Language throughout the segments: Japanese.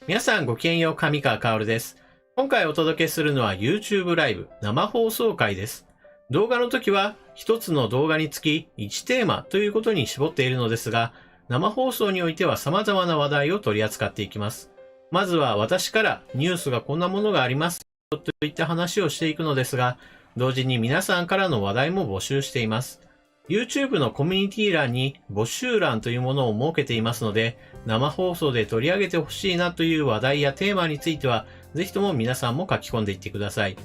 皆さんごきげんよう、上川薫です。今回お届けするのは YouTube ライブ生放送回です。動画の時は一つの動画につき1テーマということに絞っているのですが、生放送においては様々な話題を取り扱っていきます。まずは私からニュースがこんなものがありますといった話をしていくのですが、同時に皆さんからの話題も募集しています。YouTube のコミュニティ欄に募集欄というものを設けていますので、生放送で取り上げてほしいなという話題やテーマについては、ぜひとも皆さんも書き込んでいってください。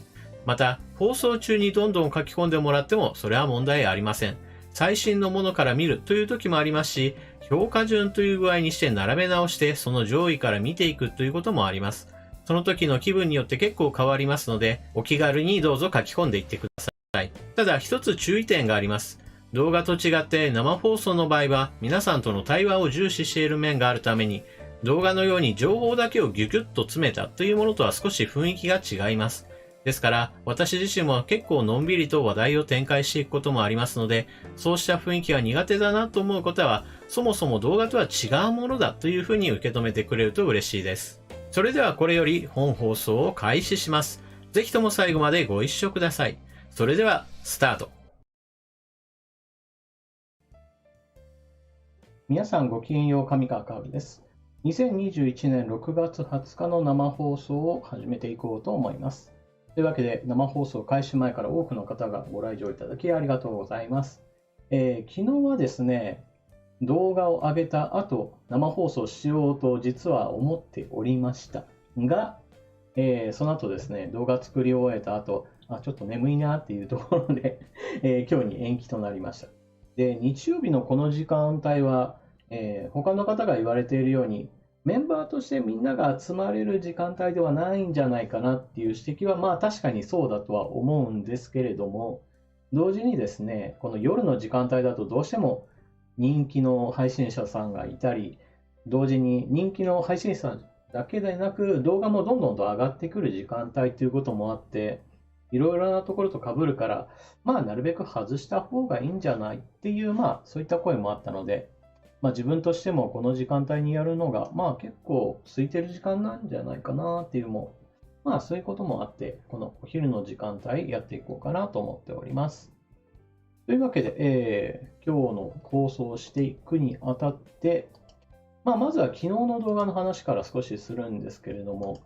また、放送中にどんどん書き込んでもらっても、それは問題ありません。最新のものから見るという時もありますし、評価順という具合にして並べ直して、その上位から見ていくということもあります。その時の気分によって結構変わりますので、お気軽にどうぞ書き込んでいってください。ただ、一つ注意点があります。動画と違って生放送の場合は皆さんとの対話を重視している面があるために、動画のように情報だけをギュギュッと詰めたというものとは少し雰囲気が違います。ですから私自身も結構のんびりと話題を展開していくこともありますので、そうした雰囲気が苦手だなと思う方は、そもそも動画とは違うものだというふうに受け止めてくれると嬉しいです。それではこれより本放送を開始します。ぜひとも最後までご一緒ください。それではスタート。皆さんごきげんよう、上川薫です。2021年6月20日の生放送を始めていこうと思います。というわけで、生放送開始前から多くの方がご来場いただきありがとうございます。昨日はですね、動画を上げた後、生放送しようと実は思っておりましたが、その後ですね、動画作り終えた後、ちょっと眠いなっていうところで、今日に延期となりました。で、日曜日のこの時間帯は、他の方が言われているように、メンバーとしてみんなが集まれる時間帯ではないんじゃないかなっていう指摘は、まあ確かにそうだとは思うんですけれども、同時にですね、この夜の時間帯だとどうしても人気の配信者さんがいたり、同時に人気の配信者だけでなく、動画もどんどんと上がってくる時間帯ということもあって、いろいろなところと被るから、まあ、なるべく外した方がいいんじゃないっていう、まあ、そういった声もあったので、まあ、自分としてもこの時間帯にやるのが、まあ、結構空いてる時間なんじゃないかなっていうまあ、そういうこともあって、このお昼の時間帯やっていこうかなと思っております。というわけで、今日の放送をしていくにあたって、まあ、まずは昨日の動画の話から少しするんですけれども、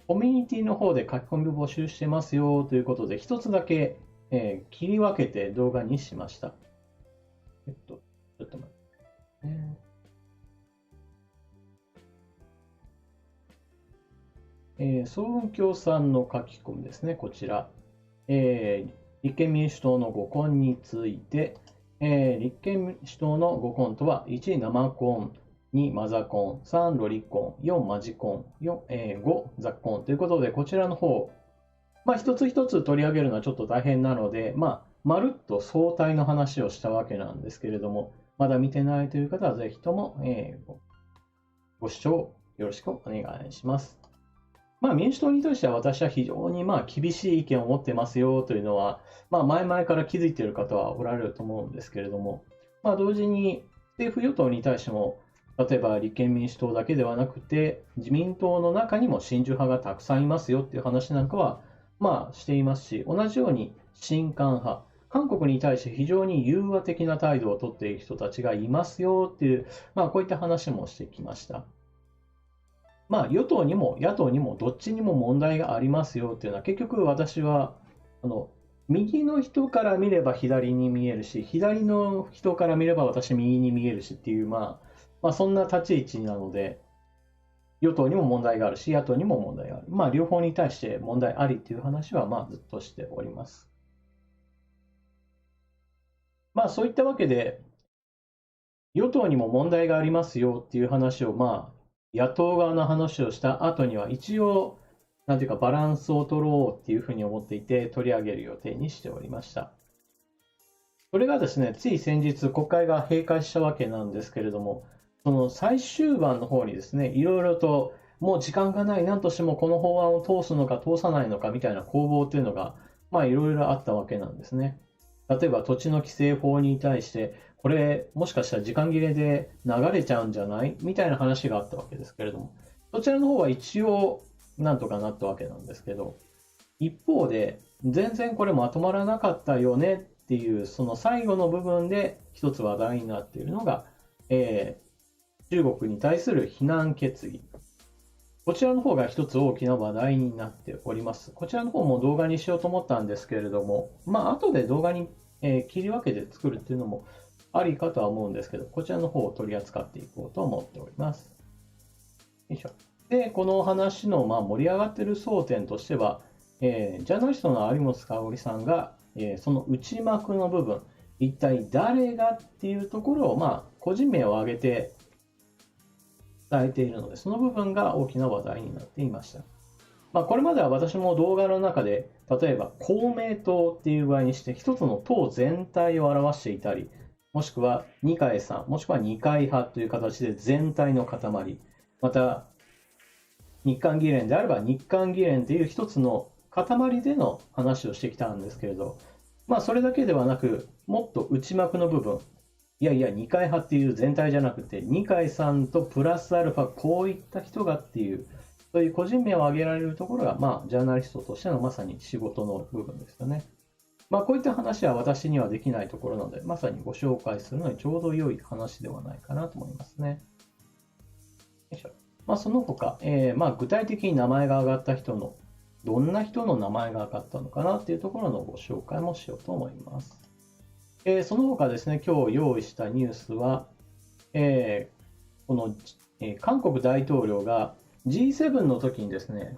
コミュニティの方で書き込みを募集してますよということで、一つだけ、切り分けて動画にしました。ちょっと待ってね。双雲峡さんの書き込みですね、こちら。立憲民主党の5根について、立憲民主党の5根とは、1、生根、2、マザコン、3、ロリコン、4、マジコン、5、ザコンということで、こちらの方、まあ、一つ一つ取り上げるのはちょっと大変なので、まあ、まるっと相対の話をしたわけなんですけれども、まだ見てないという方は、ぜひとも、ご視聴よろしくお願いします。まあ、民主党に対しては私は非常にまあ厳しい意見を持ってますよというのは、まあ、前々から気づいている方はおられると思うんですけれども、まあ、同時に政府与党に対しても、例えば立憲民主党だけではなくて、自民党の中にも親中派がたくさんいますよっていう話なんかは、まあ、していますし、同じように親韓派、韓国に対して非常に融和的な態度をとっている人たちがいますよっていう、まあ、こういった話もしてきました。まあ、与党にも野党にもどっちにも問題がありますよっていうのは、結局私は、右の人から見れば左に見えるし、左の人から見れば私右に見えるしっていう、まあ、そんな立ち位置なので、与党にも問題があるし、野党にも問題がある。まあ、両方に対して問題ありっていう話は、まあ、ずっとしております。まあ、そういったわけで、与党にも問題がありますよっていう話を、まあ、野党側の話をした後には、一応、なんていうか、バランスを取ろうっていうふうに思っていて、取り上げる予定にしておりました。それがですね、つい先日、国会が閉会したわけなんですけれども、その最終盤の方にですね、いろいろと、もう時間がない、何としてもこの法案を通すのか通さないのかみたいな攻防というのが、まあ、いろいろあったわけなんですね。例えば土地の規制法に対して、これもしかしたら時間切れで流れちゃうんじゃないみたいな話があったわけですけれども、そちらの方は一応なんとかなったわけなんですけど、一方で全然これまとまらなかったよねっていうその最後の部分で一つ話題になっているのが、中国に対する非難決議。こちらの方が一つ大きな話題になっております。こちらの方も動画にしようと思ったんですけれども、後で動画に、切り分けて作るっていうのもありかとは思うんですけど、こちらの方を取り扱っていこうと思っております。よいしょ。で、この話の盛り上がっている争点としては、ジャーナリストの有本香織さんが、その内幕の部分、一体誰がっていうところを、個人名を挙げて伝えているので、その部分が大きな話題になっていました。これまでは私も動画の中で、例えば公明党っていう場合にして、一つの党全体を表していたり、もしくは二階さん、もしくは二階派という形で全体の塊、また日韓議連であれば日韓議連という一つの塊での話をしてきたんですけれど、それだけではなく、もっと内幕の部分、いやいや、二階派っていう全体じゃなくて、二階さんとプラスアルファ、こういった人がっていう、そういう個人名を挙げられるところが、ジャーナリストとしてのまさに仕事の部分ですよね。こういった話は私にはできないところなので、まさにご紹介するのにちょうど良い話ではないかなと思いますね。よいしょ。その他、具体的に名前が挙がった人の、どんな人の名前が挙がったのかなっていうところのご紹介もしようと思います。その他ですね、今日用意したニュースは、この、韓国大統領が G7 の時にですね、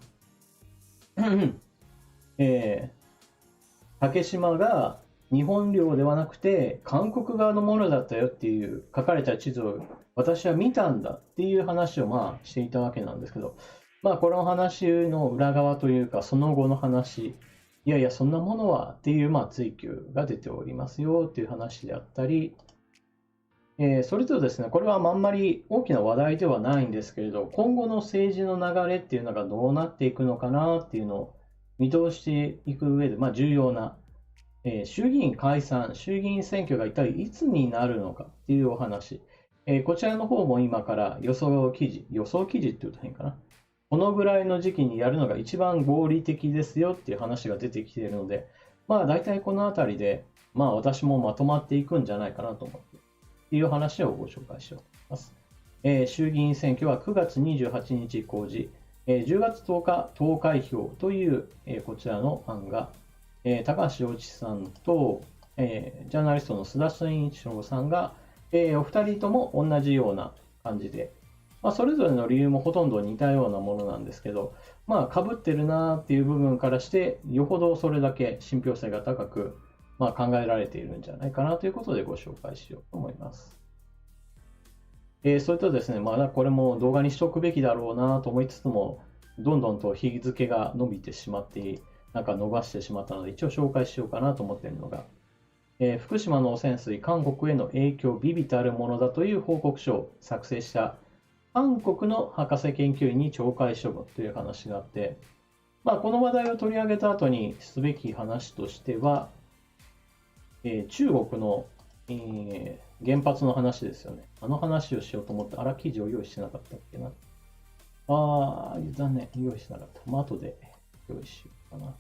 竹島が日本領ではなくて韓国側のものだったよっていう書かれた地図を私は見たんだっていう話をしていたわけなんですけど、この話の裏側というかその後の話、いやいやそんなものはっていう追及が出ておりますよっていう話であったり、それとですね、これはあんまり大きな話題ではないんですけれど、今後の政治の流れっていうのがどうなっていくのかなっていうのを見通していく上で、重要な、衆議院解散、衆議院選挙が一体いつになるのかっていうお話、こちらの方も今から予想記事って言うと変かな。このぐらいの時期にやるのが一番合理的ですよっていう話が出てきているので、大体このあたりで、私もまとまっていくんじゃないかなと思っていう話をご紹介しようと思います。衆議院選挙は9月28日公示、10月10日投開票という、こちらの案が、高橋洋一さんと、ジャーナリストの須田慎一郎さんが、お二人とも同じような感じで、それぞれの理由もほとんど似たようなものなんですけど、被ってるなっていう部分からして、よほどそれだけ信憑性が高く、考えられているんじゃないかなということでご紹介しようと思います。それとですね、これも動画にしておくべきだろうなと思いつつも、どんどんと日付が伸びてしまって、伸ばしてしまったので、一応紹介しようかなと思っているのが、福島の汚染水、韓国への影響、微々たるものだという報告書を作成した韓国の博士研究員に懲戒処分という話があって、この話題を取り上げた後にすべき話としては、中国の、原発の話ですよね。あの話をしようと思って、記事を用意してなかったっけな。残念、用意してなかった。後で用意しようかな。よ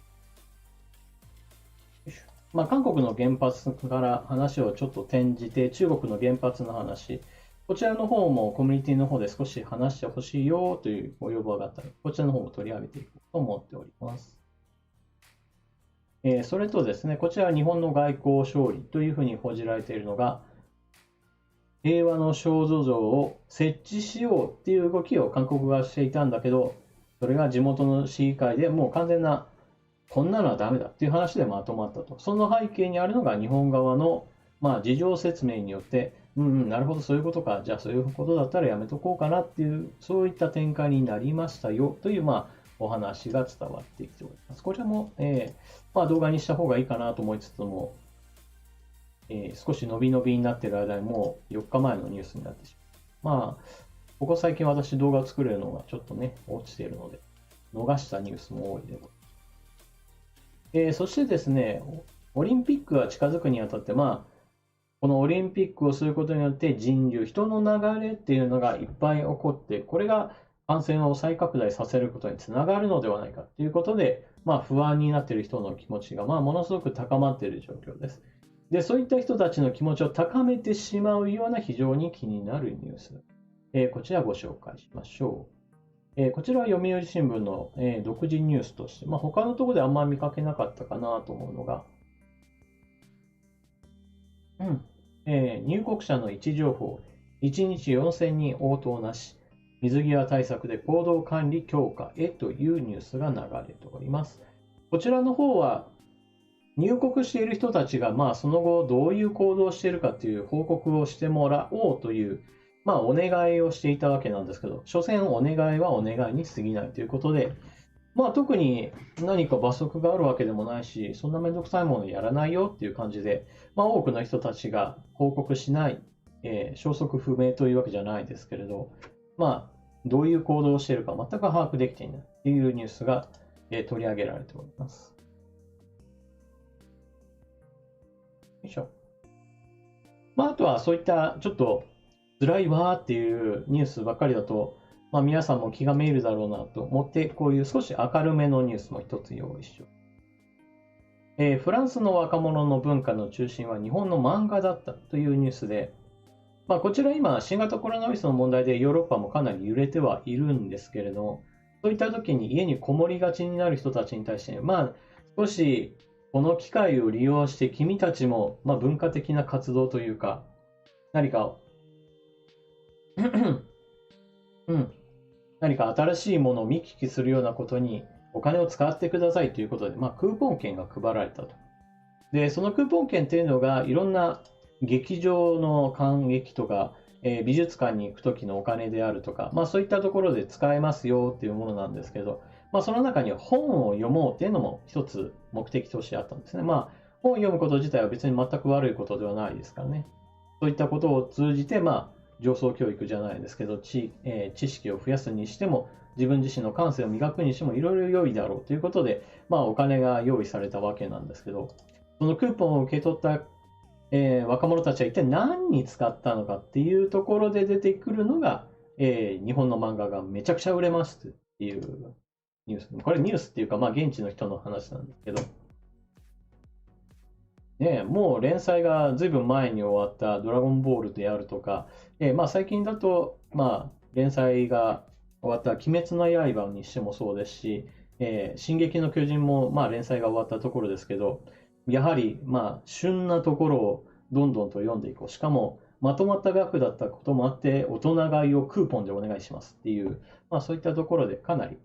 いしょ。韓国の原発から話をちょっと転じて、中国の原発の話、こちらの方もコミュニティの方で少し話してほしいよというご要望があったので、こちらの方も取り上げていこうと思っております。それとですね、こちらは日本の外交勝利というふうに報じられているのが、平和の肖像を設置しようっていう動きを韓国がしていたんだけど、それが地元の市議会でもう完全な、こんなのはダメだっていう話でまとまったと。その背景にあるのが日本側の事情説明によって、なるほど、そういうことか、じゃあそういうことだったらやめとこうかなっていう、そういった展開になりましたよという、お話が伝わってきております。こちらも、動画にした方がいいかなと思いつつも、少し伸び伸びになっている間にもう4日前のニュースになってしまう。ここ最近私動画を作れるのがちょっとね、落ちているので、逃したニュースも多いでございます。そしてですね、オリンピックが近づくにあたって、このオリンピックをすることによって人流、人の流れっていうのがいっぱい起こって、これが感染を再拡大させることにつながるのではないかということで、不安になっている人の気持ちがものすごく高まっている状況です。で、そういった人たちの気持ちを高めてしまうような非常に気になるニュース。こちらご紹介しましょう。こちらは読売新聞の、独自ニュースとして、他のところであんまり見かけなかったかなと思うのが、入国者の位置情報、1日4000人応答なし、水際対策で行動管理強化へというニュースが流れております。こちらの方は、入国している人たちが、その後どういう行動をしているかという報告をしてもらおうという、お願いをしていたわけなんですけど、所詮お願いはお願いに過ぎないということで、特に何か罰則があるわけでもないし、そんなめんどくさいものやらないよっていう感じで、多くの人たちが報告しない、消息不明というわけじゃないですけれど、どういう行動をしているか全く把握できていないというニュースが、取り上げられております。よいしょ。あとはそういったちょっと辛いわーっていうニュースばっかりだと、皆さんも気がめいるだろうなと思って、こういう少し明るめのニュースも一つ用意しよう。フランスの若者の文化の中心は日本の漫画だったというニュースで、こちら今、新型コロナウイルスの問題でヨーロッパもかなり揺れてはいるんですけれども、そういった時に家にこもりがちになる人たちに対して、少しこの機会を利用して君たちも、文化的な活動というか、何か何か新しいものを見聞きするようなことにお金を使ってくださいということで、クーポン券が配られたと。で、そのクーポン券というのがいろんな劇場の観劇とか、美術館に行く時のお金であるとか、そういったところで使えますよっていうものなんですけど、その中には本を読もうっていうのも一つ目的としてあったんですね。本を読むこと自体は別に全く悪いことではないですからね。そういったことを通じて、上層教育じゃないですけど、知識を増やすにしても、自分自身の感性を磨くにしてもいろいろ良いだろうということで、お金が用意されたわけなんですけど、そのクーポンを受け取った、若者たちは一体何に使ったのかっていうところで出てくるのが、日本の漫画がめちゃくちゃ売れますっていうニュース。これニュースっていうか、現地の人の話なんですけど、もう連載がずいぶん前に終わったドラゴンボールであるとか、最近だと、連載が終わった鬼滅の刃にしてもそうですし、進撃の巨人も、連載が終わったところですけど、やはり、旬なところをどんどんと読んでいこう。しかも、まとまった額だったこともあって、大人買いをクーポンでお願いしますっていう、そういったところでかなり、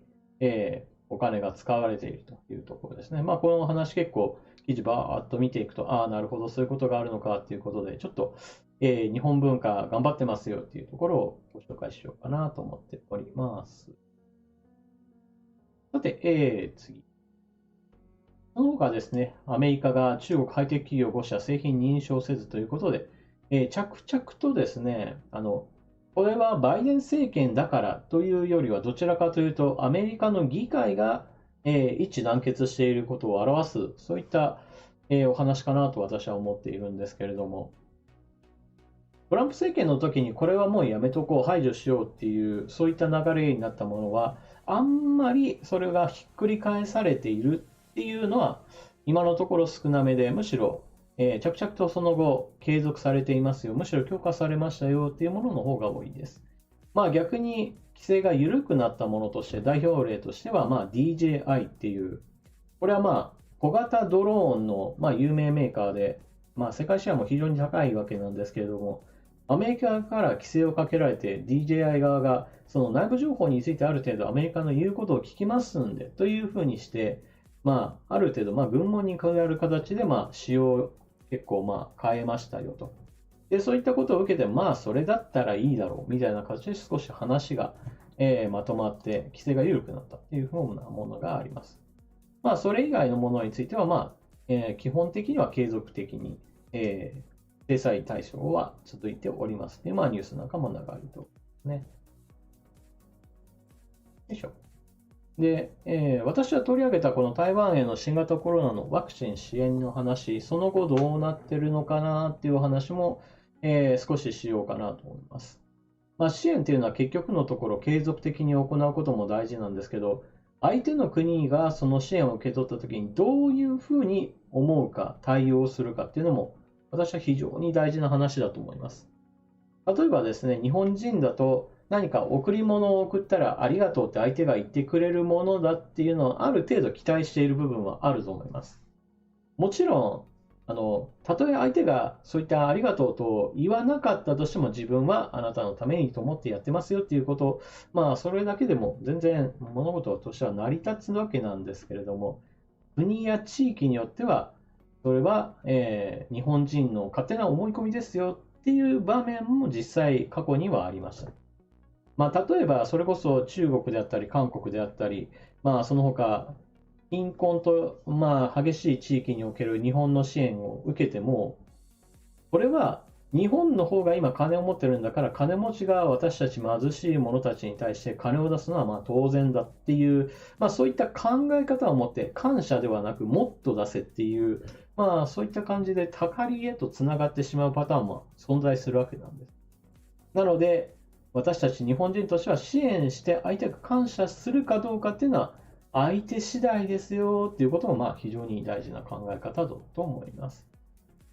お金が使われているというところですね。この話結構、記事バーっと見ていくと、なるほど、そういうことがあるのかっていうことで、ちょっと、日本文化頑張ってますよっていうところをご紹介しようかなと思っております。さて、次。その他ですね、アメリカが中国ハイテク企業5社製品認証せずということで、着々とですね、これはバイデン政権だからというよりは、どちらかというと、アメリカの議会が一致団結していることを表す、そういった、お話かなと私は思っているんですけれども、トランプ政権の時にこれはもうやめとこう、排除しようっていう、そういった流れになったものは、あんまりそれがひっくり返されているっていうのは、今のところ少なめで、むしろ、着々とその後継続されていますよ、むしろ強化されましたよっていうものの方が多いです。逆に規制が緩くなったものとして、代表例としては、DJI っていう、これは小型ドローンの有名メーカーで、世界シェアも非常に高いわけなんですけれども、アメリカから規制をかけられて、DJI 側がその内部情報についてある程度アメリカの言うことを聞きますんで、というふうにして、ある程度、軍門に変わる形で、仕様を結構変えましたよと。で、そういったことを受けて、それだったらいいだろうみたいな形で少し話が、まとまって、規制が緩くなったというふうなものがあります。それ以外のものについては、基本的には継続的に、制裁対象は続いておりますで、ニュースなんかも流れておりますね。よいしょ。で、私は取り上げたこの台湾への新型コロナのワクチン支援の話、その後どうなってるのかなっていう話も、少ししようかなと思います。支援っていうのは結局のところ継続的に行うことも大事なんですけど、相手の国がその支援を受け取った時にどういうふうに思うか、対応するかっていうのも私は非常に大事な話だと思います。例えばですね、日本人だと何か贈り物を送ったらありがとうって相手が言ってくれるものだっていうのをある程度期待している部分はあると思います。もちろん、たとえ相手がそういったありがとうと言わなかったとしても自分はあなたのためにと思ってやってますよっていうこと、それだけでも全然物事としては成り立つわけなんですけれども、国や地域によっては、それは、日本人の勝手な思い込みですよっていう場面も実際過去にはありました。例えばそれこそ中国であったり韓国であったり、その他貧困と、激しい地域における日本の支援を受けても、これは日本の方が今金を持ってるんだから、金持ちが私たち貧しい者たちに対して金を出すのは当然だっていう、そういった考え方を持って感謝ではなくもっと出せっていう、そういった感じでたかりへとつながってしまうパターンも存在するわけなんです。なので、私たち日本人としては支援して相手が感謝するかどうかっていうのは相手次第ですよっていうことも非常に大事な考え方だと思います。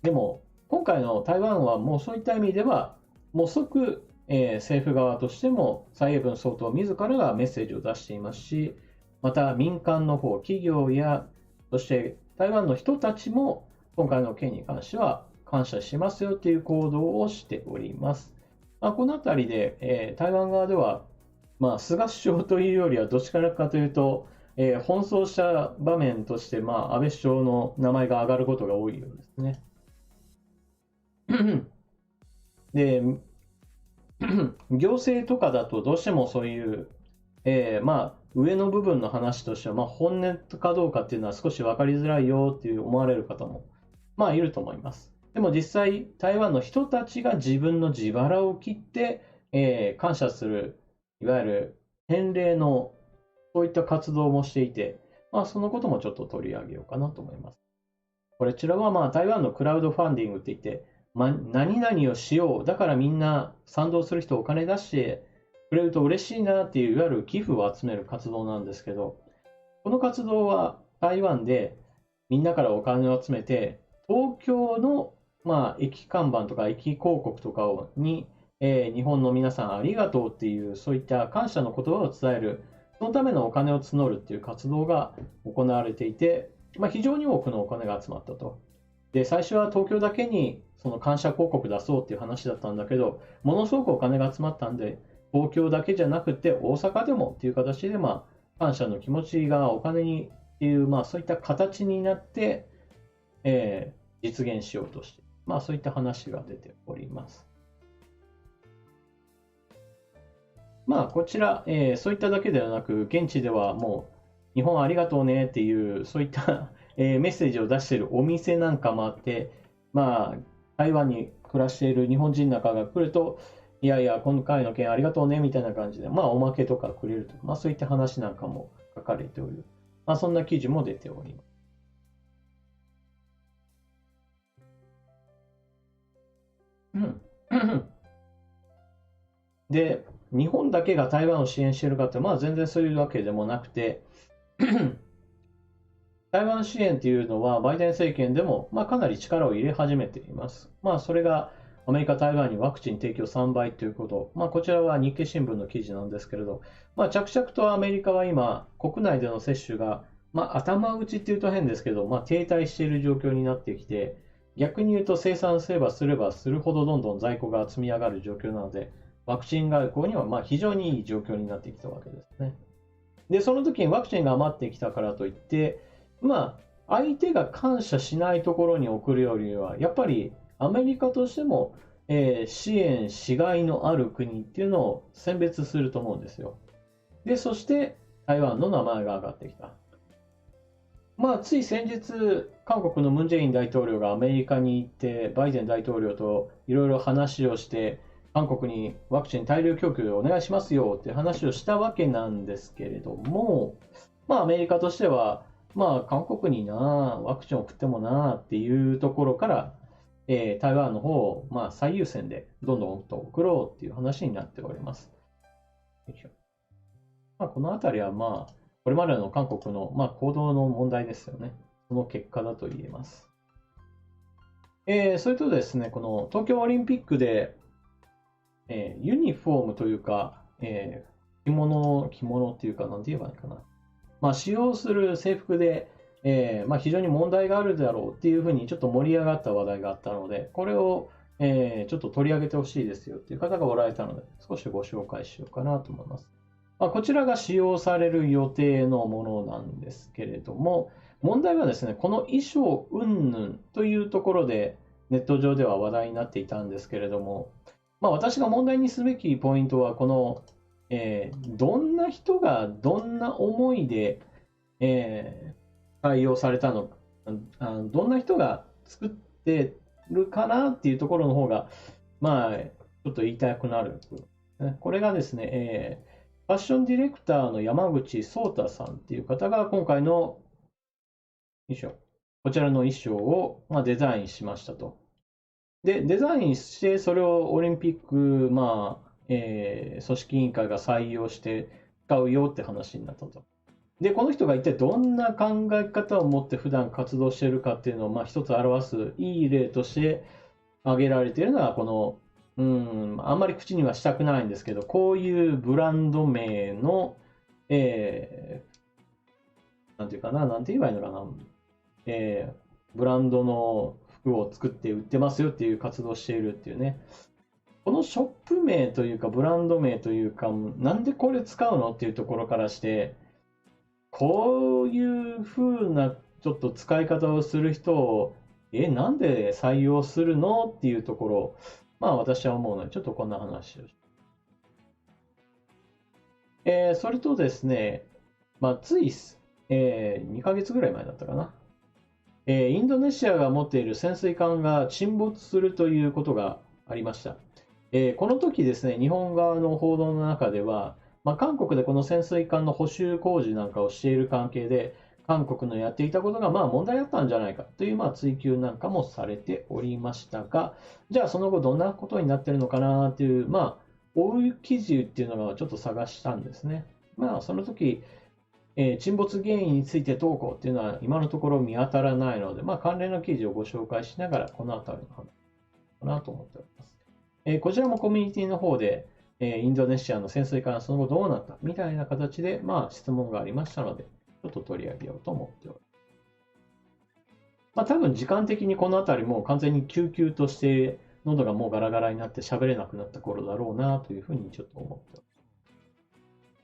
でも今回の台湾はもうそういった意味ではもう即、政府側としても蔡英文総統自らがメッセージを出していますし、また民間の方、企業やそして台湾の人たちも今回の件に関しては感謝しますよという行動をしております。このあたりで、台湾側では、菅首相というよりはどちらかというと、奔走した場面として、安倍首相の名前が挙がることが多いようですね。で、行政とかだとどうしてもそういう、上の部分の話としては、本音かどうかっていうのは少し分かりづらいよっていう思われる方も、いると思います。でも実際、台湾の人たちが自分の自腹を切って、感謝する、いわゆる返礼のそういった活動もしていて、そのこともちょっと取り上げようかなと思います。こちらは台湾のクラウドファンディングって言って、何々をしよう、だからみんな賛同する人お金出してくれると嬉しいなっていう、いわゆる寄付を集める活動なんですけど、この活動は台湾でみんなからお金を集めて、東京の駅看板とか駅広告とかに、日本の皆さんありがとうっていうそういった感謝の言葉を伝える、そのためのお金を募るっていう活動が行われていて、非常に多くのお金が集まったと。で、最初は東京だけにその感謝広告出そうっていう話だったんだけど、ものすごくお金が集まったんで、東京だけじゃなくて大阪でもっていう形で、感謝の気持ちがお金にっていう、そういった形になって、実現しようとして、そういった話が出ております。こちら、そういっただけではなく、現地ではもう、日本ありがとうねっていう、そういったメッセージを出しているお店なんかもあって、台湾に暮らしている日本人なんかが来ると、いやいや、今回の件ありがとうねみたいな感じで、おまけとかくれるとか、そういった話なんかも書かれておる。そんな記事も出ております。で、日本だけが台湾を支援しているかって、全然そういうわけでもなくて、台湾支援というのは、バイデン政権でも、かなり力を入れ始めています。それが、アメリカ、台湾にワクチン提供3倍ということ。こちらは日経新聞の記事なんですけれど、着々とアメリカは今、国内での接種が、頭打ちっていうと変ですけど、停滞している状況になってきて、逆に言うと生産すればするほどどんどん在庫が積み上がる状況なので、ワクチン外交には非常にいい状況になってきたわけですね。で、その時にワクチンが余ってきたからといって、相手が感謝しないところに送るよりは、やっぱりアメリカとしても、支援しがいのある国っていうのを選別すると思うんですよ。で、そして台湾の名前が上がってきた。つい先日、韓国のムン・ジェイン大統領がアメリカに行って、バイデン大統領といろいろ話をして、韓国にワクチン大量供給をお願いしますよって話をしたわけなんですけれども、アメリカとしては、韓国にワクチンを送ってもっていうところから、台湾の方を、最優先でどんどんと送ろうっていう話になっております。よいしょ。このあたりは、これまでの韓国の、行動の問題ですよね。その結果だと言えます。それとですね、この東京オリンピックで、ユニフォームというか、着物っていうか、なんて言えばいいかな。使用する制服で、非常に問題があるだろうっていうふうにちょっと盛り上がった話題があったので、これを、ちょっと取り上げてほしいですよっていう方がおられたので、少しご紹介しようかなと思います。こちらが使用される予定のものなんですけれども、問題はですね、この衣装云々というところでネット上では話題になっていたんですけれども、私が問題にすべきポイントは、この、どんな人がどんな思いで、採用されたのか、どんな人が作ってるかなっていうところの方が、ちょっと言いたくなる。これがですね、ファッションディレクターの山口壮太さんっていう方が今回のこちらの衣装をデザインしましたと。で、デザインして、それをオリンピック、組織委員会が採用して使うよって話になったと。で、この人が一体どんな考え方を持って普段活動しているかっていうのを、一つ表すいい例として挙げられているのが、この、あんまり口にはしたくないんですけど、こういうブランド名の、なんていうかな、なんて言えばいいのかな、ブランドの服を作って売ってますよっていう活動をしているっていうね。このショップ名というか、ブランド名というか、なんでこれ使うのっていうところからして、こういう風なちょっと使い方をする人を、なんで採用するのっていうところ、私は思うので、ちょっとこんな話を。それとですね、つい、2ヶ月ぐらい前だったかな。インドネシアが持っている潜水艦が沈没するということがありました。この時ですね、日本側の報道の中では、韓国でこの潜水艦の補修工事なんかをしている関係で、韓国のやっていたことが問題あったんじゃないかという追及なんかもされておりましたが、じゃあその後どんなことになっているのかなという、追う記事っていうのがちょっと探したんですね。その時、沈没原因についてどうこうっていうのは今のところ見当たらないので、関連の記事をご紹介しながら、このあたりの話かなと思っております。こちらもコミュニティの方で、インドネシアの潜水艦その後どうなったみたいな形で、質問がありましたので、ちょっと取り上げようと思っております。多分時間的にこのあたりも完全に救急として喉がもうガラガラになって喋れなくなった頃だろうなというふうにちょっと思って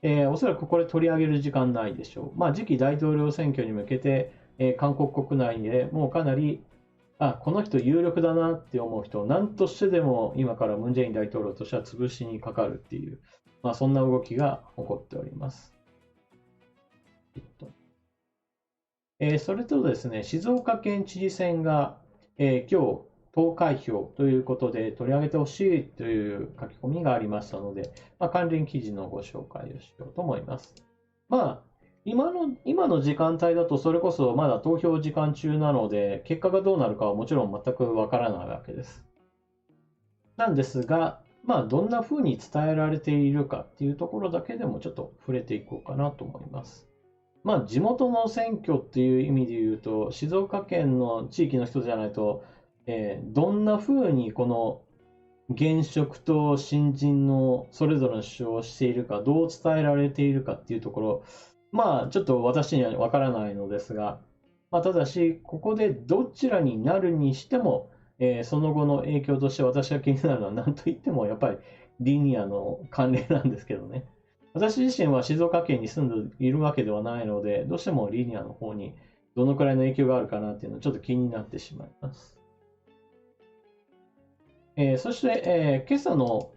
おります。おそらくこれ取り上げる時間ないでしょう。次期大統領選挙に向けて、韓国国内でもうかなり、この人有力だなって思う人を何としてでも今からムン・ジェイン大統領としては潰しにかかるっていう、そんな動きが起こっております。それとですね、静岡県知事選が、今日、投開票ということで取り上げてほしいという書き込みがありましたので、関連記事のご紹介をしようと思います。今の時間帯だとそれこそまだ投票時間中なので、結果がどうなるかはもちろん全くわからないわけです。なんですが、どんな風に伝えられているかっていうところだけでもちょっと触れていこうかなと思います。地元の選挙っていう意味で言うと、静岡県の地域の人じゃないと、どんな風にこの現職と新人のそれぞれの主張をしているか、どう伝えられているかっていうところ、ちょっと私にはわからないのですが、ただし、ここでどちらになるにしても、その後の影響として私が気になるのは何と言ってもやっぱりリニアの関連なんですけどね。私自身は静岡県に住んでいるわけではないので、どうしてもリニアの方にどのくらいの影響があるかなっていうのはちょっと気になってしまいます。そして、今朝の、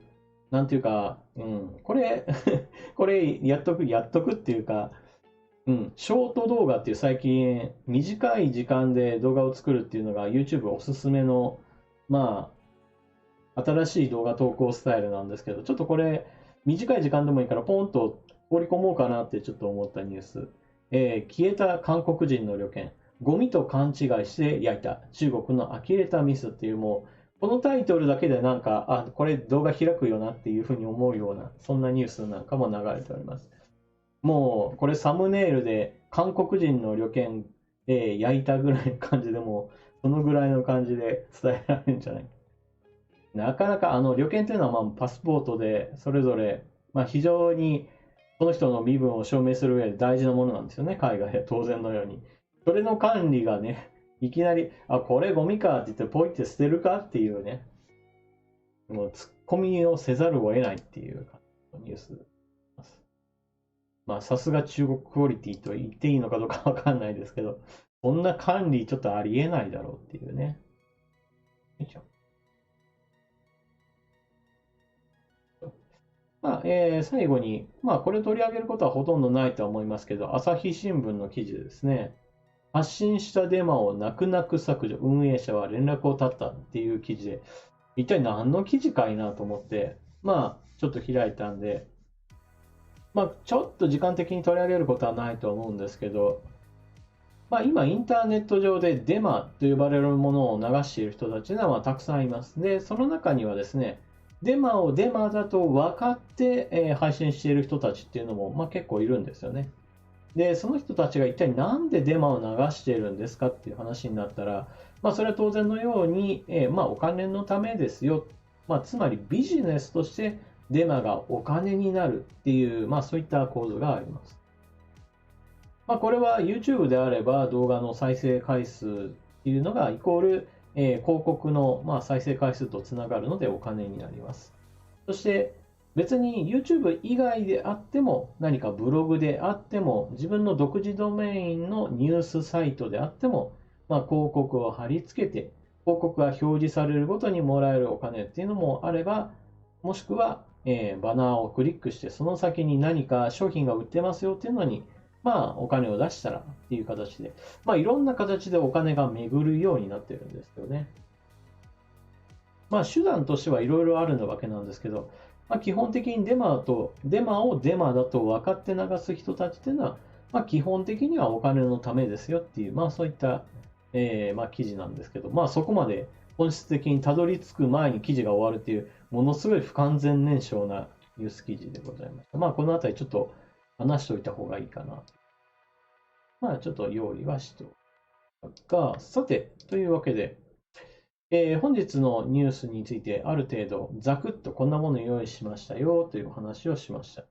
なんていうか、これこれやっとくっていうか、ショート動画っていう最近短い時間で動画を作るっていうのが YouTube おすすめの、新しい動画投稿スタイルなんですけど、ちょっとこれ短い時間でもいいからポンと放り込もうかなってちょっと思ったニュース。消えた韓国人の旅券。ゴミと勘違いして焼いた中国の呆れたミスっていう、もうこのタイトルだけでなんか、これ動画開くよなっていうふうに思うような、そんなニュースなんかも流れております。もうこれサムネイルで韓国人の旅券、焼いたぐらいの感じでもそのぐらいの感じで伝えられるんじゃないか。なかなか旅券というのはパスポートでそれぞれ、非常にその人の身分を証明する上で大事なものなんですよね、海外で当然のように。それの管理がね、いきなり、これゴミかって言ってポイって捨てるかっていうね、もうツッコミをせざるを得ないっていうニュースです。さすが中国クオリティと言っていいのかどうかわかんないですけど、こんな管理ちょっとありえないだろうっていうね。よいしょ。最後に、これ取り上げることはほとんどないとは思いますけど、朝日新聞の記事でですね、発信したデマを泣く泣く削除、運営者は連絡を絶ったっていう記事で、一体何の記事かいなと思って、ちょっと開いたんで、ちょっと時間的に取り上げることはないと思うんですけど、今インターネット上でデマと呼ばれるものを流している人たちはたくさんいます。で、その中にはですね、デマをデマだと分かって、配信している人たちっていうのも、結構いるんですよね。で、その人たちが一体なんでデマを流しているんですかっていう話になったら、それは当然のように、お金のためですよ。つまりビジネスとしてデマがお金になるっていう、そういった構図があります。これは YouTube であれば動画の再生回数っていうのがイコール、広告の、再生回数とつながるのでお金になります。そして別に YouTube 以外であっても、何かブログであっても、自分の独自ドメインのニュースサイトであっても、広告を貼り付けて、広告が表示されるごとにもらえるお金っていうのもあれば、もしくは、バナーをクリックして、その先に何か商品が売ってますよっていうのに、お金を出したらっていう形で、いろんな形でお金が巡るようになってるんですよね。手段としてはいろいろあるわけなんですけど、基本的にデマをデマだと分かって流す人たちっていうのは、基本的にはお金のためですよっていう、そういった、記事なんですけど、そこまで本質的にたどり着く前に記事が終わるっていう、ものすごい不完全燃焼なニュース記事でございました。このあたりちょっと話しておいた方がいいかな。ちょっと用意はしておくが、さて、というわけで、本日のニュースについてある程度ざくっとこんなものを用意しましたよという話をしました。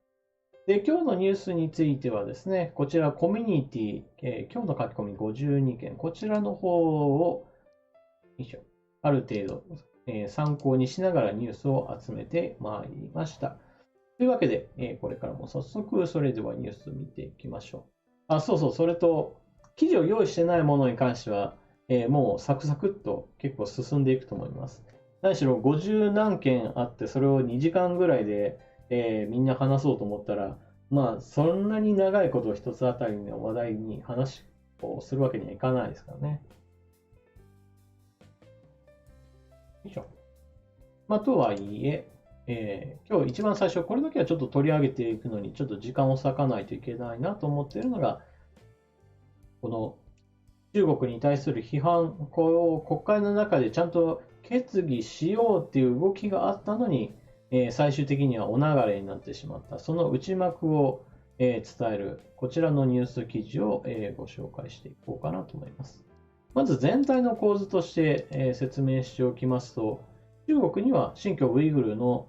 で、今日のニュースについてはですね、こちらコミュニティ、今日の書き込み52件、こちらの方をある程度、参考にしながらニュースを集めてまいりました。というわけで、これからも早速それではニュース見ていきましょう。それと記事を用意してないものに関しては、もうサクサクっと結構進んでいくと思います。何しろ50何件あって、それを2時間ぐらいで、みんな話そうと思ったら、そんなに長いことを一つあたりの話題に話をするわけにはいかないですからね。よいしょ。とはいえ、今日一番最初、これだけはちょっと取り上げていくのに、ちょっと時間を割かないといけないなと思っているのが、この中国に対する批判、これを国会の中でちゃんと決議しようっていう動きがあったのに、最終的にはお流れになってしまった、その内幕を伝える、こちらのニュース記事をご紹介していこうかなと思います。まず全体の構図として説明しておきますと、中国には新疆ウイグルの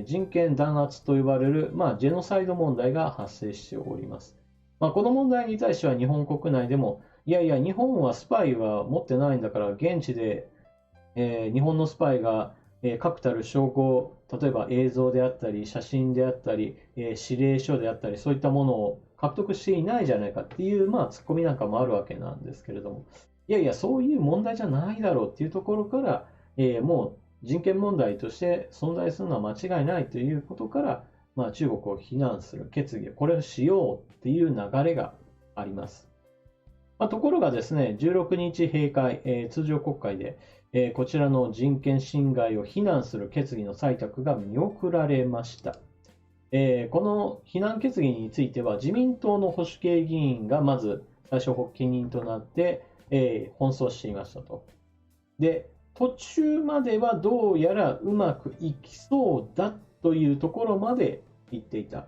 人権弾圧と呼ばれる、ジェノサイド問題が発生しております。この問題に対しては日本国内でもいやいや、日本はスパイは持ってないんだから、現地で、日本のスパイが、確たる証拠、例えば映像であったり、写真であったり、指令書であったり、そういったものを獲得していないじゃないかっていう、ツッコミなんかもあるわけなんですけれども、いやいや、そういう問題じゃないだろうっていうところから、もう人権問題として存在するのは間違いないということから、中国を非難する決議、これをしようっていう流れがあります。ところがですね、16日閉会、通常国会で、こちらの人権侵害を非難する決議の採択が見送られました。この非難決議については、自民党の保守系議員がまず最初発起人となって、奔走していましたと。で、途中まではどうやらうまくいきそうだというところまで言っていた。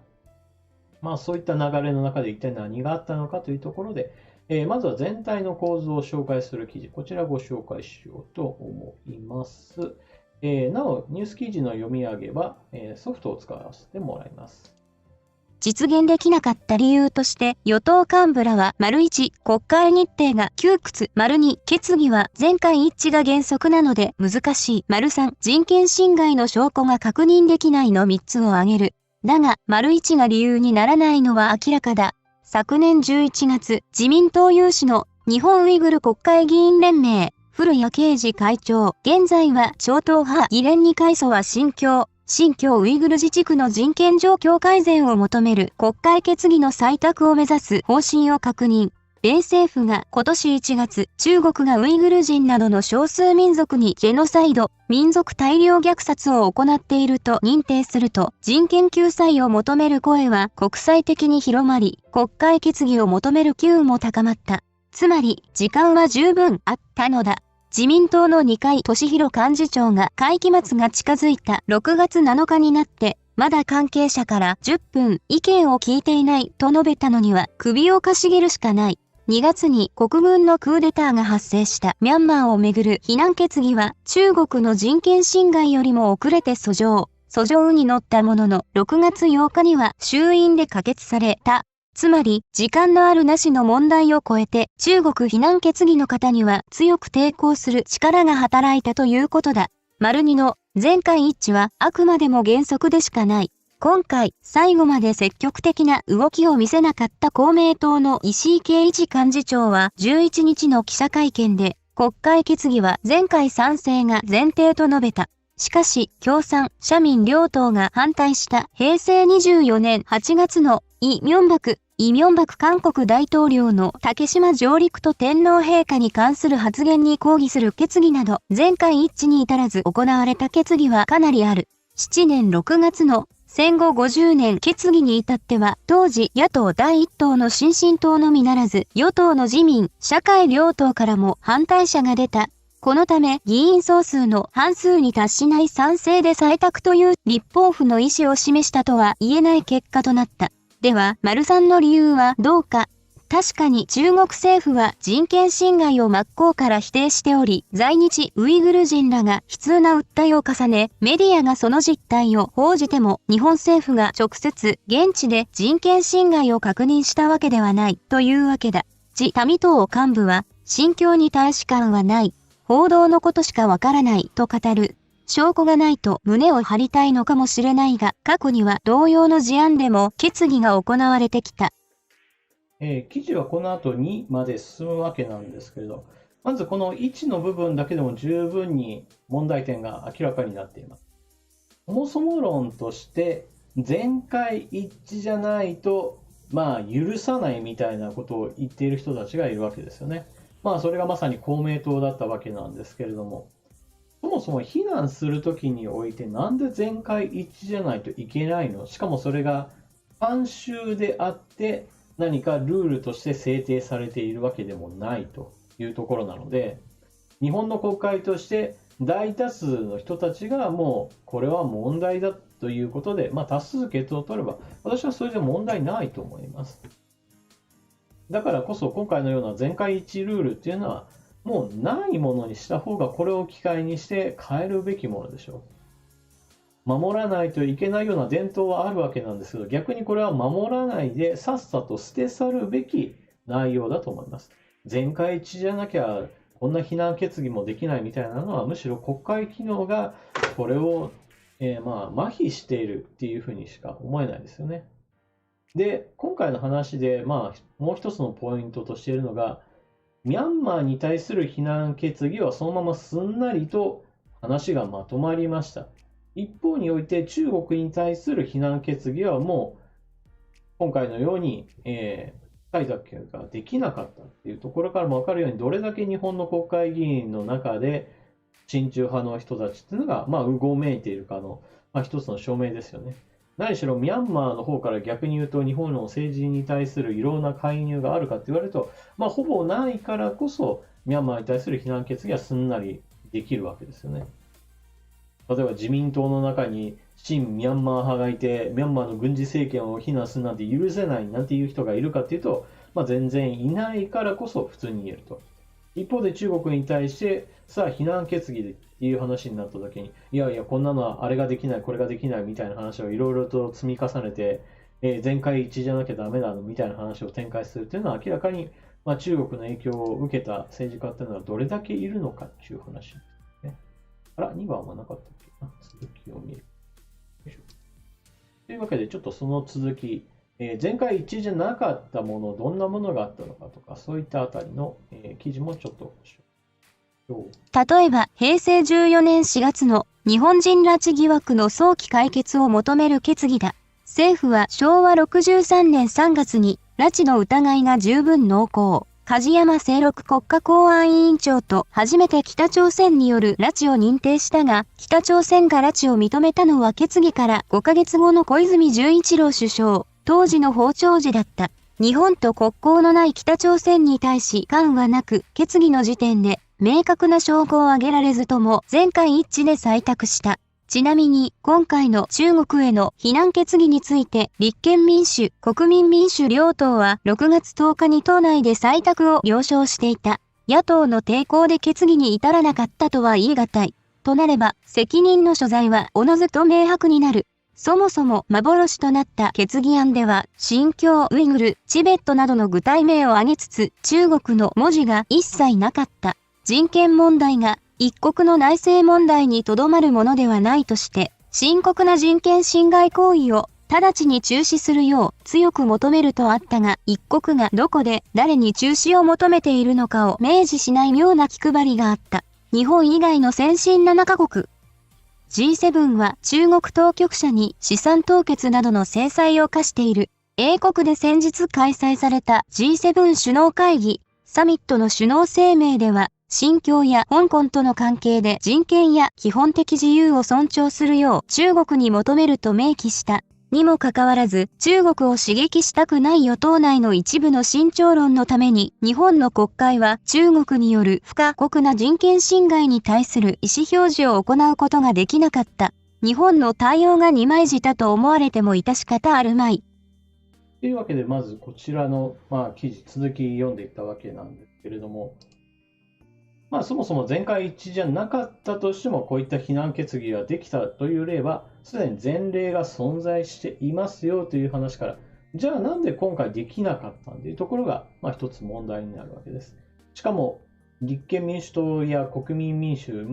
そういった流れの中で一体何があったのかというところで、まずは全体の構図を紹介する記事、こちらご紹介しようと思います。なお、ニュース記事の読み上げは、ソフトを使わせてもらいます。実現できなかった理由として、与党幹部らは、1、国会日程が窮屈、2、決議は全会一致が原則なので難しい、3、人権侵害の証拠が確認できないの3つを挙げる。だが、1が理由にならないのは明らかだ。昨年11月、自民党有志の日本ウイグル国会議員連盟、古谷啓二会長、現在は超党派議連に改組は新疆ウイグル自治区の人権状況改善を求める国会決議の採択を目指す方針を確認。米政府が今年1月、中国がウイグル人などの少数民族にジェノサイド、民族大量虐殺を行っていると認定すると、人権救済を求める声は国際的に広まり、国会決議を求める機運も高まった。つまり、時間は十分あったのだ。自民党の二階俊博幹事長が会期末が近づいた6月7日になって、まだ関係者から10分意見を聞いていないと述べたのには首をかしげるしかない。2月に国軍のクーデターが発生したミャンマーをめぐる非難決議は中国の人権侵害よりも遅れて訴状に乗ったものの6月8日には衆院で可決された。つまり、時間のあるなしの問題を超えて、中国非難決議の方には強く抵抗する力が働いたということだ。2の全会一致はあくまでも原則でしかない。今回、最後まで積極的な動きを見せなかった公明党の石井啓一幹事長は11日の記者会見で、国会決議は全会賛成が前提と述べた。しかし、共産、社民両党が反対した平成24年8月のイ・ミョンバク韓国大統領の竹島上陸と天皇陛下に関する発言に抗議する決議など、全会一致に至らず行われた決議はかなりある。7年6月の戦後50年決議に至っては、当時野党第一党の新進党のみならず、与党の自民、社会両党からも反対者が出た。このため議員総数の半数に達しない賛成で採択という立法府の意思を示したとは言えない結果となった。では、3の理由はどうか。確かに中国政府は人権侵害を真っ向から否定しており、在日ウイグル人らが悲痛な訴えを重ね、メディアがその実態を報じても、日本政府が直接現地で人権侵害を確認したわけではないというわけだ。民党幹部は、新疆に大使館はない。報道のことしかわからないと語る。証拠がないと胸を張りたいのかもしれないが、過去には同様の事案でも決議が行われてきた。記事はこの後2まで進むわけなんですけれど、まずこの1の部分だけでも十分に問題点が明らかになっています。そもそも論として全会一致じゃないと許さないみたいなことを言っている人たちがいるわけですよね。それがまさに公明党だったわけなんですけれども、そもそも非難するときにおいてなんで全会一致じゃないといけないの？しかもそれが慣習であって何かルールとして制定されているわけでもないというところなので、日本の国会として大多数の人たちがもうこれは問題だということで、多数決を取れば私はそれで問題ないと思います。だからこそ今回のような全会一致ルールっていうのはもうないものにした方がこれを機会にして変えるべきものでしょう。守らないといけないような伝統はあるわけなんですけど、逆にこれは守らないでさっさと捨て去るべき内容だと思います。全会一致じゃなきゃこんな非難決議もできないみたいなのは、むしろ国会機能がこれを、麻痺しているっていうふうにしか思えないですよね。で、今回の話で、もう一つのポイントとしているのが、ミャンマーに対する非難決議はそのまますんなりと話がまとまりました。一方において中国に対する非難決議はもう今回のように、採択ができなかったっていうところからも分かるように、どれだけ日本の国会議員の中で親中派の人たちっていうのがうごめいているかの、一つの証明ですよね。何しろミャンマーの方から逆に言うと日本の政治に対するいろんな介入があるかって言われると、ほぼないからこそミャンマーに対する非難決議はすんなりできるわけですよね。例えば自民党の中に親ミャンマー派がいて、ミャンマーの軍事政権を非難するなんて許せないなんていう人がいるかっていうと、全然いないからこそ普通に言えると。一方で中国に対して、さあ非難決議でっていう話になった時に、いやいや、こんなのはあれができない、これができないみたいな話をいろいろと積み重ねて、全会一致じゃなきゃダメなのみたいな話を展開するっていうのは明らかに、中国の影響を受けた政治家っていうのはどれだけいるのかっていう話ですね。あら、2番はなかったっけな。続きを見る。よいしょ。というわけで、ちょっとその続き、全会一致じゃなかったもの、どんなものがあったのかとか、そういったあたりの、記事もちょっと例えば、平成14年4月の日本人拉致疑惑の早期解決を求める決議だ。政府は昭和63年3月に拉致の疑いが十分濃厚。梶山清六国家公安委員長と初めて北朝鮮による拉致を認定したが、北朝鮮が拉致を認めたのは決議から5ヶ月後の小泉純一郎首相、当時の訪朝時だった。日本と国交のない北朝鮮に対し関はなく、決議の時点で明確な証拠を挙げられずとも全会一致で採択した。ちなみに、今回の中国への非難決議について、立憲民主、国民民主両党は6月10日に党内で採択を了承していた。野党の抵抗で決議に至らなかったとは言い難い。となれば、責任の所在はおのずと明白になる。そもそも幻となった決議案では、新疆ウイグル、チベットなどの具体名を挙げつつ、中国の文字が一切なかった。人権問題が、一国の内政問題にとどまるものではないとして、深刻な人権侵害行為を直ちに中止するよう強く求めるとあったが、一国がどこで誰に中止を求めているのかを明示しない妙な気配りがあった。日本以外の先進7カ国。G7 は中国当局者に資産凍結などの制裁を科している。英国で先日開催された G7 首脳会議、サミットの首脳声明では、新疆や香港との関係で人権や基本的自由を尊重するよう中国に求めると明記した。にもかかわらず、中国を刺激したくない与党内の一部の慎重論のために、日本の国会は中国による不可酷な人権侵害に対する意思表示を行うことができなかった。日本の対応が二枚舌と思われても致し方あるまい。というわけで、まずこちらの、記事、続き読んでいったわけなんですけれども、そもそも全会一致じゃなかったとしても、こういった非難決議ができたという例は、すでに前例が存在していますよという話から、じゃあなんで今回できなかったんというところが、一つ問題になるわけです。しかも、立憲民主党や国民民主、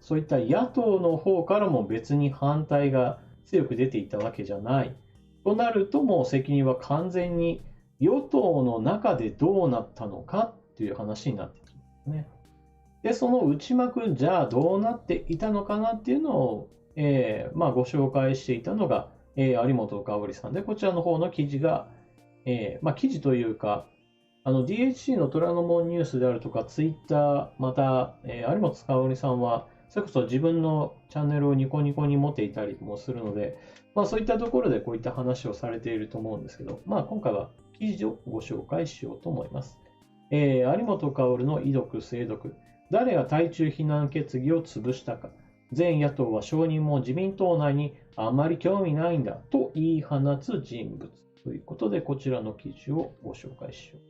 そういった野党の方からも別に反対が強く出ていたわけじゃない。となると、もう責任は完全に与党の中でどうなったのかという話になってきますね。で、その内幕、じゃあどうなっていたのかなっていうのを、ご紹介していたのが、有本香織さんで、こちらの方の記事が、記事というか、DHC の虎ノ門ニュースであるとか、ツイッター、また、有本香織さんは、それこそ自分のチャンネルをニコニコに持っていたりもするので、そういったところでこういった話をされていると思うんですけど、今回は記事をご紹介しようと思います。有本香織の遺毒、精毒。誰が対中非難決議を潰したか。全野党は承認も自民党内にあまり興味ないんだと言い放つ人物。ということで、こちらの記事をご紹介しよう。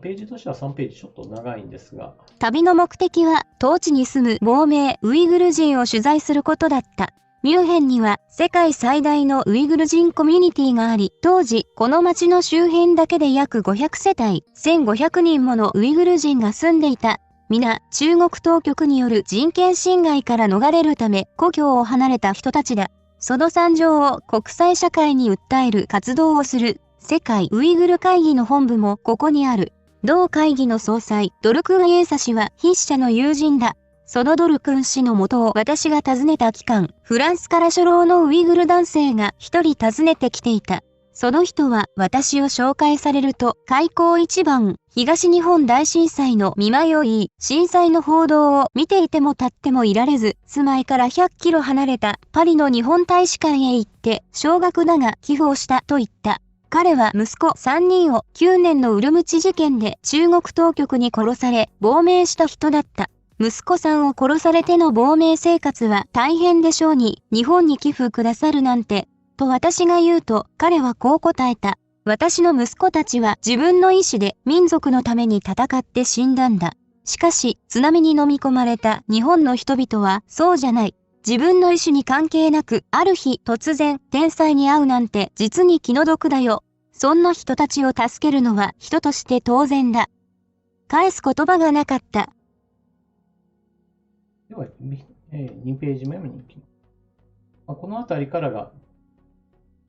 ページとしては3ページちょっと長いんですが。旅の目的は、当地に住む亡命ウイグル人を取材することだった。ミュンヘンには世界最大のウイグル人コミュニティがあり、当時、この町の周辺だけで約500世帯、1500人ものウイグル人が住んでいた。皆、中国当局による人権侵害から逃れるため、故郷を離れた人たちだ。その惨状を国際社会に訴える活動をする、世界ウイグル会議の本部もここにある。同会議の総裁、ドルクン・エーサ氏は筆者の友人だ。そのドルクン氏のもとを私が訪ねた期間、フランスから初老のウイグル男性が一人訪ねてきていた。その人は私を紹介されると、開口一番、東日本大震災の見迷い、震災の報道を見ていても立ってもいられず、住まいから100キロ離れたパリの日本大使館へ行って、少額だが寄付をしたと言った。彼は息子3人を9年のウルムチ事件で中国当局に殺され亡命した人だった。息子さんを殺されての亡命生活は大変でしょうに、日本に寄付くださるなんて、と私が言うと彼はこう答えた。私の息子たちは自分の意志で民族のために戦って死んだんだ。しかし、津波に飲み込まれた日本の人々はそうじゃない。自分の意志に関係なく、ある日突然天災に遭うなんて実に気の毒だよ。そんな人たちを助けるのは人として当然だ。返す言葉がなかった。では、2ページ目に行きます。この辺りからが、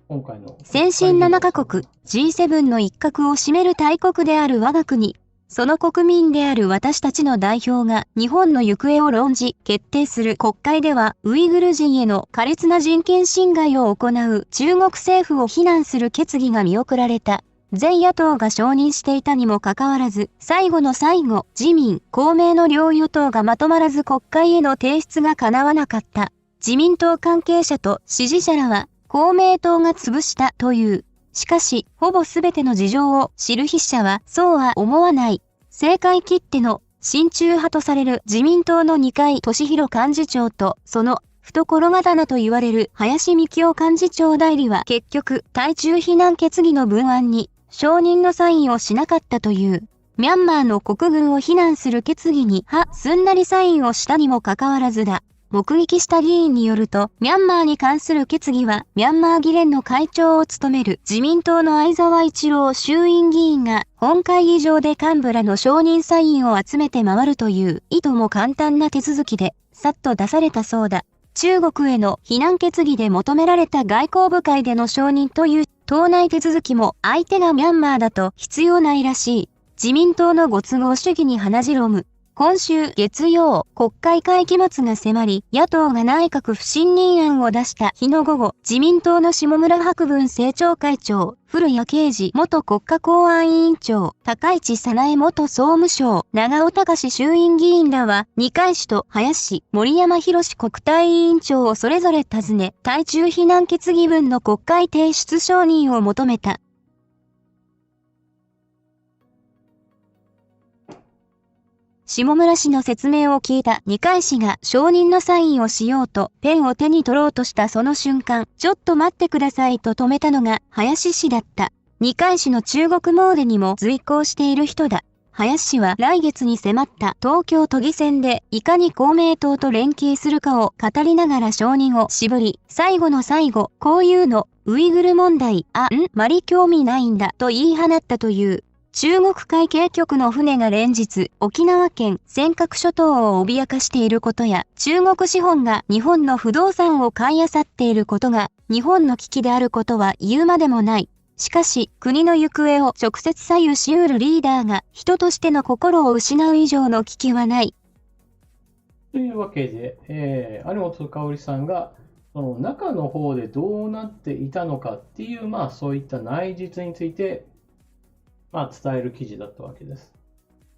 今回の先進7カ国 G7 の一角を占める大国である我が国、その国民である私たちの代表が日本の行方を論じ決定する国会ではウイグル人への苛烈な人権侵害を行う中国政府を非難する決議が見送られた。全野党が承認していたにもかかわらず、最後の最後、自民、公明の両与党がまとまらず国会への提出が叶わなかった。自民党関係者と支持者らは、公明党が潰したという。しかし、ほぼすべての事情を知る筆者はそうは思わない。政界きっての親中派とされる自民党の二階俊博幹事長と、その懐刀と言われる林幹雄幹事長代理は結局、対中非難決議の文案に承認のサインをしなかったという。ミャンマーの国軍を非難する決議にすんなりサインをしたにもかかわらずだ。目撃した議員によると、ミャンマーに関する決議は、ミャンマー議連の会長を務める自民党の相沢一郎衆院議員が、本会議場で幹部らの承認サインを集めて回るという、いとも簡単な手続きで、さっと出されたそうだ。中国への非難決議で求められた外交部会での承認という、党内手続きも相手がミャンマーだと必要ないらしい。自民党のご都合主義に鼻白む。今週月曜、国会会期末が迫り、野党が内閣不信任案を出した日の午後、自民党の下村博文政調会長、古谷啓二元国家公安委員長、高市早苗元総務省、長尾隆衆院議員らは、二階氏と林、森山博国対委員長をそれぞれ訪ね、対中非難決議文の国会提出承認を求めた。下村氏の説明を聞いた二階氏が承認のサインをしようとペンを手に取ろうとしたその瞬間、ちょっと待ってくださいと止めたのが林氏だった。二階氏の中国詣にも随行している人だ。林氏は来月に迫った東京都議選でいかに公明党と連携するかを語りながら承認を絞り、最後の最後、こういうの、ウイグル問題、まり興味ないんだと言い放ったという。中国海警局の船が連日、沖縄県尖閣諸島を脅かしていることや、中国資本が日本の不動産を買い漁っていることが、日本の危機であることは言うまでもない。しかし、国の行方を直接左右し得るリーダーが、人としての心を失う以上の危機はない。というわけで、有本香織さんが、その中の方でどうなっていたのかっていう、そういった内実について、伝える記事だったわけです。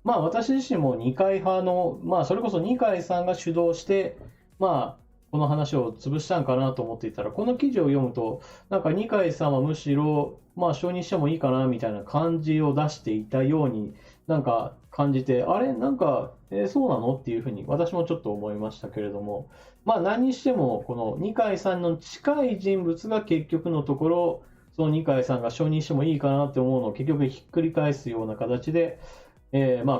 私自身も二階派の、それこそ二階さんが主導して、この話を潰したんかなと思っていたら、この記事を読むと、なんか二階さんはむしろ、承認してもいいかなみたいな感じを出していたようになんか感じて、あれなんか、そうなのっていうふうに私もちょっと思いましたけれども、何にしても、この二階さんの近い人物が結局のところ、その二階さんが承認してもいいかなって思うのを結局ひっくり返すような形で、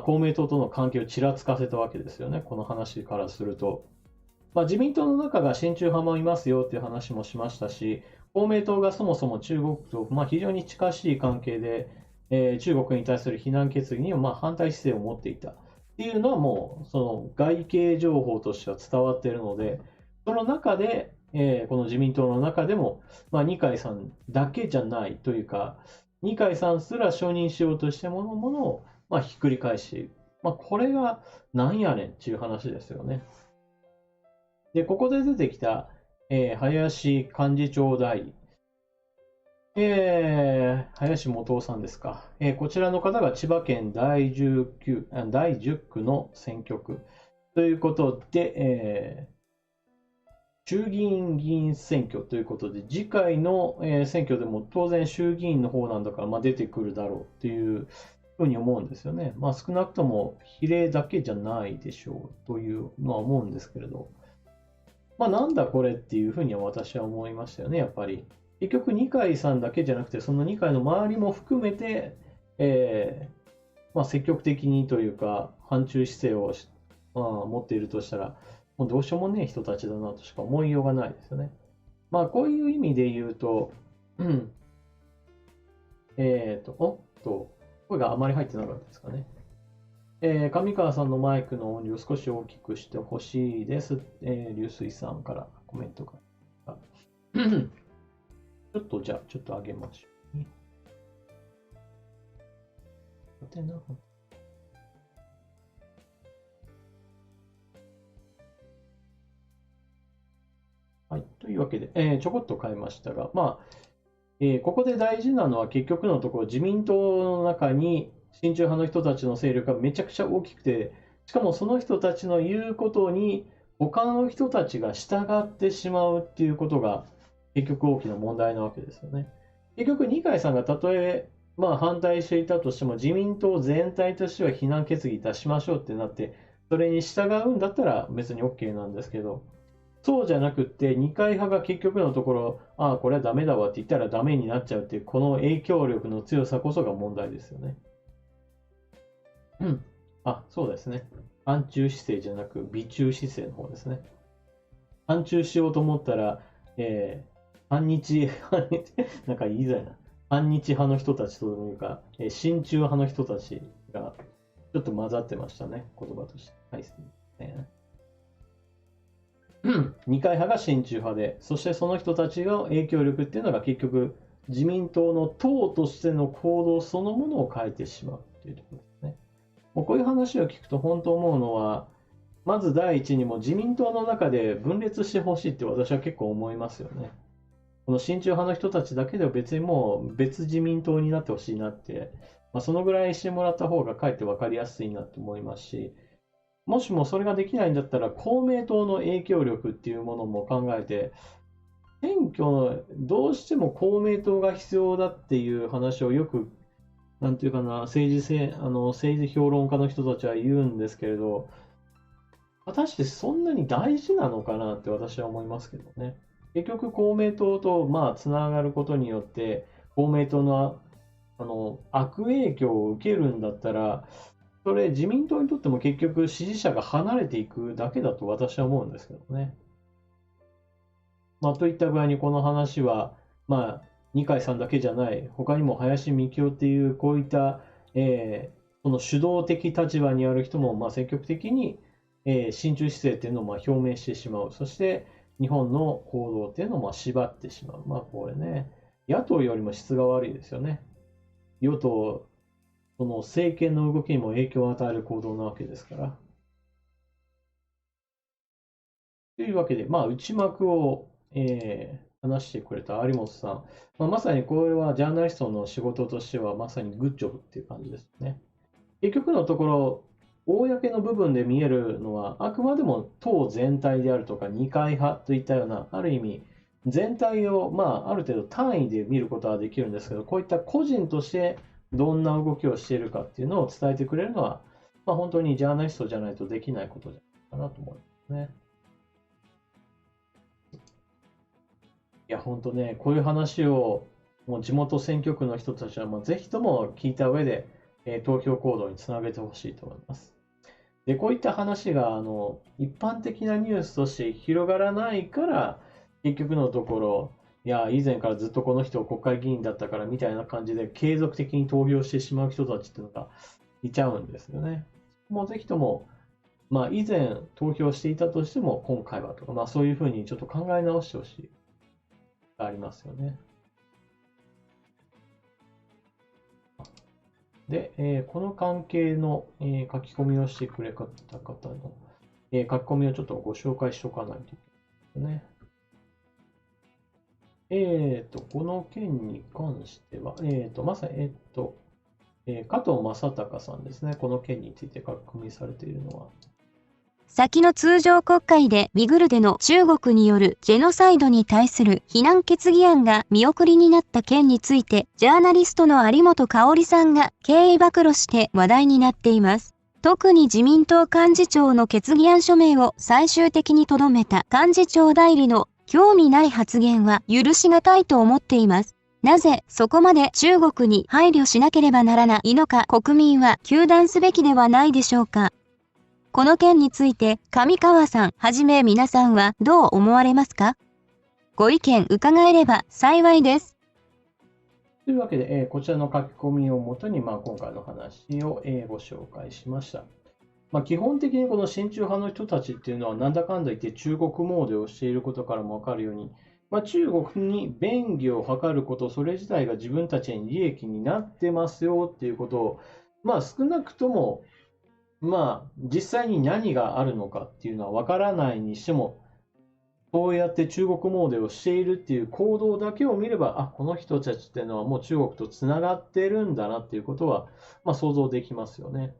公明党との関係をちらつかせたわけですよね、この話からすると。自民党の中が親中派もいますよっていう話もしましたし、公明党がそもそも中国と、非常に近しい関係で、中国に対する非難決議には反対姿勢を持っていたっていうのはもうその外形情報としては伝わっているので、その中で、この自民党の中でも、二階さんだけじゃないというか、二階さんすら承認しようとしてものを、ひっくり返し、これがなんやねんっていう話ですよね。で、ここで出てきた、林幹事長代理、林元夫さんですか。こちらの方が千葉県第10区の選挙区ということで、衆議院議員選挙ということで、次回の選挙でも当然衆議院の方なんだから、出てくるだろうっていうふうに思うんですよね。少なくとも比例だけじゃないでしょうというのは思うんですけれど、なんだこれっていうふうには私は思いましたよね、やっぱり。結局、二階さんだけじゃなくて、その二階の周りも含めて、積極的にというか、反中姿勢を持っているとしたら、もうどうしようもねえ人たちだなとしか思いようがないですよね。こういう意味で言うと、声があまり入ってなかったですかね。上川さんのマイクの音量を少し大きくしてほしいです。流水さんからコメントが。ちょっと上げましょうね。はい。というわけで、ちょこっと変えましたが、ここで大事なのは結局のところ、自民党の中に親中派の人たちの勢力がめちゃくちゃ大きくて、しかもその人たちの言うことに他の人たちが従ってしまうっていうことが結局大きな問題なわけですよね。結局、二階さんがたとえ反対していたとしても、自民党全体としては非難決議出しましょうってなって、それに従うんだったら別に OK なんですけど、そうじゃなくって、二階派が結局のところ、これはダメだわって言ったらダメになっちゃうっていう、この影響力の強さこそが問題ですよね。そうですね。反中姿勢じゃなく、美中姿勢の方ですね。反中しようと思ったら、反日、なんか言いづらいな。反日派の人たちというか、親中派の人たちがちょっと混ざってましたね、言葉として。はい、二階派が親中派で、そしてその人たちの影響力っていうのが結局、自民党の党としての行動そのものを変えてしまうっていうところですね。もうこういう話を聞くと本当思うのは、まず第一にも自民党の中で分裂してほしいって私は結構思いますよね。この親中派の人たちだけでは別にもう別自民党になってほしいなって、そのぐらいしてもらった方がかえって分かりやすいなと思いますし、もしもそれができないんだったら公明党の影響力っていうものも考えて、選挙のどうしても公明党が必要だっていう話をよく、なんていうかな、政治評論家の人たちは言うんですけれど、果たしてそんなに大事なのかなって私は思いますけどね。結局公明党とつながることによって公明党の悪影響を受けるんだったら、それ自民党にとっても結局支持者が離れていくだけだと私は思うんですけどね。といった具合にこの話は、二階さんだけじゃない、他にも林幹雄っていうこういった、その主導的立場にある人も積極的に親中姿勢っていうのを表明してしまう。そして日本の行動っていうのを縛ってしまう。これね、野党よりも質が悪いですよね。与党、その政権の動きにも影響を与える行動なわけですから。というわけで、内幕を、話してくれた有本さん。まさにこれはジャーナリストの仕事としてはまさにグッジョブっていう感じですね。結局のところ、公の部分で見えるのは、あくまでも党全体であるとか、二階派といったような、ある意味、全体を、ある程度単位で見ることはできるんですけど、こういった個人としてどんな動きをしているかっていうのを伝えてくれるのは、本当にジャーナリストじゃないとできないことじゃないかなと思いますね。いや、本当ね、こういう話を、もう地元選挙区の人たちはぜひとも聞いた上で、投票行動につなげてほしいと思います。で、こういった話が一般的なニュースとして広がらないから、結局のところ、いや、以前からずっとこの人国会議員だったからみたいな感じで継続的に投票してしまう人たちっていうのがいちゃうんですよね。もうぜひとも、以前投票していたとしても今回はとか、そういうふうにちょっと考え直してほしい。がありますよね。で、この関係の、書き込みをしてくれた方の、書き込みをちょっとご紹介しとかないといけないですね。この件に関しては、まさに、加藤正隆さんですね。この件について書き込みされているのは。先の通常国会でウイグルでの中国によるジェノサイドに対する非難決議案が見送りになった件について、ジャーナリストの有本香里さんが経緯暴露して話題になっています。特に自民党幹事長の決議案署名を最終的に留めた幹事長代理の興味ない発言は許しがたいと思っています。なぜそこまで中国に配慮しなければならないのか国民は糾弾すべきではないでしょうか。この件について上川さんはじめ皆さんはどう思われますか？ご意見伺えれば幸いです。というわけで、こちらの書き込みをもとに、今回の話を、ご紹介しました。基本的にこの親中派の人たちっていうのは、なんだかんだ言って中国詣でをしていることからもわかるように、中国に便宜を図ること、それ自体が自分たちに利益になってますよっていうことを、少なくとも、実際に何があるのかっていうのはわからないにしても、そうやって中国詣をしているっていう行動だけを見れば、この人たちっていうのはもう中国とつながってるんだなっていうことは、想像できますよね。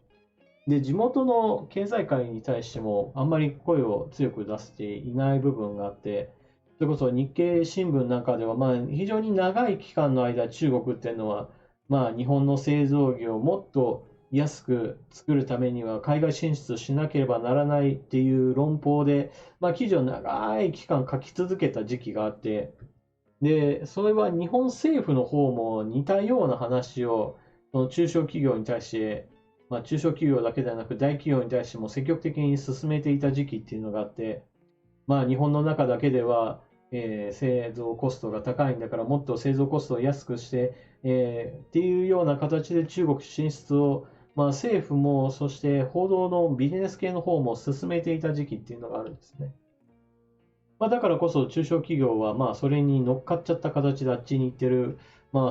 で、地元の経済界に対してもあんまり声を強く出していない部分があって、それこそ日経新聞なんかでは、非常に長い期間の間、中国っていうのは、日本の製造業をもっと安く作るためには海外進出しなければならないっていう論法で、記事を長い期間書き続けた時期があって、で、それは日本政府の方も似たような話を、その中小企業に対して、中小企業だけではなく大企業に対しても積極的に進めていた時期っていうのがあって、日本の中だけでは、製造コストが高いんだからもっと製造コストを安くして、っていうような形で中国進出を、政府もそして報道のビジネス系の方も進めていた時期っていうのがあるんですね。だからこそ中小企業はそれに乗っかっちゃった形であっちに行ってる、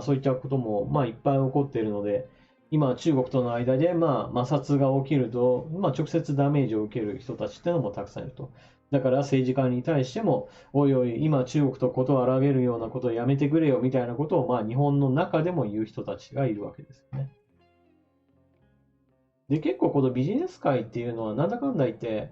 そういったこともいっぱい起こっているので、今中国との間で摩擦が起きると、直接ダメージを受ける人たちっていうのもたくさんいると。だから政治家に対しても、おいおい、今中国とことを荒げるようなことをやめてくれよみたいなことを日本の中でも言う人たちがいるわけですよね。で、結構このビジネス界っていうのはなんだかんだ言って、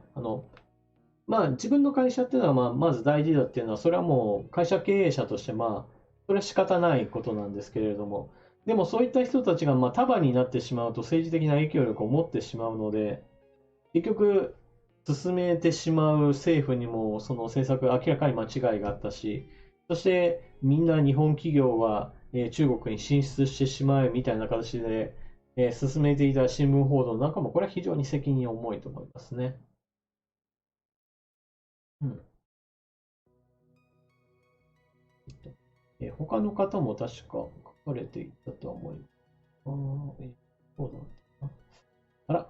自分の会社っていうのはまず大事だっていうのは、それはもう会社経営者としてそれは仕方ないことなんですけれども、でもそういった人たちが束になってしまうと政治的な影響力を持ってしまうので、結局進めてしまう政府にもその政策明らかに間違いがあったし、そしてみんな日本企業は中国に進出してしまうみたいな形で進めていた新聞報道なんかもこれは非常に責任重いと思いますね。うん。他の方も確か書かれていたとは思います。そうだな。あら、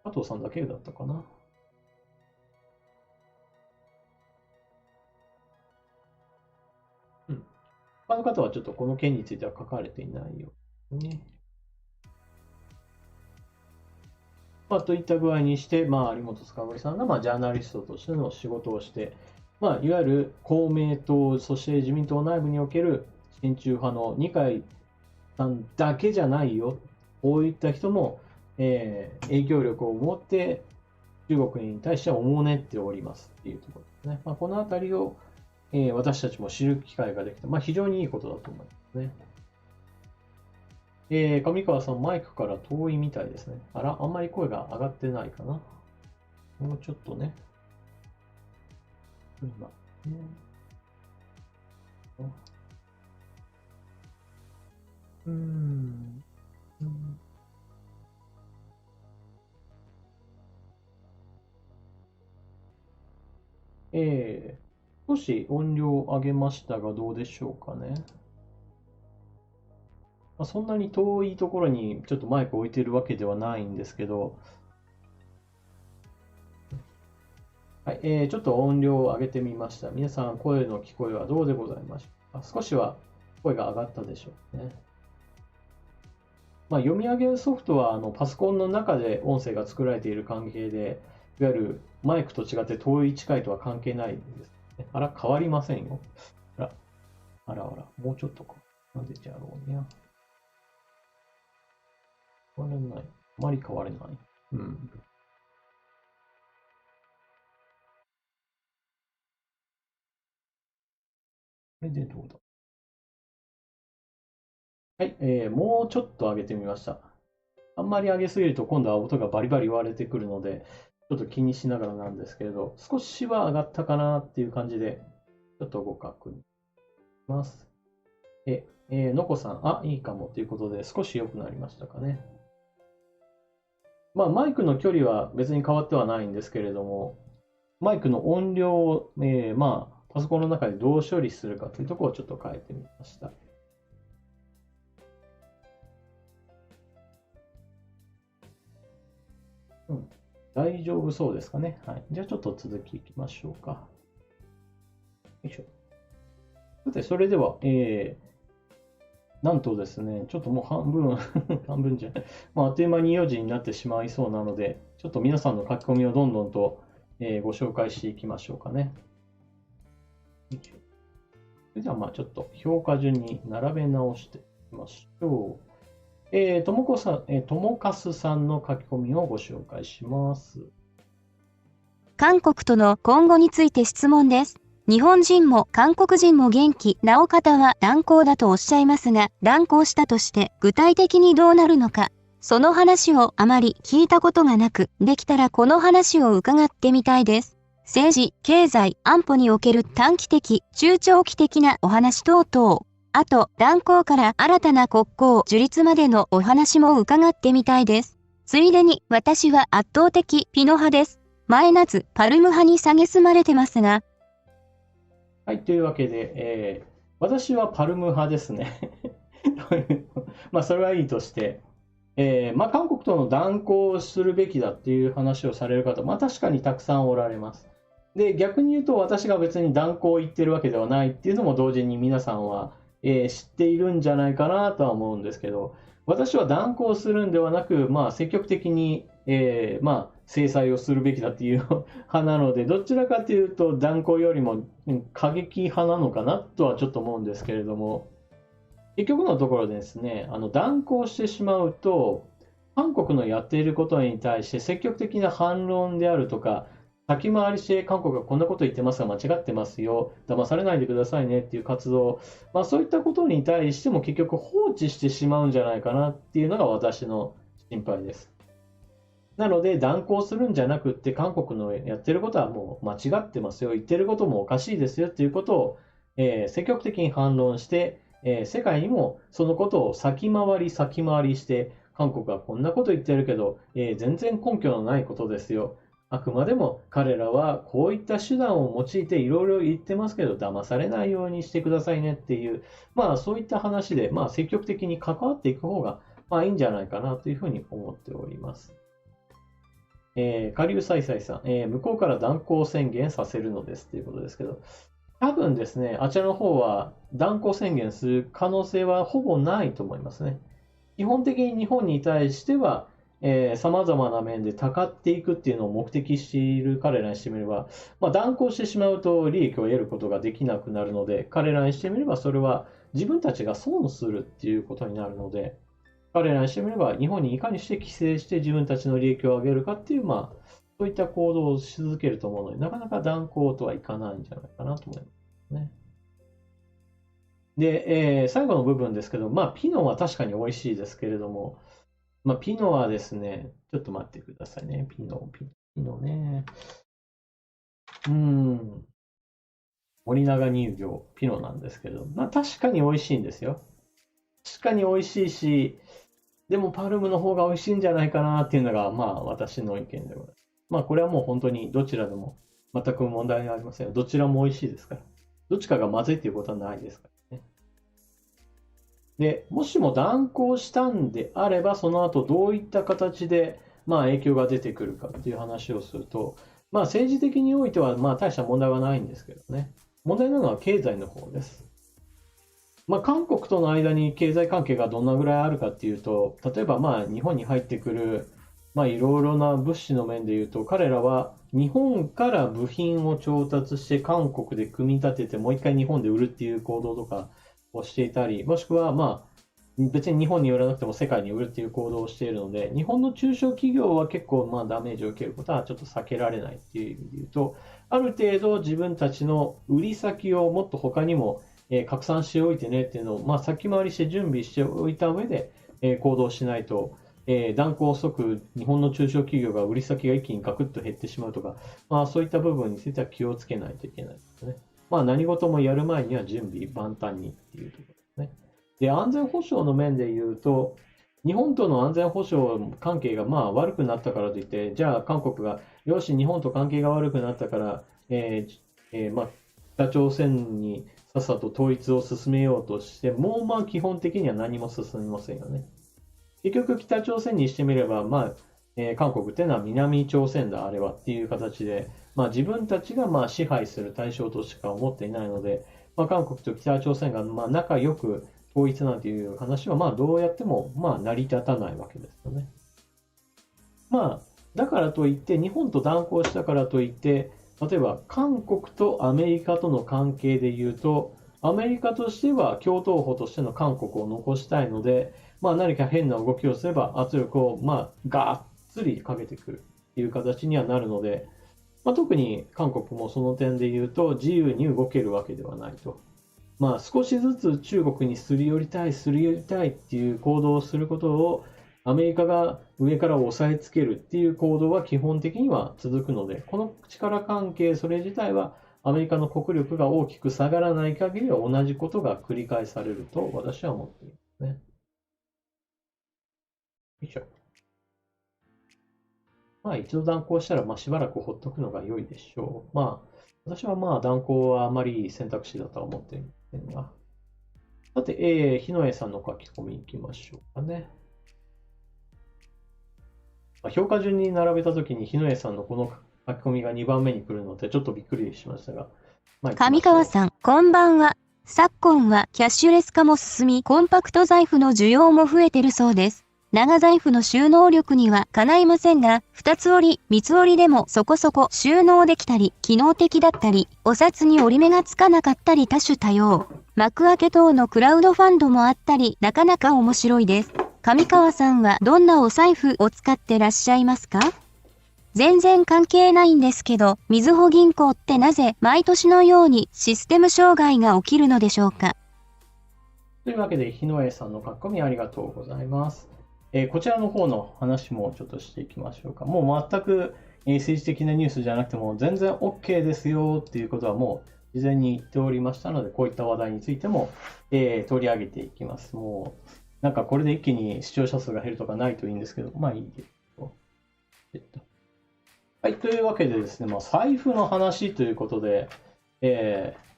加藤さんだけだったかな。うん。他の方はちょっとこの件については書かれていないようですね。といった具合にして、有本塚森さんが、ジャーナリストとしての仕事をして、いわゆる公明党、そして自民党内部における親中派の二階さんだけじゃないよ。こういった人も、影響力を持って中国に対してはおもねっておりますっていうところですね。このあたりを、私たちも知る機会ができて、非常にいいことだと思いますね。上川さん、マイクから遠いみたいですね。あんまり声が上がってないかな。もうちょっとね。今。少し音量を上げましたがどうでしょうかね。そんなに遠いところにちょっとマイク置いてるわけではないんですけど、はい、ちょっと音量を上げてみました。皆さん、声の聞こえはどうでございましょうか。少しは声が上がったでしょうね。読み上げソフトはパソコンの中で音声が作られている関係で、いわゆるマイクと違って遠い近いとは関係ないんですね。変わりませんよ。あら、もうちょっとか。なんでじゃろうね。変わらない。あまり変われない。うん。れでどうだ。はい、もうちょっと上げてみました。あんまり上げすぎると今度は音がバリバリ割れてくるので、ちょっと気にしながらなんですけれど、少しは上がったかなっていう感じで、ちょっとご確認します。のこさん、いいかもということで、少し良くなりましたかね。まあ、マイクの距離は別に変わってはないんですけれども、マイクの音量を、まあ、パソコンの中でどう処理するかというところをちょっと変えてみました。大丈夫そうですかね。はい。じゃあちょっと続きいきましょうか。よいしょ。さて、それでは、なんとですね、ちょっともう半分半分じゃない、まあ、あっという間に4時になってしまいそうなので、ちょっと皆さんの書き込みをどんどんと、ご紹介していきましょうかね。それでは、まあ、ちょっと評価順に並べ直していきましょう。ともかすさんの書き込みをご紹介します。韓国との今後について質問です。日本人も韓国人も元気なお方は断交だとおっしゃいますが、断交したとして具体的にどうなるのか、その話をあまり聞いたことがなく、できたらこの話を伺ってみたいです。政治、経済、安保における短期的、中長期的なお話等々。あと、断交から新たな国交樹立までのお話も伺ってみたいです。ついでに、私は圧倒的ピノ派です。前夏、パルム派に蔑まれてますが。はい、というわけで、私はパルム派ですね。まあ、それはいいとして、まあ、韓国との断交するべきだっていう話をされる方、まあ、確かにたくさんおられます。で、逆に言うと、私が別に断交を言ってるわけではないっていうのも同時に皆さんは、知っているんじゃないかなとは思うんですけど、私は断交するんではなく、まあ、積極的に、まあ、制裁をするべきだっていう派なので、どちらかというと断交よりも過激派なのかなとはちょっと思うんですけれども、結局のところですね、断交してしまうと、韓国のやっていることに対して積極的な反論であるとか、先回りして韓国がこんなこと言ってますが間違ってますよ、騙されないでくださいねっていう活動、まあ、そういったことに対しても結局放置してしまうんじゃないかなっていうのが私の心配です。なので断交するんじゃなくって韓国のやってることはもう間違ってますよ、言ってることもおかしいですよっていうことを、積極的に反論して、世界にもそのことを先回りして韓国はこんなこと言ってるけど、全然根拠のないことですよ。あくまでも彼らはこういった手段を用いていろいろ言ってますけど、騙されないようにしてくださいねっていう、まあそういった話で、まあ積極的に関わっていく方が、まあいいんじゃないかなというふうに思っております。下流再々さん、向こうから断交宣言させるのですということですけど、多分ですね、あちらの方は断交宣言する可能性はほぼないと思いますね。基本的に日本に対しては、様々な面でたかっていくっていうのを目的している彼らにしてみれば、まあ、断交してしまうと利益を得ることができなくなるので、彼らにしてみればそれは自分たちが損するっていうことになるので、彼らにしてみれば日本にいかにして規制して自分たちの利益を上げるかっていう、まあ、そういった行動をし続けると思うので、なかなか断交とはいかないんじゃないかなと思いますね。で、最後の部分ですけど、まあ、ピノは確かに美味しいですけれども、まあ、ピノはですね、ちょっと待ってくださいね。ピノね。森永乳業、ピノなんですけど、まあ、確かに美味しいんですよ。確かに美味しいし、でもパルムの方が美味しいんじゃないかなっていうのが、まあ、私の意見でございます。まあ、これはもう本当にどちらでも全く問題ありません。どちらも美味しいですから。どっちかがまずいっていうことはないですからね。で、もしも断交したんであれば、その後どういった形で、まあ、影響が出てくるかっていう話をすると、まあ、政治的においては、まあ、大した問題はないんですけどね。問題なのは経済の方です。まあ、韓国との間に経済関係がどんなぐらいあるかっていうと、例えばまあ日本に入ってくる、まあ、いろいろな物資の面でいうと、彼らは日本から部品を調達して韓国で組み立てて、もう一回日本で売るっていう行動とかをしていたり、もしくはまあ別に日本に売らなくても世界に売るっていう行動をしているので、日本の中小企業は結構まあダメージを受けることはちょっと避けられないっていう意味で言うと、ある程度自分たちの売り先をもっと他にも拡散しておいてねっていうのを、先回りして準備しておいた上で、行動しないと、断行即日本の中小企業が売り先が一気にガクッと減ってしまうとか、そういった部分については気をつけないといけないですね。何事もやる前には準備万端にっていうところですね。で、安全保障の面で言うと、日本との安全保障関係が悪くなったからといって、じゃあ韓国が、よし、日本と関係が悪くなったから、北朝鮮にさっさと統一を進めようとしても、基本的には何も進みませんよね。結局、北朝鮮にしてみれば、韓国っていうのは南朝鮮だ、あれはっていう形で、自分たちが支配する対象としか思っていないので、韓国と北朝鮮が仲良く統一なんていう話はどうやっても成り立たないわけですよね。だからといって、日本と断交したからといって、例えば韓国とアメリカとの関係で言うと、アメリカとしては共闘補としての韓国を残したいので、何か変な動きをすれば圧力をがっつりかけてくるという形にはなるので、特に韓国もその点で言うと自由に動けるわけではないと。少しずつ中国にすり寄りたいっていう行動をすることをアメリカが上から押さえつけるっていう行動は基本的には続くので、この力関係、それ自体はアメリカの国力が大きく下がらない限りは同じことが繰り返されると私は思っていますね。よいしょ。一度断交したらしばらくほっとくのが良いでしょう。私は断交はあまりいい選択肢だとは思っているんですが。さて、日野江さんの書き込みいきましょうかね。評価順に並べたときに日野江さんのこの書き込みが2番目に来るのでちょっとびっくりしましたが。上川さん、こんばんは。昨今はキャッシュレス化も進み、コンパクト財布の需要も増えてるそうです。長財布の収納力にはかないませんが、二つ折り、三つ折りでもそこそこ収納できたり、機能的だったり、お札に折り目がつかなかったり多種多様。幕開け等のクラウドファンドもあったり、なかなか面白いです。上川さんはどんなお財布を使ってらっしゃいますか？全然関係ないんですけど、みずほ銀行ってなぜ毎年のようにシステム障害が起きるのでしょうか？というわけで、日野江さんの書き込みありがとうございます。こちらの方の話もちょっとしていきましょうか。もう全く政治的なニュースじゃなくても全然 OK ですよっていうことはもう事前に言っておりましたので、こういった話題についても、取り上げていきます。もうなんかこれで一気に視聴者数が減るとかないといいんですけど、いいですよ。はい、というわけでですね、財布の話ということで、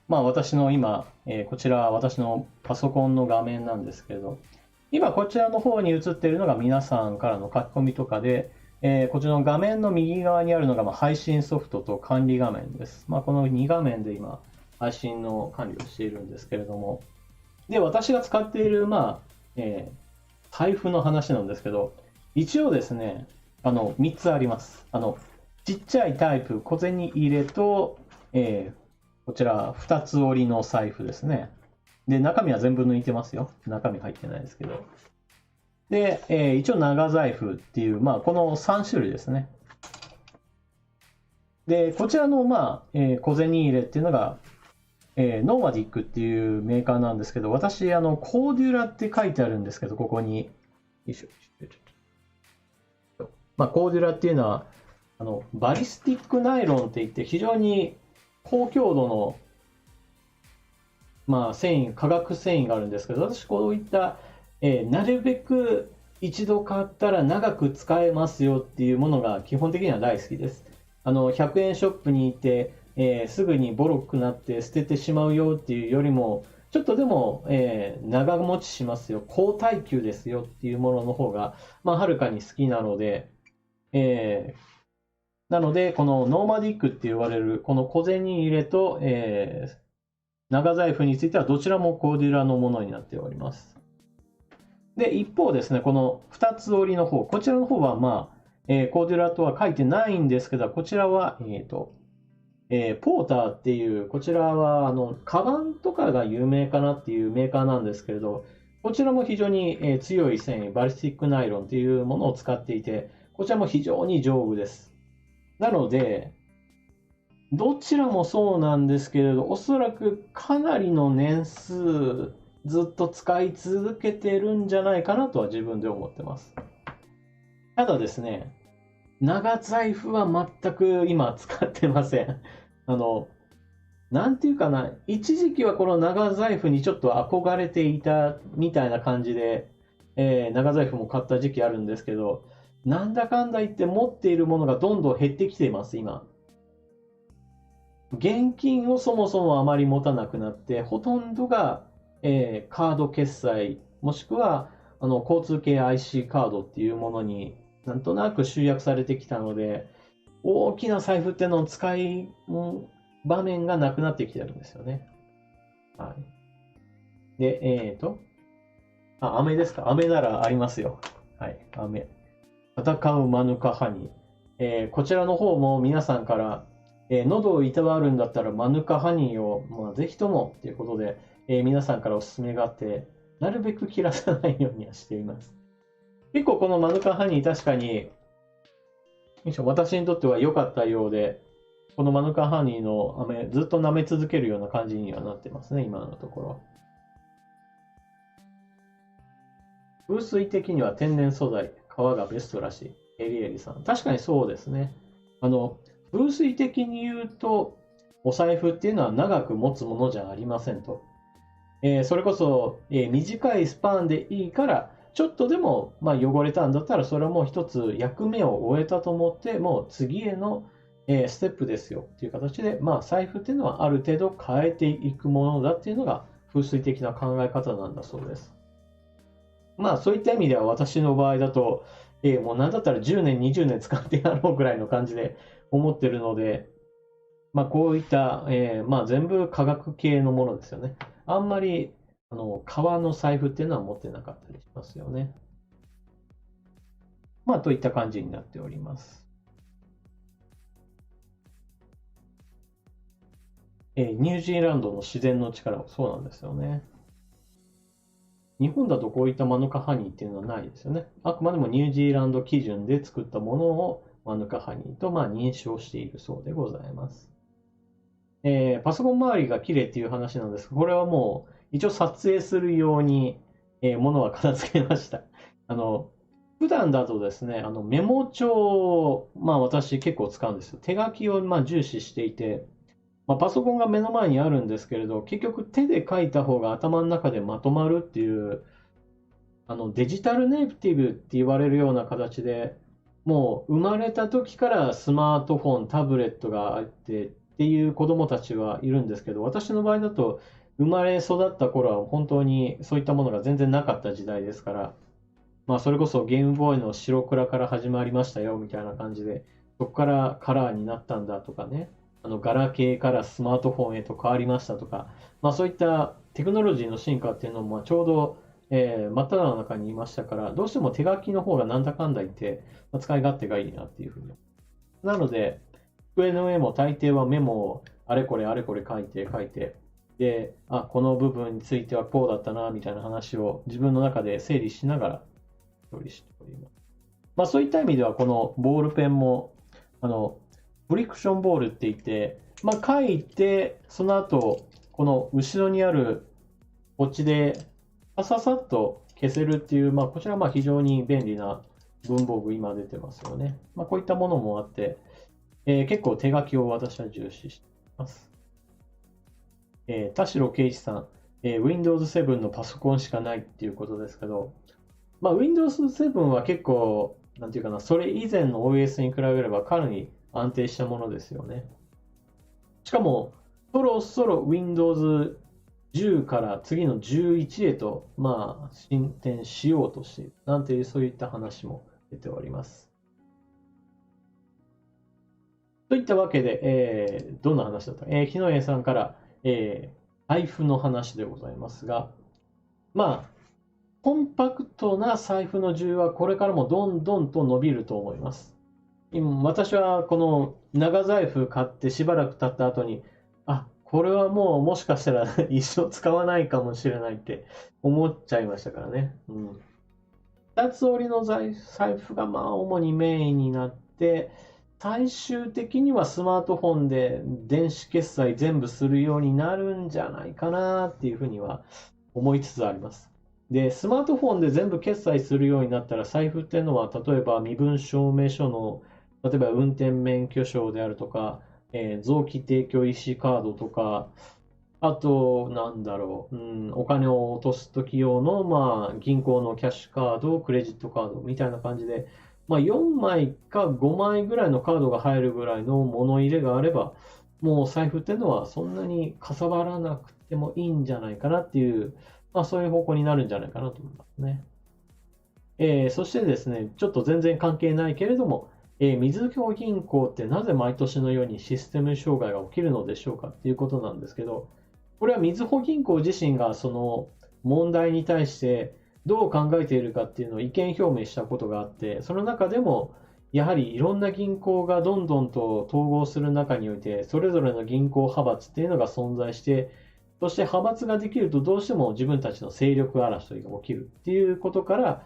私の今、こちら私のパソコンの画面なんですけれど、今こちらの方に映っているのが皆さんからの書き込みとかで、こちらの画面の右側にあるのが配信ソフトと管理画面です。この2画面で今配信の管理をしているんですけれども、で、私が使っている、財布の話なんですけど、一応ですね、3つあります。ちっちゃいタイプ、小銭入れと、こちら2つ折りの財布ですね。で、中身は全部抜いてますよ。中身入ってないですけど。で、一応長財布っていう、この3種類ですね。で、こちらの、小銭入れっていうのが、ノーマディックっていうメーカーなんですけど、私、コーデュラって書いてあるんですけど、ここに。よいしょ。コーデュラっていうのは、バリスティックナイロンって言って、非常に高強度の繊維、化学繊維があるんですけど、私こういった、なるべく一度買ったら長く使えますよっていうものが基本的には大好きです。100円ショップに行って、すぐにボロくなって捨ててしまうよっていうよりも、ちょっとでも、長持ちしますよ、高耐久ですよっていうものの方が、はるかに好きなので、このノーマディックって言われる、この小銭入れと、長財布についてはどちらもコーデュラのものになっております。で、一方ですね、この2つ折りの方、こちらの方はコーデュラとは書いてないんですけど、こちらは、ポーターっていう、こちらはカバンとかが有名かなっていうメーカーなんですけれど、こちらも非常に強い繊維、バリスティックナイロンっていうものを使っていて、こちらも非常に丈夫です。なので、どちらもそうなんですけれど、おそらくかなりの年数ずっと使い続けてるんじゃないかなとは自分で思ってます。ただですね、長財布は全く今使ってません。なんていうかな、一時期はこの長財布にちょっと憧れていたみたいな感じで、長財布も買った時期あるんですけど、なんだかんだ言って持っているものがどんどん減ってきています、今。現金をそもそもあまり持たなくなって、ほとんどが、カード決済、もしくは交通系 IC カードっていうものになんとなく集約されてきたので、大きな財布っていうのを使い場面がなくなってきてるんですよね。はい。で、飴ですか？飴ならありますよ。はい、飴。戦うマヌカハニー。こちらの方も皆さんから、喉をいたわるんだったらマヌカハニーを、ぜひともということで、皆さんからお勧めがあって、なるべく切らさないようにはしています。結構このマヌカハニー確かに、私にとっては良かったようで、このマヌカハニーの飴、ずっと舐め続けるような感じにはなってますね、今のところ。風水的には天然素材、皮がベストらしい。エリエリさん。確かにそうですね。風水的に言うと、お財布っていうのは長く持つものじゃありませんと。それこそ、短いスパンでいいから、ちょっとでも、汚れたんだったら、それはもう一つ役目を終えたと思って、もう次への、ステップですよっていう形で、財布っていうのはある程度変えていくものだっていうのが風水的な考え方なんだそうです。そういった意味では私の場合だと、もう何だったら10年、20年使ってやろうぐらいの感じで思ってるので、こういった、全部化学系のものですよね。あんまり、革の財布っていうのは持ってなかったりしますよね。といった感じになっております。ニュージーランドの自然の力、そうなんですよね。日本だとこういったマヌカハニーっていうのはないですよね。あくまでもニュージーランド基準で作ったものをマヌカハニーと認証しているそうでございます。パソコン周りが綺麗っていう話なんですが、これはもう一応撮影するように、物は片付けました。普段だとですね、メモ帳、私結構使うんですよ。手書きを重視していて、パソコンが目の前にあるんですけれど、結局手で書いた方が頭の中でまとまるっていう、デジタルネイティブって言われるような形で、もう生まれた時からスマートフォン、タブレットがあってっていう子供たちはいるんですけど、私の場合だと生まれ育った頃は本当にそういったものが全然なかった時代ですから、それこそゲームボーイの白黒から始まりましたよみたいな感じで、そこからカラーになったんだとかね、ガラケーからスマートフォンへと変わりましたとか、そういったテクノロジーの進化っていうのもちょうど、真っ只中にいましたから、どうしても手書きの方がなんだかんだ言って、使い勝手がいいなっていうふうに。なので、机の上も大抵はメモをあれこれあれこれ書いて、で、この部分についてはこうだったな、みたいな話を自分の中で整理しながら処理しております。そういった意味では、このボールペンも、フリクションボールって言って、書いて、その後、この後ろにあるこっちで、ささっと消せるっていう、こちらは非常に便利な文房具、今出てますよね。こういったものもあって、結構手書きを私は重視しています。田代圭一さん、Windows 7のパソコンしかないっていうことですけど、Windows 7は結構、なんていうかな、それ以前の OS に比べればかなり安定したものですよね。しかも、そろそろ Windows 10から次の11へと、進展しようとしている。なんていう、そういった話も出ております。といったわけで、どんな話だった？日野江さんから、財布の話でございますが、コンパクトな財布の需要はこれからもどんどんと伸びると思います。今、私はこの長財布買ってしばらく経った後に、これはもうもしかしたら一生使わないかもしれないって思っちゃいましたからね。二つ折りの財布が主にメインになって、最終的にはスマートフォンで電子決済全部するようになるんじゃないかなっていうふうには思いつつあります。で、スマートフォンで全部決済するようになったら、財布っていうのは、例えば身分証明書の、例えば運転免許証であるとか、臓器提供医師カードとか、あと、なんだろう、お金を落とすとき用の、銀行のキャッシュカード、クレジットカードみたいな感じで、4枚か5枚ぐらいのカードが入るぐらいの物入れがあれば、もう財布っていうのはそんなにかさばらなくてもいいんじゃないかなっていう、そういう方向になるんじゃないかなと思いますね。そしてですね、ちょっと全然関係ないけれども、みずほ銀行ってなぜ毎年のようにシステム障害が起きるのでしょうかっていうことなんですけど、これはみずほ銀行自身がその問題に対してどう考えているかっていうのを意見表明したことがあって、その中でもやはりいろんな銀行がどんどんと統合する中において、それぞれの銀行派閥っていうのが存在して、そして派閥ができるとどうしても自分たちの勢力争いが起きるっていうことから、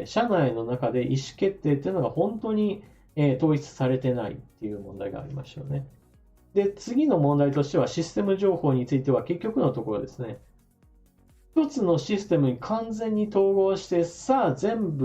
社内の中で意思決定っていうのが本当に、統一されてないっていう問題がありましたよね。で、次の問題としてはシステム情報については結局のところですね。一つのシステムに完全に統合して、さあ全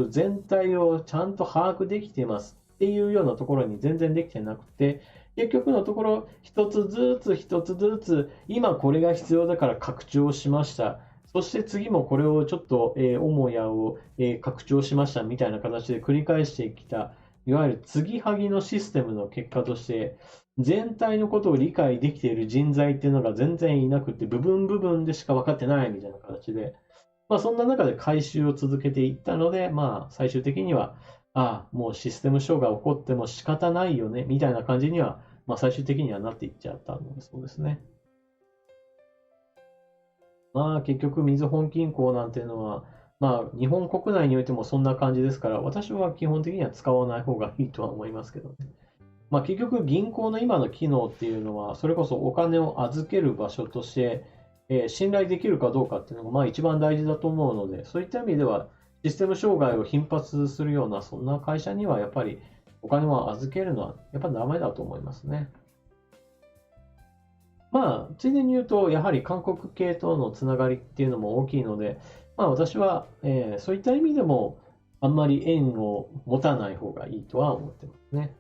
体をちゃんと把握できていますっていうようなところに全然できてなくて、結局のところ一つずつ今これが必要だから拡張しました。そして次もこれをちょっと母屋を拡張しましたみたいな形で繰り返してきた、いわゆる継ぎはぎのシステムの結果として、全体のことを理解できている人材っていうのが全然いなくて、部分でしか分かってないみたいな形で、そんな中で改修を続けていったので、最終的には、もうシステム障害起こっても仕方ないよね、みたいな感じには、最終的にはなっていっちゃったので、そうですね。結局、みずほ銀行なんていうのは、日本国内においてもそんな感じですから、私は基本的には使わない方がいいとは思いますけどね。結局、銀行の今の機能っていうのは、それこそお金を預ける場所として、信頼できるかどうかっていうのが一番大事だと思うので、そういった意味では、システム障害を頻発するような、そんな会社にはやっぱりお金を預けるのはやっぱダメだと思いますね。ついでに言うと、やはり韓国系とのつながりっていうのも大きいので、私は、そういった意味でも、あんまり縁を持たない方がいいとは思ってますね。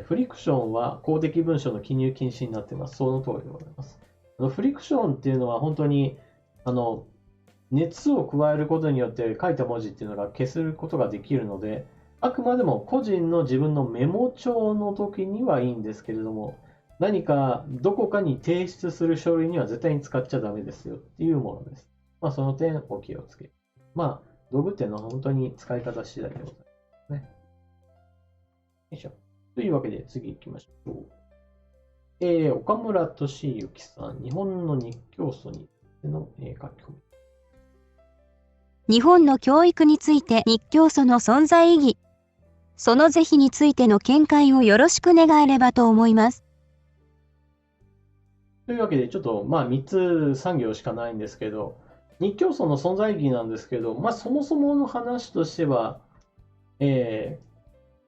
フリクションは公的文書の記入禁止になっています。その通りでございます。フリクションっていうのは本当に、熱を加えることによって書いた文字っていうのが消すことができるので、あくまでも個人の自分のメモ帳の時にはいいんですけれども、何かどこかに提出する書類には絶対に使っちゃダメですよっていうものです。その点お気をつけ。道具っていうのは本当に使い方次第でございますね。よいしょ。というわけで次行きましょう。岡村俊之さん、日本の日教祖についての書き込み。日本の教育について日教祖の存在意義、その是非についての見解をよろしく願えればと思います。というわけで、ちょっと3つ3行しかないんですけど、日教祖の存在意義なんですけど、そもそもの話としては、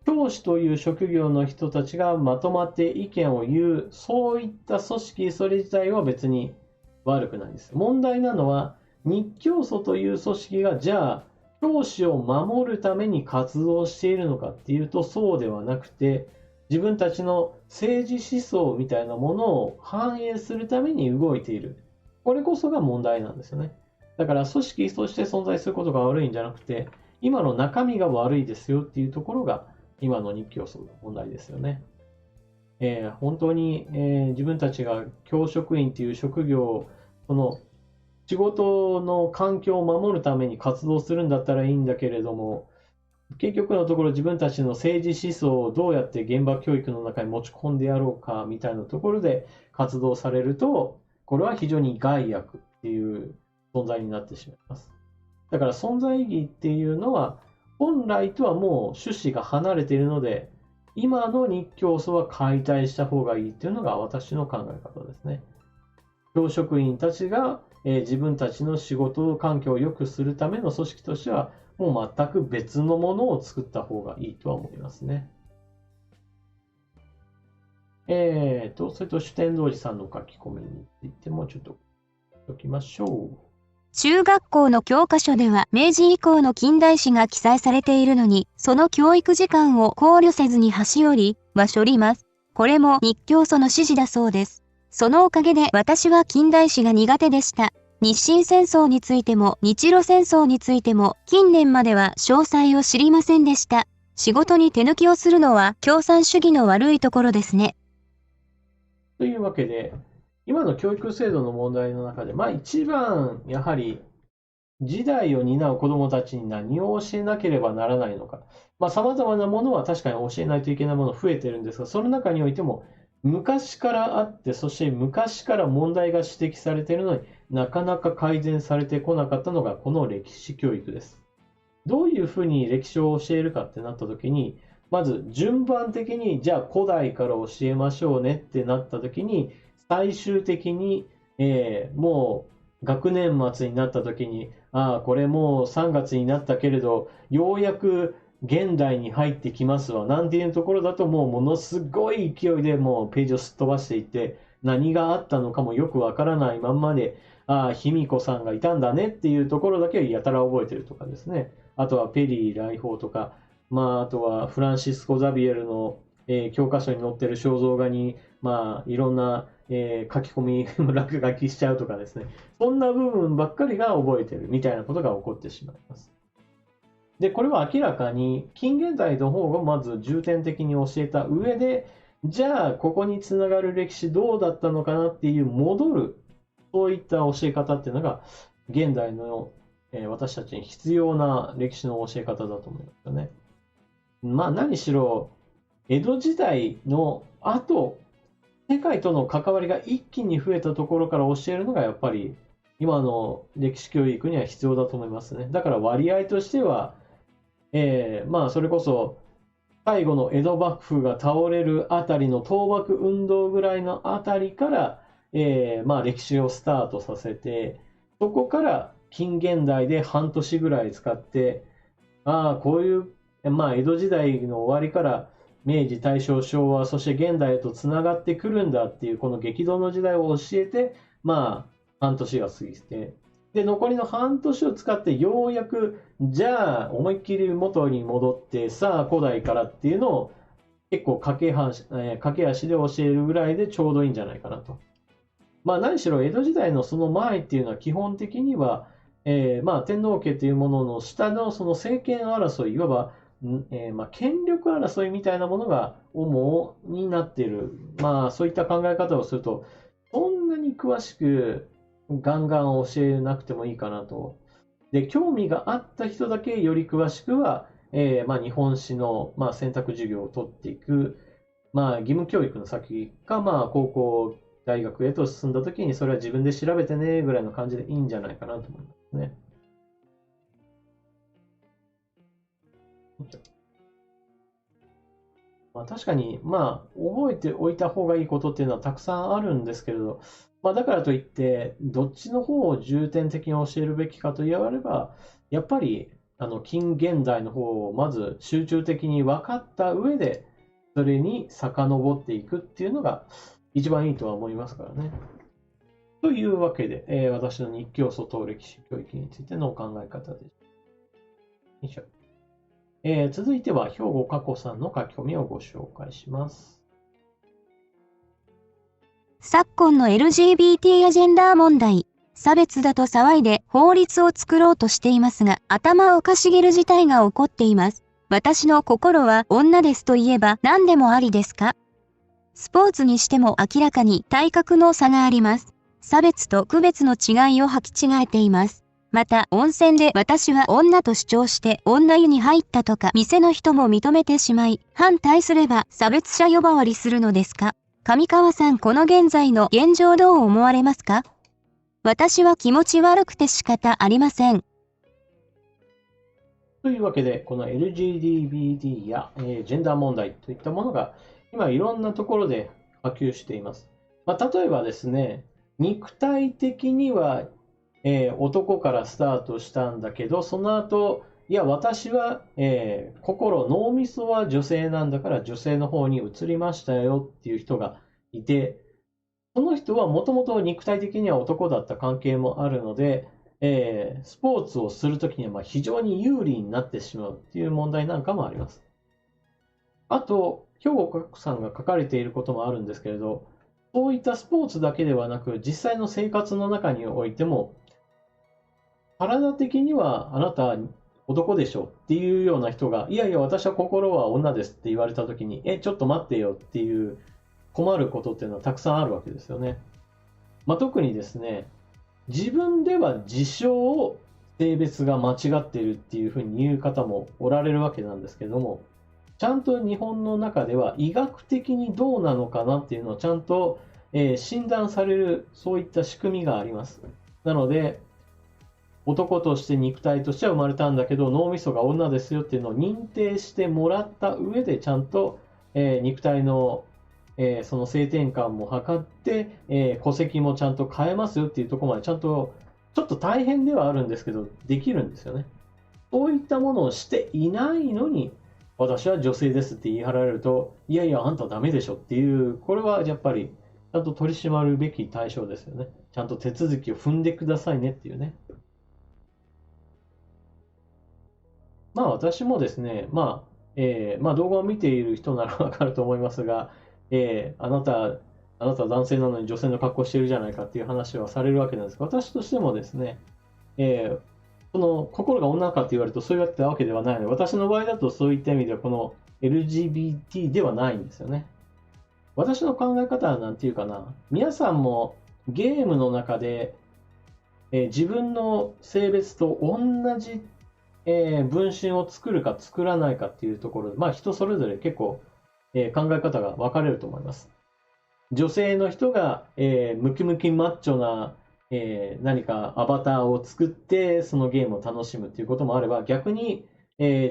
教師という職業の人たちがまとまって意見を言う、そういった組織、それ自体は別に悪くないです。問題なのは、日教祖という組織が、じゃあ、教師を守るために活動しているのかっていうと、そうではなくて、自分たちの政治思想みたいなものを反映するために動いている。これこそが問題なんですよね。だから組織として存在することが悪いんじゃなくて、今の中身が悪いですよっていうところが、今の日教祖の問題ですよね。本当に、自分たちが教職員という職業を、その仕事の環境を守るために活動するんだったらいいんだけれども、結局のところ自分たちの政治思想をどうやって現場教育の中に持ち込んでやろうかみたいなところで活動されると、これは非常に害悪っていう存在になってしまいます。だから存在意義っていうのは、本来とはもう趣旨が離れているので、今の日教祖は解体した方がいいっていうのが私の考え方ですね。教職員たちが自分たちの仕事環境を良くするための組織としては、もう全く別のものを作った方がいいとは思いますね。それと主天童寺さんの書き込みについてもちょっとおきましょう。中学校の教科書では明治以降の近代史が記載されているのに、その教育時間を考慮せずに端折りは処ります。これも日教祖の指示だそうです。そのおかげで私は近代史が苦手でした。日清戦争についても日露戦争についても近年までは詳細を知りませんでした。仕事に手抜きをするのは共産主義の悪いところですね。というわけで、今の教育制度の問題の中で、一番やはり時代を担う子どもたちに何を教えなければならないのか。様々なものは確かに教えないといけないもの増えてるんですが、その中においても昔からあって、そして昔から問題が指摘されているのになかなか改善されてこなかったのがこの歴史教育です。どういうふうに歴史を教えるかってなった時に、まず順番的にじゃあ古代から教えましょうねってなった時に、最終的に、もう学年末になった時に、これもう3月になったけれど、ようやく現代に入ってきますわなんていうところだと、もうものすごい勢いでもうページをすっ飛ばしていって、何があったのかもよくわからないまんまで、卑弥呼さんがいたんだねっていうところだけはやたら覚えてるとかですね。あとはペリー来訪とか、あとはフランシスコ・ザビエルの、教科書に載ってる肖像画に、いろんな、書き込み、落書きしちゃうとかですね。そんな部分ばっかりが覚えてるみたいなことが起こってしまいます。で、これは明らかに近現代の方がまず重点的に教えた上で、じゃあここにつながる歴史どうだったのかなっていう戻る、そういった教え方っていうのが現代の私たちに必要な歴史の教え方だと思いますよね。何しろ、江戸時代の後、世界との関わりが一気に増えたところから教えるのがやっぱり今の歴史教育には必要だと思いますね。だから割合としては、それこそ最後の江戸幕府が倒れるあたりの倒幕運動ぐらいのあたりから、歴史をスタートさせて、そこから近現代で半年ぐらい使って、こういう、江戸時代の終わりから明治、大正、昭和、そして現代へとつながってくるんだっていう、この激動の時代を教えて、半年が過ぎて、で、残りの半年を使ってようやく、じゃあ思いっきり元に戻って、さあ古代からっていうのを結構駆け足で教えるぐらいでちょうどいいんじゃないかなと。何しろ江戸時代のその前っていうのは基本的には、天皇家というものの下のその政権争い、いわば、権力争いみたいなものが主になっている。そういった考え方をすると、そんなに詳しくガンガン教えなくてもいいかなと。で、興味があった人だけより詳しくは、日本史の、選択授業を取っていく、義務教育の先か、高校、大学へと進んだときに、それは自分で調べてね、ぐらいの感じでいいんじゃないかなと思いますね。確かに、覚えておいた方がいいことっていうのはたくさんあるんですけれど、だからといって、どっちの方を重点的に教えるべきかと言われれば、やっぱり、近現代の方をまず集中的に分かった上で、それに遡っていくっていうのが一番いいとは思いますからね。というわけで、私の日教祖等歴史教育についてのお考え方です。続いては、兵庫加古さんの書き込みをご紹介します。昨今の LGBT やジェンダー問題、差別だと騒いで法律を作ろうとしていますが、頭をかしげる事態が起こっています。私の心は女ですと言えば何でもありですか？スポーツにしても明らかに体格の差があります。差別と区別の違いを履き違えています。また、温泉で私は女と主張して女湯に入ったとか、店の人も認めてしまい、反対すれば差別者呼ばわりするのですか？上川さん、この現在の現状どう思われますか？私は気持ち悪くて仕方ありません。というわけで、この LGBT や、ジェンダー問題といったものが、今いろんなところで波及しています。例えばですね、肉体的には男からスタートしたんだけど、その後、いや、私は、脳みそは女性なんだから女性の方に移りましたよっていう人がいて、その人はもともと肉体的には男だった関係もあるので、スポーツをするときには非常に有利になってしまうっていう問題なんかもあります。あと、兵庫国さんが書かれていることもあるんですけれど、そういったスポーツだけではなく、実際の生活の中においても、体的にはあなた男でしょっていうような人が、いやいや、私は心は女ですって言われたときに、ちょっと待ってよっていう困ることっていうのはたくさんあるわけですよね。特にですね、自分では自称性別が間違っているっていうふうに言う方もおられるわけなんですけども、ちゃんと日本の中では医学的にどうなのかなっていうのをちゃんと、診断される、そういった仕組みがあります。なので、男として肉体としては生まれたんだけど脳みそが女ですよっていうのを認定してもらった上でちゃんと、肉体の、その性転換も測って、戸籍もちゃんと変えますよっていうところまでちゃんとちょっと大変ではあるんですけどできるんですよね。そういったものをしていないのに私は女性ですって言い張られると、いやいやあんたダメでしょっていう、これはやっぱりちゃんと取り締まるべき対象ですよね。ちゃんと手続きを踏んでくださいねっていうね。私もですね、動画を見ている人ならわかると思いますが、あなた男性なのに女性の格好してるじゃないかっていう話はされるわけなんですが、私としてもですね、その心が女かって言われるとそういったわけではないので、私の場合だとそういった意味ではこの LGBT ではないんですよね。私の考え方はなんていうかな、皆さんもゲームの中で、自分の性別と同じ分身を作るか作らないかっていうところで、人それぞれ結構、考え方が分かれると思います。女性の人が、ムキムキマッチョな、何かアバターを作ってそのゲームを楽しむっていうこともあれば、逆に、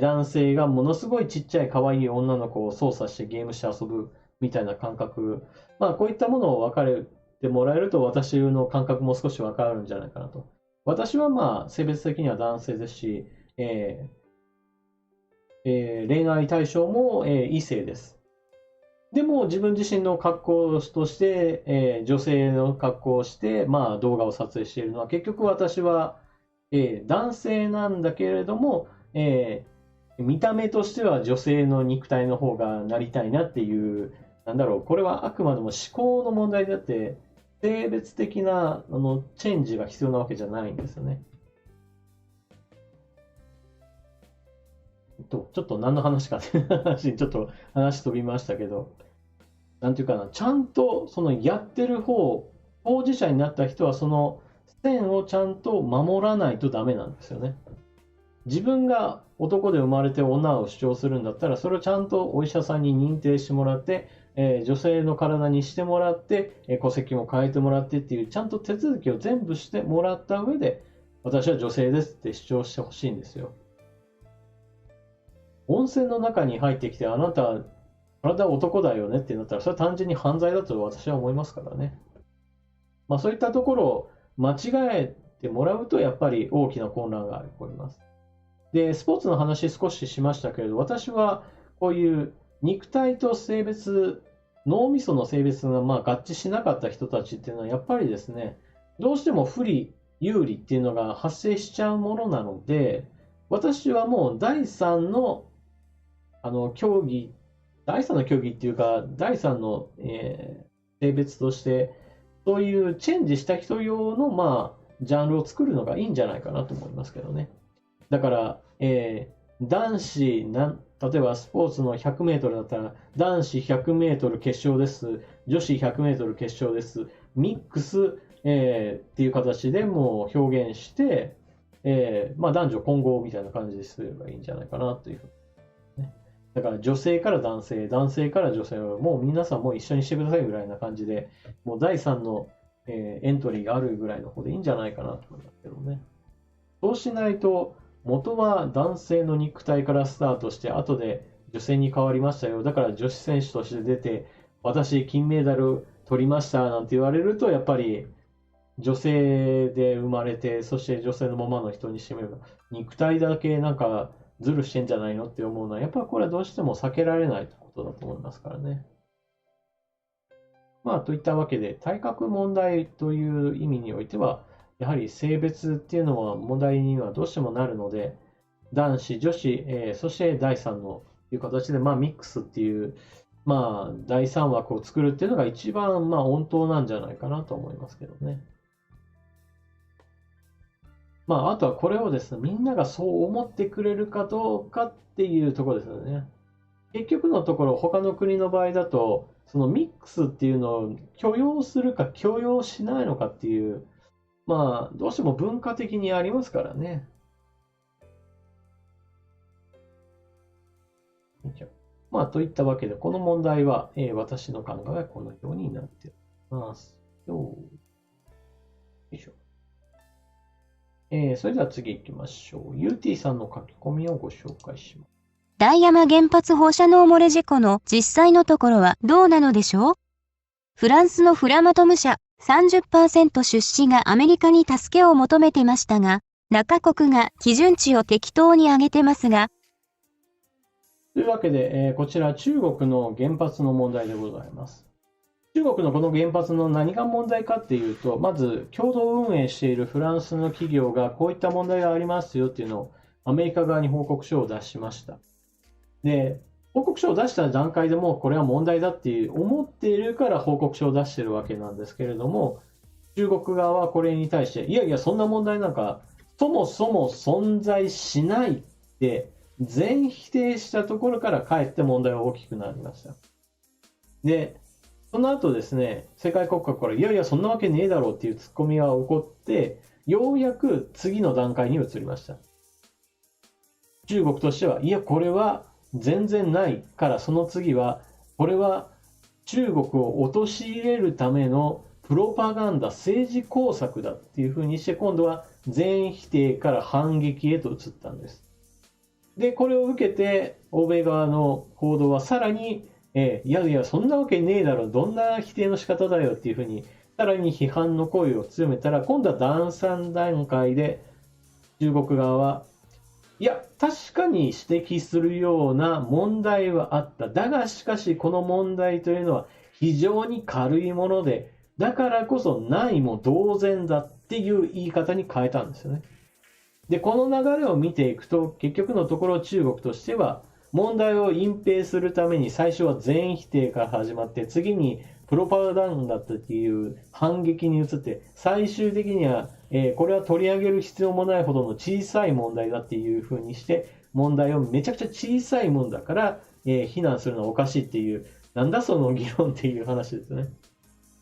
男性がものすごいちっちゃい可愛い女の子を操作してゲームして遊ぶみたいな感覚、こういったものを分かれてもらえると私の感覚も少し分かるんじゃないかなと。私は性別的には男性ですし、恋愛対象も、異性です。でも自分自身の格好として、女性の格好をして、動画を撮影しているのは結局私は、男性なんだけれども、見た目としては女性の肉体の方がなりたいなっていう、これはあくまでも思考の問題であって、性別的なチェンジが必要なわけじゃないんですよね。ちょっと何の話かって話、ちょっと話飛びましたけど、なんていうかな、ちゃんとそのやってる方、当事者になった人はその線をちゃんと守らないとダメなんですよね。自分が男で生まれて女を主張するんだったら、それをちゃんとお医者さんに認定してもらって、女性の体にしてもらって、戸籍も変えてもらってっていう、ちゃんと手続きを全部してもらった上で、私は女性ですって主張してほしいんですよ。温泉の中に入ってきて、あなた、体は男だよねってなったら、それは単純に犯罪だと私は思いますからね。そういったところを間違えてもらうと、やっぱり大きな混乱が起こります。で、スポーツの話少ししましたけれど、私はこういう肉体と性別、脳みその性別が合致しなかった人たちっていうのは、やっぱりですね、どうしても不利、有利っていうのが発生しちゃうものなので、私はもう第三の競技、第三の競技っていうか、第三の、性別として、そういうチェンジした人用の、ジャンルを作るのがいいんじゃないかなと思いますけどね。だから、男子例えばスポーツの100メートルだったら、男子100メートル決勝です、女子100メートル決勝です、ミックス、っていう形でもう表現して、男女混合みたいな感じですればいいんじゃないかなというふうに、ね。だから女性から男性、男性から女性をもう皆さんも一緒にしてくださいぐらいな感じで、もう第3の、エントリーがあるぐらいの方でいいんじゃないかなと思いますけどね。そうしないと、元は男性の肉体からスタートして、後で女性に変わりましたよ。だから女子選手として出て、私金メダル取りましたなんて言われると、やっぱり女性で生まれて、そして女性のままの人にしてみれば、肉体だけなんかズルしてんじゃないのって思うのは、やっぱりこれはどうしても避けられないことだと思いますからね。まあ、といったわけで、体格問題という意味においては、やはり性別っていうのは問題にはどうしてもなるので、男子、女子、そして第3のという形で、まあ、ミックスっていう、まあ、第3枠を作るっていうのが一番、まあ、穏当なんじゃないかなと思いますけどね。まあ、あとはこれをですね、みんながそう思ってくれるかどうかっていうところですよね。結局のところ、他の国の場合だと、そのミックスっていうのを許容するか許容しないのかっていう、まあ、どうしても文化的にありますからね。まあ、といったわけで、この問題は、私の考えはこのようになっています。よいしょ。それでは次行きましょう。UT さんの書き込みをご紹介します。大山原発放射能漏れ事故の実際のところはどうなのでしょう？フランスのフラマトム社 30% 出資がアメリカに助けを求めてましたが、中国が基準値を適当に上げてますが。というわけで、こちら中国の原発の問題でございます。中国のこの原発の何が問題かっていうと、まず共同運営しているフランスの企業がこういった問題がありますよっていうのをアメリカ側に報告書を出しました。で、報告書を出した段階でもこれは問題だって思っているから報告書を出しているわけなんですけれども、中国側はこれに対して、いやいや、そんな問題なんかそもそも存在しないって全否定したところからかえって問題は大きくなりました。で、その後ですね、世界各国からいやいやそんなわけねえだろうっていうツッコミが起こって、ようやく次の段階に移りました。中国としては、いやこれは全然ないから、その次は、これは中国を陥れるためのプロパガンダ、政治工作だっていうふうにして、今度は全否定から反撃へと移ったんです。で、これを受けて、欧米側の報道はさらに、いやいや、そんなわけねえだろ、どんな否定の仕方だよっていうふうに、さらに批判の声を強めたら、今度は第3段階で、中国側は、いや、確かに指摘するような問題はあった。だがしかし、この問題というのは非常に軽いもので、だからこそないも同然だっていう言い方に変えたんですよね。で、この流れを見ていくと、結局のところ中国としては、問題を隠蔽するために最初は全否定から始まって、次にプロパガンダっていう反撃に移って、最終的には、これは取り上げる必要もないほどの小さい問題だっていうふうにして、問題をめちゃくちゃ小さいもんだから、非難するのはおかしいっていう、なんだその議論っていう話ですね。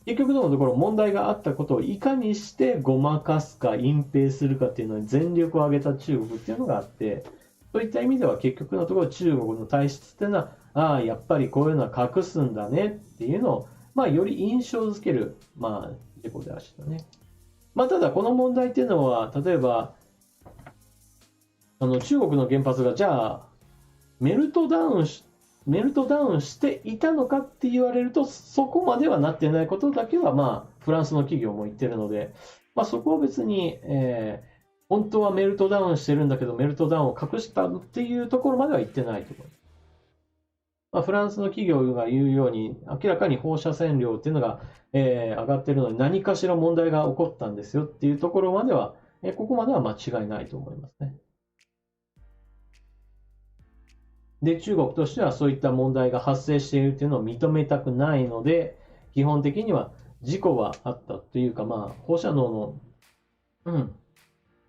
結局のところ問題があったことをいかにしてごまかすか隠蔽するかっていうのに全力を挙げた中国っていうのがあって、そういった意味では結局のところ中国の体質っていうのは、ああ、やっぱりこういうのは隠すんだねっていうのを、まあ、より印象づける、まあ、事故でしたね。まあ、ただこの問題っていうのは、例えば、中国の原発がじゃあ、メルトダウンしていたのかって言われると、そこまではなってないことだけは、まあ、フランスの企業も言ってるので、まあ、そこは別に、本当はメルトダウンしてるんだけど、メルトダウンを隠したっていうところまでは言ってないと思います。まあ、フランスの企業が言うように、明らかに放射線量っていうのが、上がってるのに何かしら問題が起こったんですよっていうところまでは、ここまでは間違いないと思いますね。で、中国としてはそういった問題が発生しているというのを認めたくないので、基本的には事故はあったというか、まあ、放射能の、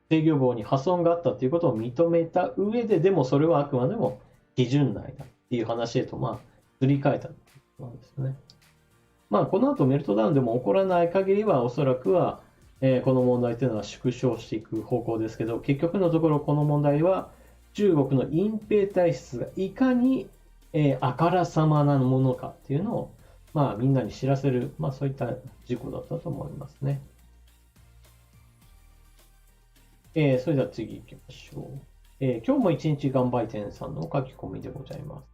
制御棒に破損があったということを認めた上で、でもそれはあくまでも基準内だっていう話へと、まあ、すり替えたということなんですね。まあ、この後メルトダウンでも起こらない限りは、おそらくは、この問題というのは縮小していく方向ですけど、結局のところこの問題は、中国の隠蔽体質がいかに、あからさまなものかっていうのを、まあ、みんなに知らせる、まあ、そういった事故だったと思いますね。それでは次行きましょう。今日も一日頑張り店さんの書き込みでございます。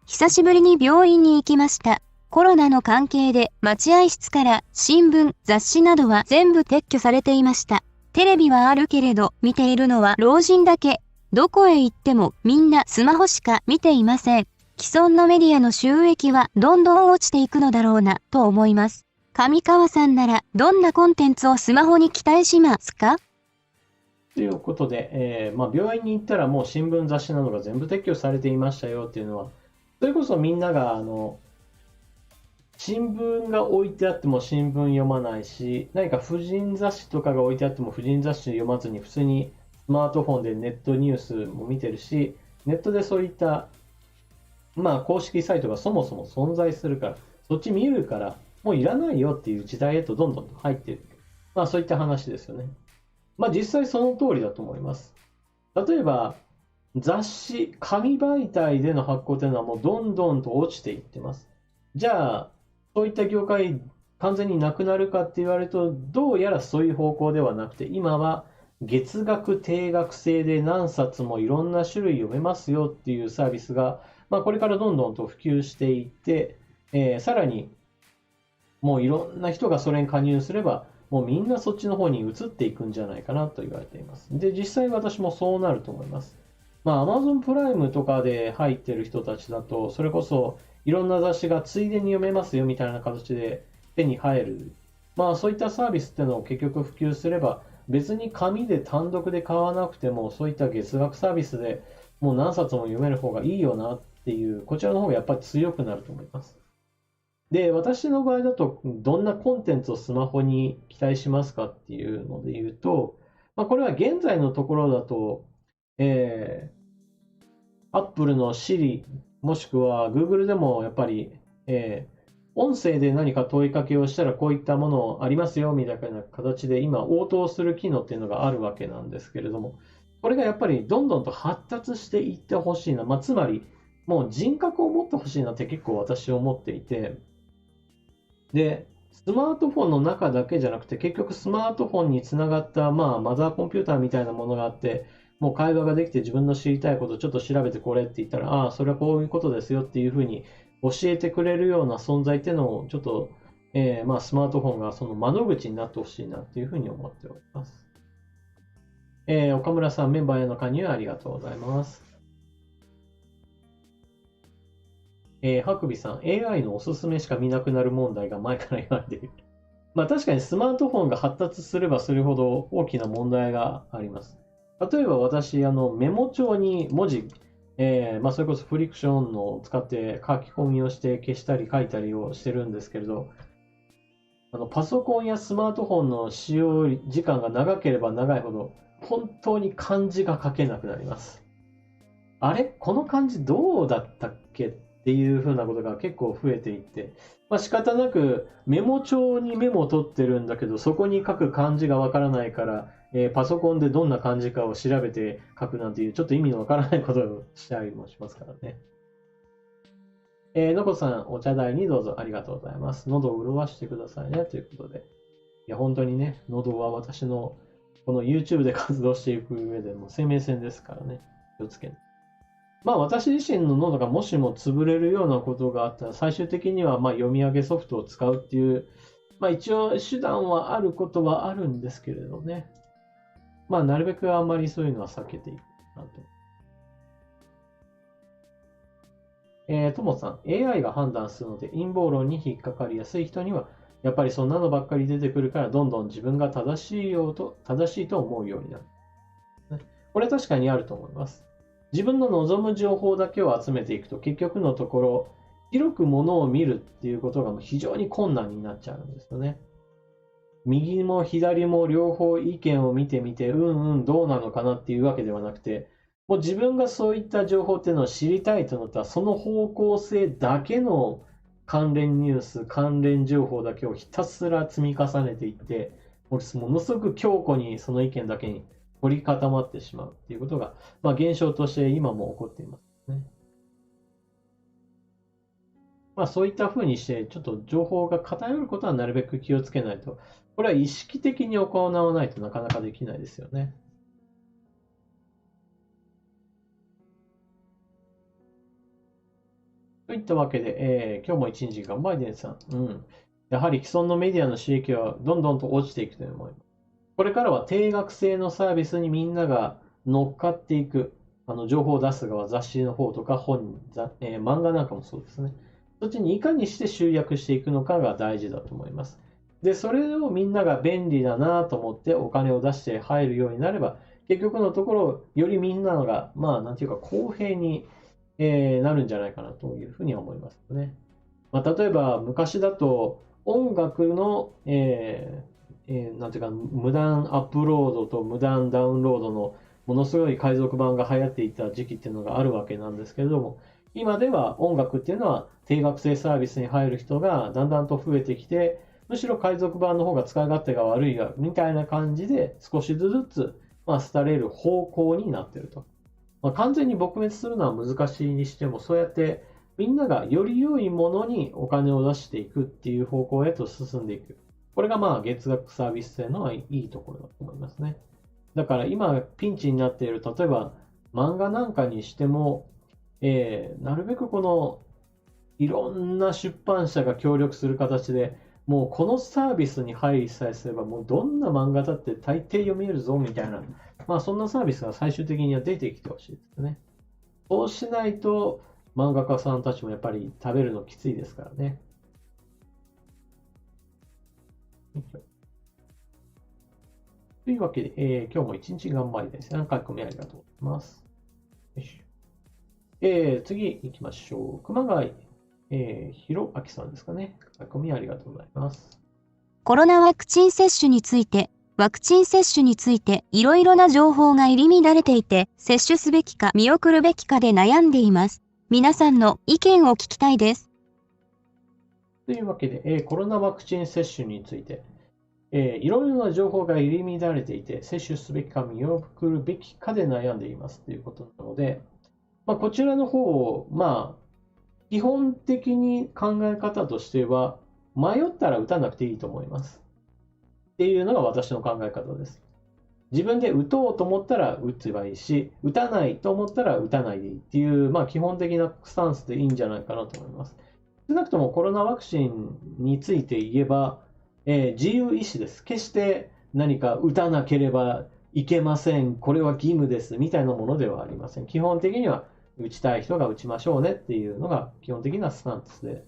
久しぶりに病院に行きました。コロナの関係で待合室から新聞、雑誌などは全部撤去されていました。テレビはあるけれど見ているのは老人だけ。どこへ行ってもみんなスマホしか見ていません。既存のメディアの収益はどんどん落ちていくのだろうなと思います。上川さんならどんなコンテンツをスマホに期待しますか？ということで、病院に行ったらもう新聞雑誌などが全部撤去されていましたよっていうのは、それこそみんなが新聞が置いてあっても新聞読まないし、何か婦人雑誌とかが置いてあっても婦人雑誌読まずに普通にスマートフォンでネットニュースも見てるし、ネットでそういった公式サイトがそもそも存在するから、そっち見るからもういらないよっていう時代へとどんどん入っている。そういった話ですよね。実際その通りだと思います。例えば雑誌、紙媒体での発行というのはもうどんどんと落ちていってます。じゃあ、そういった業界完全になくなるかって言われると、どうやらそういう方向ではなくて、今は月額定額制で何冊もいろんな種類読めますよっていうサービスが、これからどんどんと普及していって、さらにもういろんな人がそれに加入すれば、もうみんなそっちの方に移っていくんじゃないかなと言われています。で、実際私もそうなると思います。Amazon プライムとかで入ってる人たちだと、それこそいろんな雑誌がついでに読めますよみたいな形で手に入る。そういったサービスっていうのを結局普及すれば、別に紙で単独で買わなくても、そういった月額サービスでもう何冊も読める方がいいよなっていう、こちらの方がやっぱり強くなると思います。で、私の場合だと、どんなコンテンツをスマホに期待しますかっていうので言うと、これは現在のところだと、Apple の Siri、もしくは Google でもやっぱり、音声で何か問いかけをしたらこういったものありますよみたいな形で今応答する機能っていうのがあるわけなんですけれども、これがやっぱりどんどんと発達していってほしいな。つまりもう人格を持ってほしいなって結構私は思っていて、で、スマートフォンの中だけじゃなくて、結局スマートフォンにつながったマザーコンピューターみたいなものがあって、もう会話ができて自分の知りたいことをちょっと調べてこれって言ったら、ああ、それはこういうことですよっていうふうに教えてくれるような存在っていうのをちょっと、スマートフォンがその窓口になってほしいなっていうふうに思っております。岡村さん、メンバーへの加入ありがとうございます。ハクビさん、AI のおすすめしか見なくなる問題が前から言われている。確かにスマートフォンが発達すればするほど大きな問題があります。例えば私、メモ帳に文字、それこそフリクションのを使って書き込みをして消したり書いたりをしてるんですけれど、パソコンやスマートフォンの使用時間が長ければ長いほど、本当に漢字が書けなくなります。あれこの漢字どうだったっけっていうふうなことが結構増えていって、仕方なくメモ帳にメモを取ってるんだけど、そこに書く漢字がわからないから、パソコンでどんな漢字かを調べて書くなんていう、ちょっと意味のわからないことをしたりもしますからね。のこさん、お茶代にどうぞありがとうございます。喉を潤してくださいね、ということで。いや、本当にね、喉は私のこの YouTube で活動していく上でも生命線ですからね、気をつけて。私自身の喉がもしも潰れるようなことがあったら、最終的には読み上げソフトを使うっていう、一応手段はあることはあるんですけれどね。なるべくあんまりそういうのは避けていくなと。ともさん、AI が判断するので陰謀論に引っかかりやすい人には、やっぱりそんなのばっかり出てくるから、どんどん自分が正しいと思うようになる。これは確かにあると思います。自分の望む情報だけを集めていくと、結局のところ、広くものを見るっていうことが非常に困難になっちゃうんですよね。右も左も両方意見を見てみて、どうなのかなっていうわけではなくて、もう自分がそういった情報っていうのを知りたいとなったら、その方向性だけの関連ニュース、関連情報だけをひたすら積み重ねていって、ものすごく強固にその意見だけに凝り固まってしまうっていうことが、現象として今も起こっていますね。そういったふうにして、ちょっと情報が偏ることはなるべく気をつけないと、これは意識的に行わないとなかなかできないですよね。とといったわけで、今日も一日頑張りでさん。やはり既存のメディアの収益はどんどんと落ちていくと思います。これからは定額制のサービスにみんなが乗っかっていく。情報を出す側、雑誌の方とか漫画なんかもそうですね。そっちにいかにして集約していくのかが大事だと思います。で、それをみんなが便利だなと思ってお金を出して入るようになれば、結局のところ、よりみんなが、なんていうか公平に、なるんじゃないかなというふうには思いますね。例えば、昔だと音楽の、なんていうか、無断アップロードと無断ダウンロードのものすごい海賊版が流行っていた時期っていうのがあるわけなんですけれども、今では音楽っていうのは定額制サービスに入る人がだんだんと増えてきて、むしろ海賊版の方が使い勝手が悪いが、みたいな感じで少しずつ、廃れる方向になっていると。完全に撲滅するのは難しいにしても、そうやってみんながより良いものにお金を出していくっていう方向へと進んでいく。これが月額サービス制のいいところだと思いますね。だから今ピンチになっている、例えば漫画なんかにしても、なるべくいろんな出版社が協力する形で、もうこのサービスに入りさえすれば、もうどんな漫画だって大抵読めるぞみたいな、そんなサービスが最終的には出てきてほしいですね。そうしないと漫画家さんたちもやっぱり食べるのきついですからね。というわけで、今日も一日頑張りです。書き込みありがとうございます。次行きましょう。熊谷、弘明さんですかね。書き込みありがとうございます。コロナワクチン接種について、いろいろな情報が入り乱れていて、接種すべきか見送るべきかで悩んでいます。皆さんの意見を聞きたいです。というわけで、コロナワクチン接種について、いろいろな情報が入り乱れていて、接種すべきか見送るべきかで悩んでいますということなので、こちらの方を、基本的に考え方としては、迷ったら打たなくていいと思います。っていうのが私の考え方です。自分で打とうと思ったら打てばいいし、打たないと思ったら打たないでいいっていう、基本的なスタンスでいいんじゃないかなと思います。少なくともコロナワクチンについて言えば、自由意志です。決して何か打たなければいけません、これは義務ですみたいなものではありません。基本的には打ちたい人が打ちましょうねっていうのが基本的なスタンスで、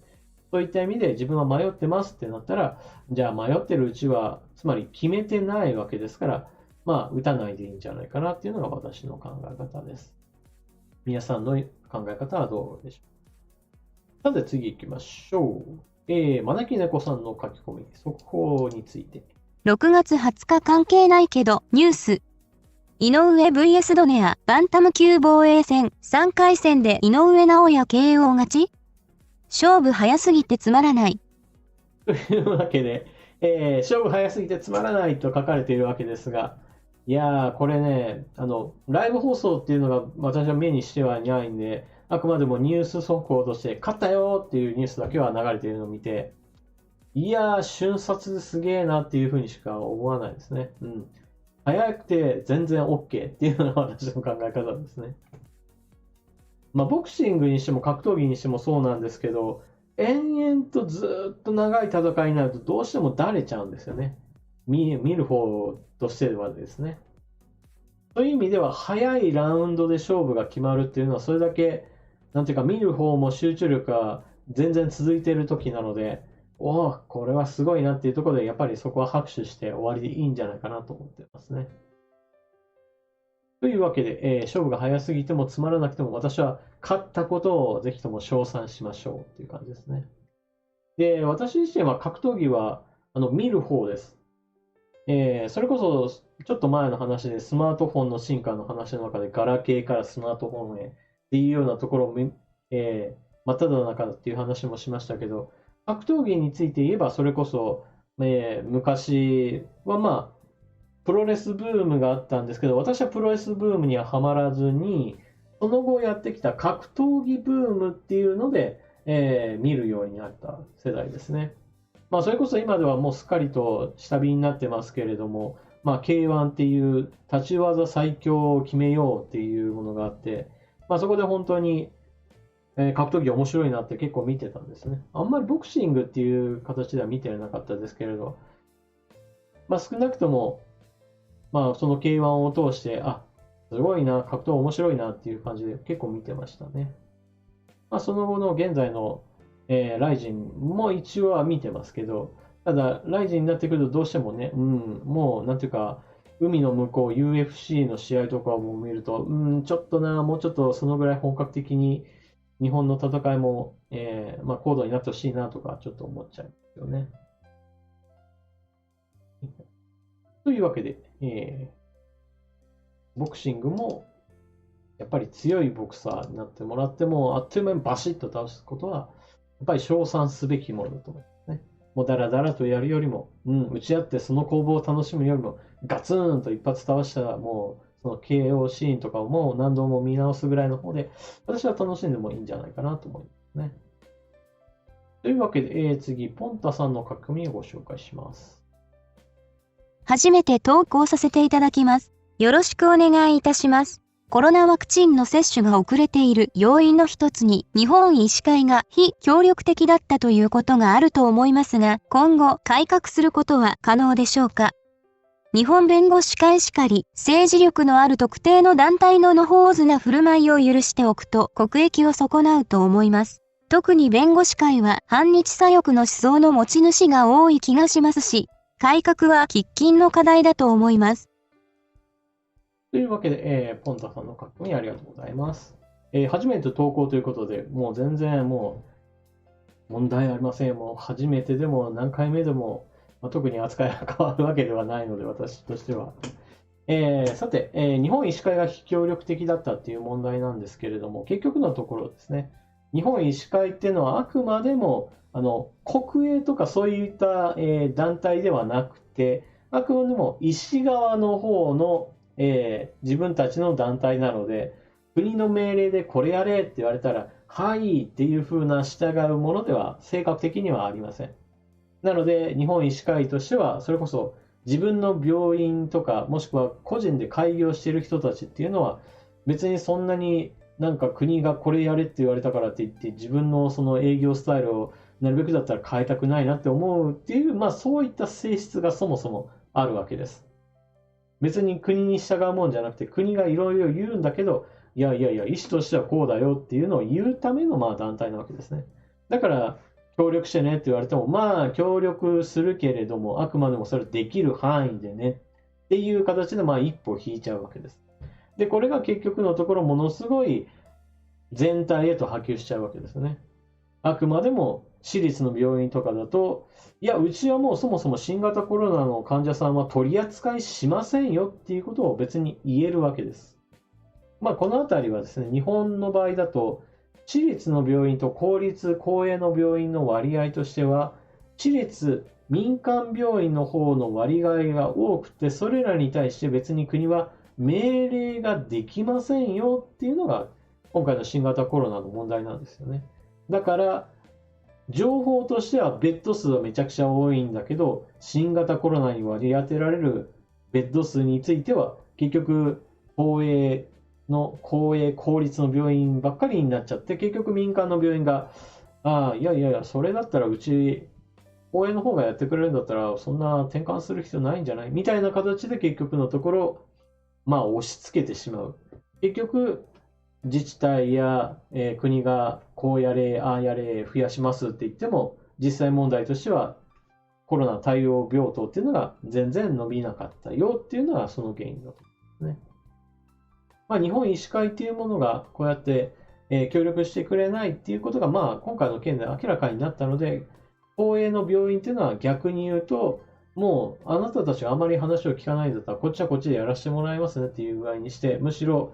そういった意味で自分は迷ってますってなったら、じゃあ迷ってるうちは、つまり決めてないわけですから、打たないでいいんじゃないかなっていうのが私の考え方です。皆さんの考え方はどうでしょうか。さて次行きましょう。招き猫さんの書き込み、速報について。6月20日関係ないけど、ニュース。井上 vs ドネア、バンタム級防衛戦、3回戦で井上尚弥 KO 勝ち？勝負早すぎてつまらない。というわけで、勝負早すぎてつまらないと書かれているわけですが、いやー、これね、ライブ放送っていうのが私は目にしてはいないんで、あくまでもニュース速報として、勝ったよっていうニュースだけは流れているのを見て、いやー、瞬殺ですげーなっていうふうにしか思わないですね。早くて全然 OK っていうのが私の考え方ですね。ボクシングにしても格闘技にしてもそうなんですけど、延々とずっと長い戦いになるとどうしてもだれちゃうんですよね。見る方としてはですね。そういう意味では早いラウンドで勝負が決まるっていうのはそれだけ、なんていうか見る方も集中力が全然続いている時なので、これはすごいなっていうところでやっぱりそこは拍手して終わりでいいんじゃないかなと思ってますね。というわけで、勝負が早すぎてもつまらなくても私は勝ったことをぜひとも称賛しましょうっていう感じですね。で、私自身は格闘技は見る方です。それこそちょっと前の話でスマートフォンの進化の話の中でガラケーからスマートフォンへっていうようなところを真っ只中だっていう話もしましたけど、格闘技について言えばそれこそ、昔はプロレスブームがあったんですけど、私はプロレスブームにはハマらずに、その後やってきた格闘技ブームっていうので、見るようになった世代ですね。それこそ今ではもうすっかりと下火になってますけれども、K1 っていう立ち技最強を決めようっていうものがあって、そこで本当に格闘技面白いなって結構見てたんですね。あんまりボクシングっていう形では見てなかったですけれど、少なくとも、その K1 を通して、すごいな、格闘面白いなっていう感じで結構見てましたね。その後の現在の、ライジンも一応は見てますけど、ただ、ライジンになってくるとどうしてもね、もう、なんていうか、海の向こう UFC の試合とかを見ると、ちょっとな、もうちょっとそのぐらい本格的に日本の戦いも、高度になってほしいなとか、ちょっと思っちゃうんですよね。というわけで、ボクシングも、やっぱり強いボクサーになってもらっても、あっという間にバシッと倒すことは、やっぱり称賛すべきものだと思いますね。もうダラダラとやるよりも、打ち合ってその攻防を楽しむよりも、ガツンと一発倒したら、もう、その KO シーンとかをもう何度も見直すぐらいの方で、私は楽しんでもいいんじゃないかなと思いますね。というわけで、次、ポンタさんの書き込みをご紹介します。初めて投稿させていただきます。よろしくお願いいたします。コロナワクチンの接種が遅れている要因の一つに、日本医師会が非協力的だったということがあると思いますが、今後改革することは可能でしょうか。日本弁護士会しかり、政治力のある特定の団体の野放図な振る舞いを許しておくと国益を損なうと思います。特に弁護士会は反日左翼の思想の持ち主が多い気がしますし、改革は喫緊の課題だと思います。というわけで、ポンタさんの書き込みありがとうございます。初めて投稿ということで、もう全然もう問題ありません。もう初めてでも何回目でも、特に扱いが変わるわけではないので、私としては。さて、日本医師会が非協力的だったっていう問題なんですけれども、結局のところですね、日本医師会っていうのはあくまでも国営とかそういった、団体ではなくて、あくまでも医師側の方の、自分たちの団体なので、国の命令でこれやれって言われたら、はいっていう風な従うものでは性格的にはありません。なので、日本医師会としては、それこそ自分の病院とか、もしくは個人で開業している人たちっていうのは、別にそんなになんか国がこれやれって言われたからって言って、自分のその営業スタイルをなるべくだったら変えたくないなって思うっていう、そういった性質がそもそもあるわけです。別に国に従うもんじゃなくて、国がいろいろ言うんだけど、いやいやいや、医師としてはこうだよっていうのを言うための団体なわけですね。だから、協力してねって言われても、協力するけれども、あくまでもそれできる範囲でねっていう形で、一歩引いちゃうわけです。で、これが結局のところ、ものすごい全体へと波及しちゃうわけですね。あくまでも私立の病院とかだと、いや、うちはもうそもそも新型コロナの患者さんは取り扱いしませんよっていうことを別に言えるわけです。このあたりはですね、日本の場合だと、私立の病院と公立、公営の病院の割合としては、私立、民間病院の方の割合が多くて、それらに対して別に国は命令ができませんよっていうのが、今回の新型コロナの問題なんですよね。だから、情報としてはベッド数はめちゃくちゃ多いんだけど、新型コロナに割り当てられるベッド数については、結局、公営、公立の病院ばっかりになっちゃって、結局民間の病院が、いやいやいや、それだったらうち、公営の方がやってくれるんだったら、そんな転換する必要ないんじゃないみたいな形で結局のところ、押し付けてしまう。結局、自治体や、国がこうやれ、ああやれ、増やしますって言っても、実際問題としては、コロナ対応病棟っていうのが全然伸びなかったよっていうのがその原因だと思いますね。日本医師会っていうものがこうやって、協力してくれないっていうことが、今回の件で明らかになったので、公営の病院っていうのは逆に言うと、もうあなたたちはあまり話を聞かないんだったら、こっちはこっちでやらせてもらいますねっていう具合にして、むしろ、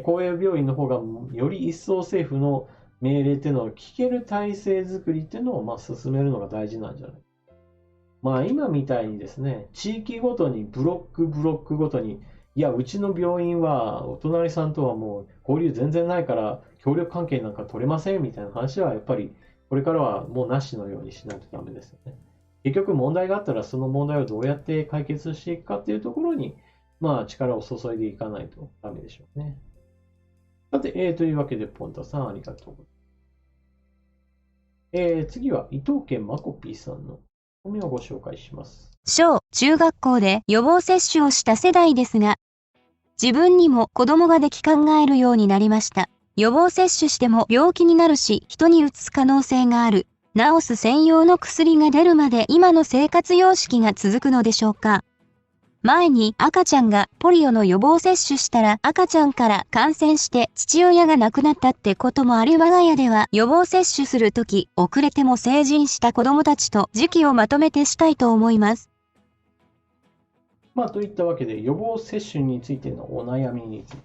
公営病院の方がより一層政府の命令っていうのを聞ける体制づくりっていうのを進めるのが大事なんじゃない。今みたいにですね、地域ごとにブロックごとに、いや、うちの病院はお隣さんとはもう交流全然ないから協力関係なんか取れませんみたいな話はやっぱりこれからはもうなしのようにしないとダメですよね。結局問題があったらその問題をどうやって解決していくかっていうところに力を注いでいかないとダメでしょうね。さて、というわけでポンタさんありがとうございます。次は伊藤家まこぴーさんのコメをご紹介します。小中学校で予防接種をした世代ですが、自分にも子供ができ考えるようになりました。予防接種しても病気になるし、人にうつす可能性がある。治す専用の薬が出るまで今の生活様式が続くのでしょうか。前に赤ちゃんがポリオの予防接種したら赤ちゃんから感染して父親が亡くなったってこともあり、我が家では予防接種するとき遅れても成人した子供たちと時期をまとめてしたいと思います。といったわけで予防接種についてのお悩みについて。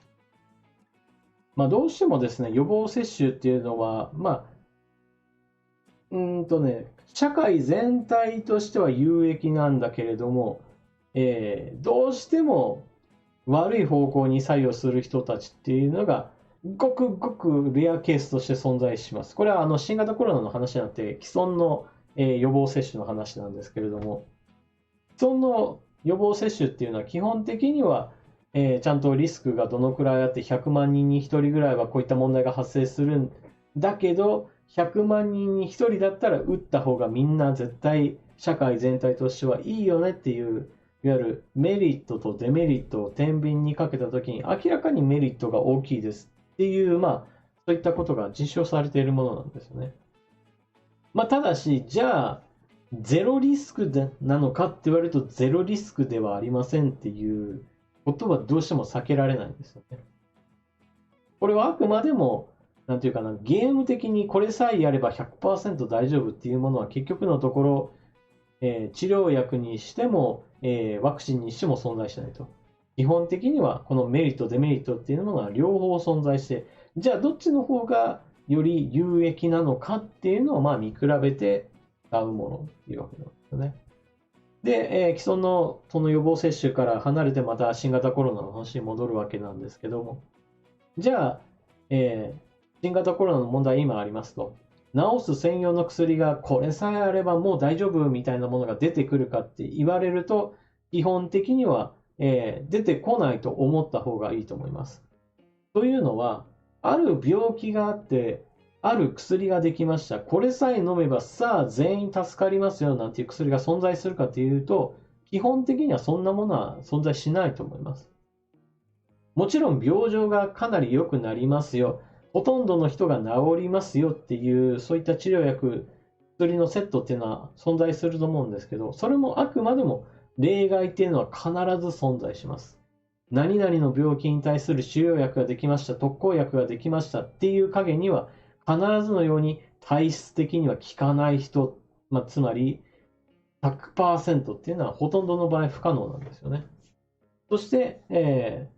どうしてもですね、予防接種っていうのは、社会全体としては有益なんだけれども、どうしても悪い方向に作用する人たちっていうのがごくごくレアケースとして存在します。これは新型コロナの話じゃなくて既存の、予防接種の話なんですけれども、既存の予防接種っていうのは基本的には、ちゃんとリスクがどのくらいあって100万人に1人ぐらいはこういった問題が発生するんだけど、100万人に1人だったら打った方がみんな絶対社会全体としてはいいよねっていういわゆるメリットとデメリットを天秤にかけたときに明らかにメリットが大きいですっていう、そういったことが実証されているものなんですよね。ただし、じゃあ、ゼロリスクなのかって言われると、ゼロリスクではありませんっていうことはどうしても避けられないんですよね。これはあくまでも、なんていうかな、ゲーム的にこれさえやれば 100% 大丈夫っていうものは結局のところ、治療薬にしても、ワクチンにしても存在しないと。基本的にはこのメリット、デメリットっていうのが両方存在して、じゃあどっちの方がより有益なのかっていうのを見比べて使うものっていうわけなんですよね。で、既存のその予防接種から離れてまた新型コロナの話に戻るわけなんですけども、じゃあ、新型コロナの問題今ありますと、治す専用の薬がこれさえあればもう大丈夫みたいなものが出てくるかって言われると、基本的には、出てこないと思った方がいいと思います。というのは、ある病気があって、ある薬ができました。これさえ飲めばさあ全員助かりますよなんていう薬が存在するかというと、基本的にはそんなものは存在しないと思います。もちろん病状がかなり良くなりますよ。ほとんどの人が治りますよっていう、そういった治療薬、薬のセットっていうのは存在すると思うんですけど、それもあくまでも例外っていうのは必ず存在します。何々の病気に対する治療薬ができました、特効薬ができましたっていう影には、必ずのように体質的には効かない人、つまり 100% っていうのはほとんどの場合不可能なんですよね。そして、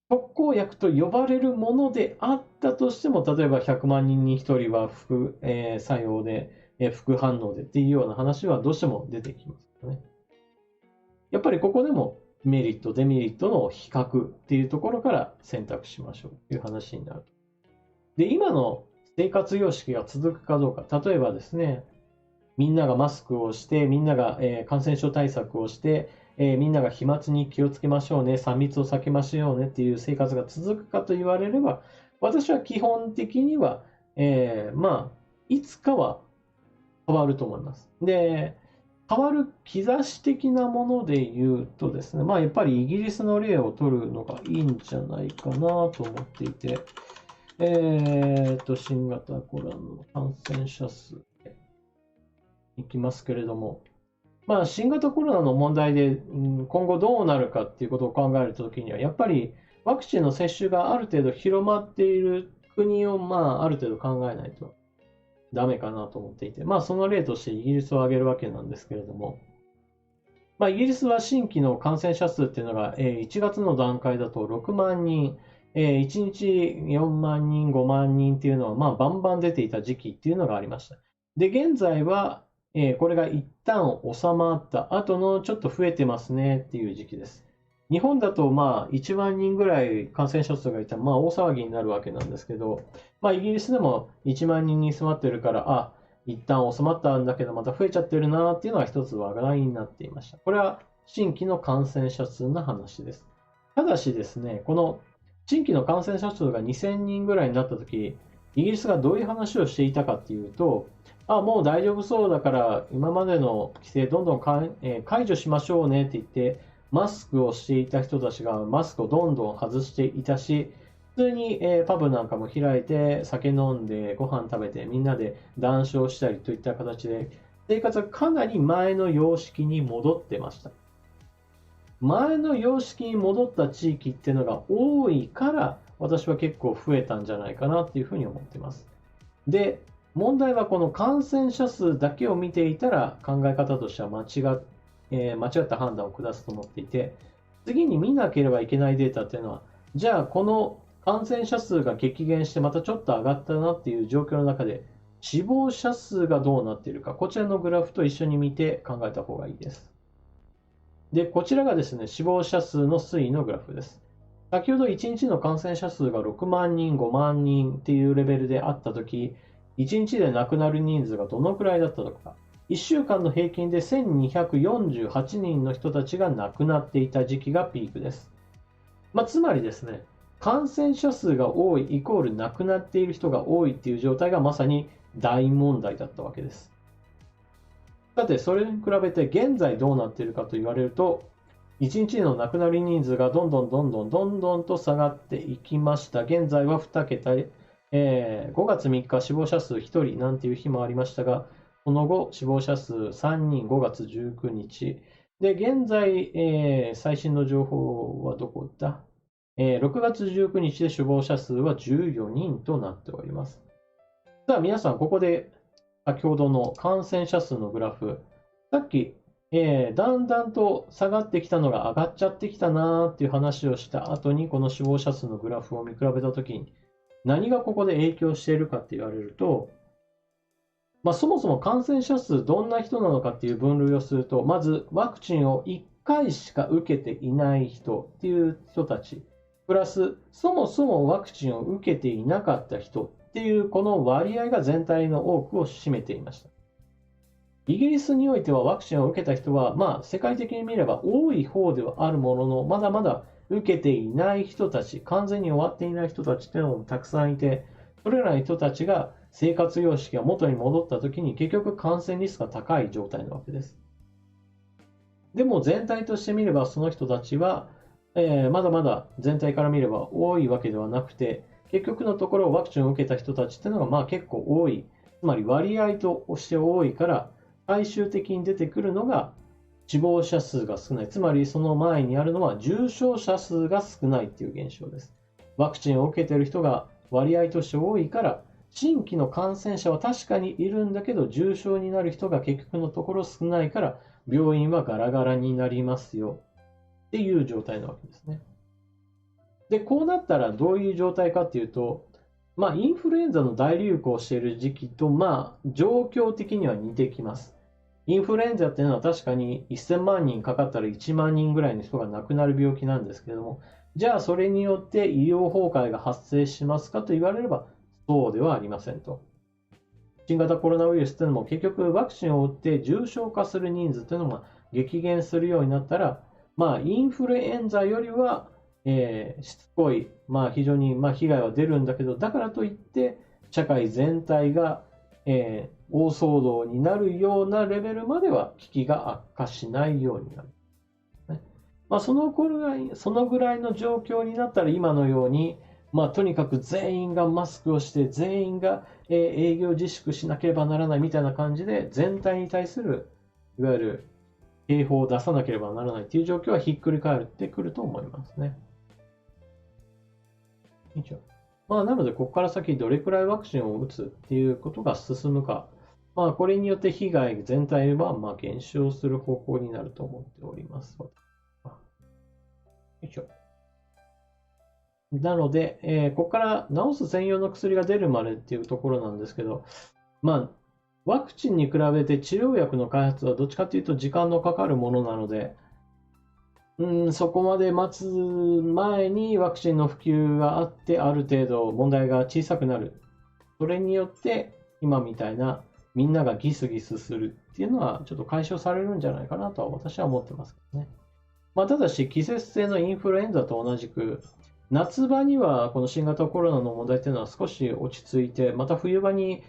特効薬と呼ばれるものであったとしても、例えば100万人に1人は副、作用で、副反応でっていうような話はどうしても出てきますよね。やっぱりここでもメリット、デメリットの比較っていうところから選択しましょうという話になる。で、今の生活様式が続くかどうか、例えばですね、みんながマスクをして、みんなが、感染症対策をして、みんなが飛沫に気をつけましょうね、3密を避けましょうねっていう生活が続くかと言われれば、私は基本的には、いつかは変わると思います。で、変わる兆し的なもので言うとですね、やっぱりイギリスの例を取るのがいいんじゃないかなと思っていて、新型コロナの感染者数いきますけれども、新型コロナの問題で今後どうなるかっていうことを考えるときには、やっぱりワクチンの接種がある程度広まっている国をある程度考えないとダメかなと思っていて、その例としてイギリスを挙げるわけなんですけれども、イギリスは新規の感染者数っていうのが1月の段階だと6万人、1日4万人、5万人っていうのはバンバン出ていた時期っていうのがありました。で、現在はこれが一旦収まった後のちょっと増えてますねっていう時期です。日本だと1万人ぐらい感染者数がいたら大騒ぎになるわけなんですけど、イギリスでも1万人に迫ってるから、一旦収まったんだけどまた増えちゃってるなっていうのが一つ話題になっていました。これは新規の感染者数の話です。ただしですね、この新規の感染者数が2000人ぐらいになった時、イギリスがどういう話をしていたかっていうと、もう大丈夫そうだから、今までの規制どんどん解除しましょうねって言って、マスクをしていた人たちがマスクをどんどん外していたし、普通にパブなんかも開いて、酒飲んで、ご飯食べて、みんなで談笑したりといった形で、生活がかなり前の様式に戻ってました。前の様式に戻った地域っていうのが多いから、私は結構増えたんじゃないかなっていうふうに思っています。で、問題はこの感染者数だけを見ていたら考え方としては間違った判断を下すと思っていて、次に見なければいけないデータっていうのは、じゃあこの感染者数が激減してまたちょっと上がったなっていう状況の中で、死亡者数がどうなっているか、こちらのグラフと一緒に見て考えた方がいいです。で、こちらがですね、死亡者数の推移のグラフです。先ほど1日の感染者数が6万人、5万人っていうレベルであったとき、1日で亡くなる人数がどのくらいだったのか。1週間の平均で1248人の人たちが亡くなっていた時期がピークです。つまりですね、感染者数が多いイコール亡くなっている人が多いっていう状態がまさに大問題だったわけです。さて、それに比べて現在どうなっているかと言われると、1日の亡くなる人数がどんどんと下がっていきました。現在は2桁、5月3日死亡者数1人なんていう日もありましたが、その後死亡者数3人、5月19日。で、現在、最新の情報はどこだ、6月19日で死亡者数は14人となっております。さあ皆さん、ここで先ほどの感染者数のグラフ、さっきだんだんと下がってきたのが上がっちゃってきたなーっていう話をした後に、この死亡者数のグラフを見比べたときに、何がここで影響しているかって言われると、そもそも感染者数どんな人なのかっていう分類をすると、まずワクチンを1回しか受けていない人っていう人たち、プラスそもそもワクチンを受けていなかった人っていうこの割合が全体の多くを占めていました。イギリスにおいてはワクチンを受けた人は、世界的に見れば多い方ではあるものの、まだまだ受けていない人たち、完全に終わっていない人たちっていうのもたくさんいて、それらの人たちが生活様式が元に戻ったときに結局感染リスクが高い状態なわけです。でも全体として見ればその人たちは、まだまだ全体から見れば多いわけではなくて、結局のところワクチンを受けた人たちっていうのが結構多い。つまり割合として多いから、最終的に出てくるのが死亡者数が少ない。つまりその前にあるのは重症者数が少ないっていう現象です。ワクチンを受けている人が割合として多いから、新規の感染者は確かにいるんだけど、重症になる人が結局のところ少ないから、病院はガラガラになりますよっていう状態なわけですね。で、こうなったらどういう状態かっていうと、インフルエンザの大流行している時期と、状況的には似てきます。インフルエンザっていうのは確かに1000万人かかったら1万人ぐらいの人が亡くなる病気なんですけれども、じゃあそれによって医療崩壊が発生しますかと言われれば、そうではありませんと。新型コロナウイルスというのも結局ワクチンを打って重症化する人数というのが激減するようになったら、インフルエンザよりは、しつこい、非常に被害は出るんだけど、だからといって社会全体が、大騒動になるようなレベルまでは危機が悪化しないようになる。そのぐらいの状況になったら今のように、とにかく全員がマスクをして全員が営業自粛しなければならないみたいな感じで全体に対するいわゆる警報を出さなければならないという状況はひっくり返ってくると思いますね。なのでここから先どれくらいワクチンを打つっていうことが進むか、これによって被害全体は減少する方向になると思っております。なので、ここから治す専用の薬が出るまでっていうところなんですけど、ワクチンに比べて治療薬の開発はどっちかというと時間のかかるものなので、そこまで待つ前にワクチンの普及があって、ある程度問題が小さくなる。それによって今みたいなみんながギスギスするっていうのはちょっと解消されるんじゃないかなとは私は思ってますけどね。ただし季節性のインフルエンザと同じく夏場にはこの新型コロナの問題っていうのは少し落ち着いて、また冬場に、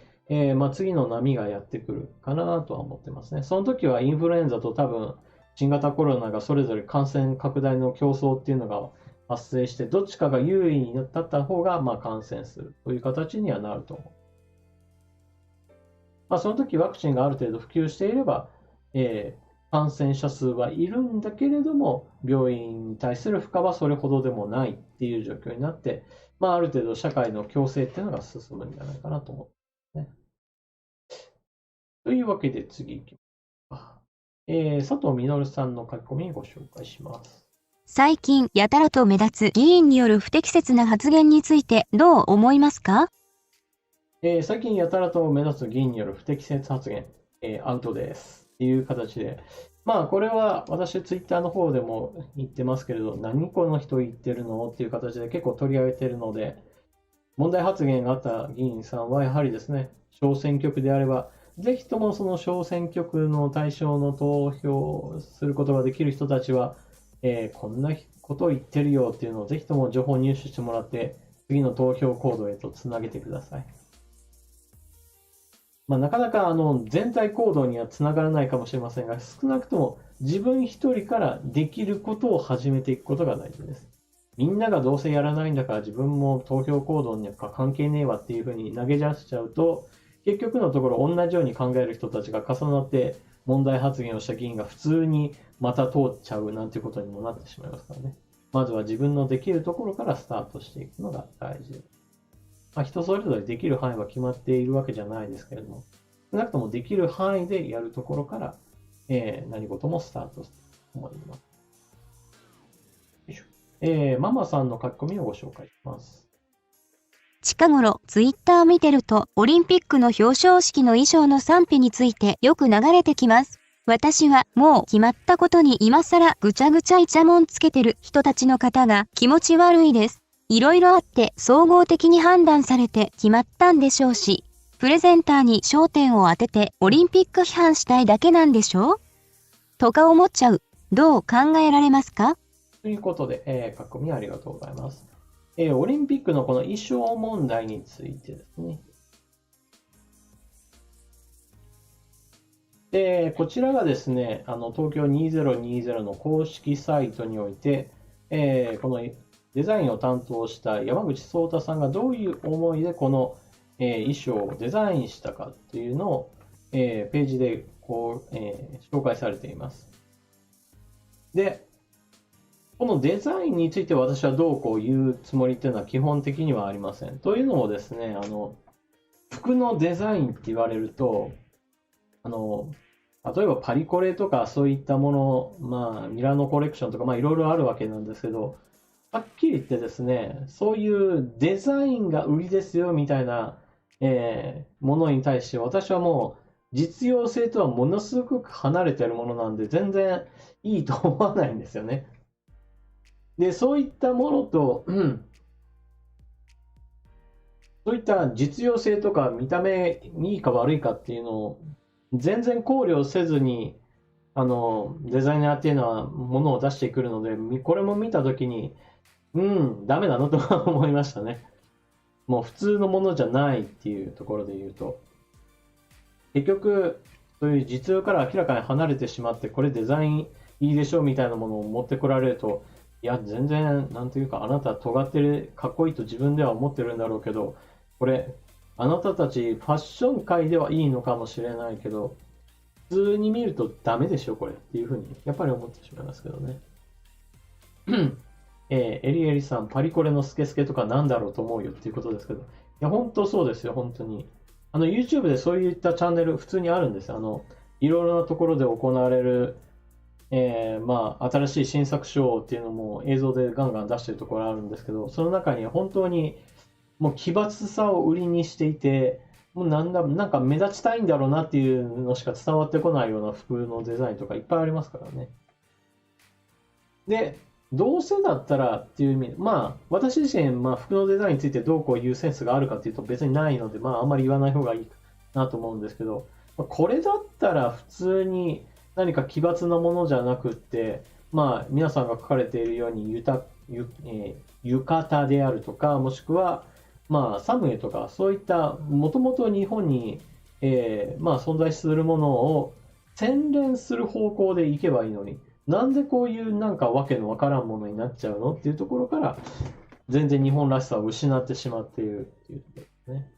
次の波がやってくるかなとは思ってますね。その時はインフルエンザと多分新型コロナがそれぞれ感染拡大の競争っていうのが発生して、どっちかが優位になった方が感染するという形にはなると思う。その時ワクチンがある程度普及していれば、感染者数はいるんだけれども、病院に対する負荷はそれほどでもないっていう状況になって、ある程度社会の共生っていうのが進むんじゃないかなと思ってますね。というわけで次行きます。佐藤実さんの書き込みをご紹介します。最近、やたらと目立つ議員による不適切な発言についてどう思いますか？最近やたらと目立つ議員による不適切発言、アウトですっていう形で、これは私ツイッターの方でも言ってますけれど、何この人言ってるのっていう形で結構取り上げてるので、問題発言があった議員さんはやはりですね、小選挙区であれば、ぜひともその小選挙区の対象の投票することができる人たちは、こんなことを言ってるよっていうのをぜひとも情報入手してもらって、次の投票行動へとつなげてください。なかなか全体行動にはつながらないかもしれませんが、少なくとも自分一人からできることを始めていくことが大事です。みんながどうせやらないんだから自分も投票行動には関係ねえわっていうふうに投げ出しちゃうと、結局のところ同じように考える人たちが重なって問題発言をした議員が普通にまた通っちゃうなんていうことにもなってしまいますからね。まずは自分のできるところからスタートしていくのが大事です。人それぞれできる範囲は決まっているわけじゃないですけれども、少なくともできる範囲でやるところから、何事もスタートすると思います。ママさんの書き込みをご紹介します。近頃、ツイッター見てると、オリンピックの表彰式の衣装の賛否についてよく流れてきます。私はもう決まったことに今更ぐちゃぐちゃイチャモンつけてる人たちの方が気持ち悪いです。いろいろあって総合的に判断されて決まったんでしょうし、プレゼンターに焦点を当ててオリンピック批判したいだけなんでしょう？とか思っちゃう。どう考えられますか？ということで、書き込みありがとうございます。オリンピックのこの衣装問題についてですね。こちらがですね、東京2020の公式サイトにおいて、このデザインを担当した山口壮太さんがどういう思いでこの、衣装をデザインしたかっていうのを、ページで紹介されています。で、このデザインについて私はどうこう言うつもりっていうのは基本的にはありません。というのもですね、服のデザインって言われると、例えばパリコレとかそういったもの、ミラノコレクションとかいろいろあるわけなんですけど、はっきり言ってですね、そういうデザインが売りですよみたいな、ものに対して私はもう実用性とはものすごく離れているものなんで全然いいと思わないんですよね。で、そういったものと、そういった実用性とか見た目いいか悪いかっていうのを全然考慮せずに、デザイナーっていうのはものを出してくるので、これも見たときに、ダメだなとは思いましたね。もう普通のものじゃないっていうところで言うと。結局、そういう実用から明らかに離れてしまって、これデザインいいでしょみたいなものを持ってこられると、いや、全然、なんていうか、あなた尖ってる、かっこいいと自分では思ってるんだろうけど、これ、あなたたちファッション界ではいいのかもしれないけど、普通に見るとダメでしょ、これっていうふうに、やっぱり思ってしまいますけどね。エリエリさん、パリコレのスケスケとかなんだろうと思うよっていうことですけど、いや、本当そうですよ、本当に。YouTube でそういったチャンネル普通にあるんです。いろいろなところで行われる、新しい新作ショーっていうのも映像でガンガン出してるところあるんですけど、その中に本当にもう奇抜さを売りにしていて、もうなんか目立ちたいんだろうなっていうのしか伝わってこないような服のデザインとかいっぱいありますからね。で、どうせだったらっていう意味で、私自身、服のデザインについてどうこういうセンスがあるかっていうと別にないので、あんまり言わない方がいいなと思うんですけど、これだったら普通に何か奇抜なものじゃなくって、皆さんが書かれているように浴衣であるとか、もしくは、サムエとか、そういったもともと日本に、存在するものを洗練する方向でいけばいいのに、なんでこういうなんかわけのわからんものになっちゃうのっていうところから、全然日本らしさを失ってしまっているっていうところですね。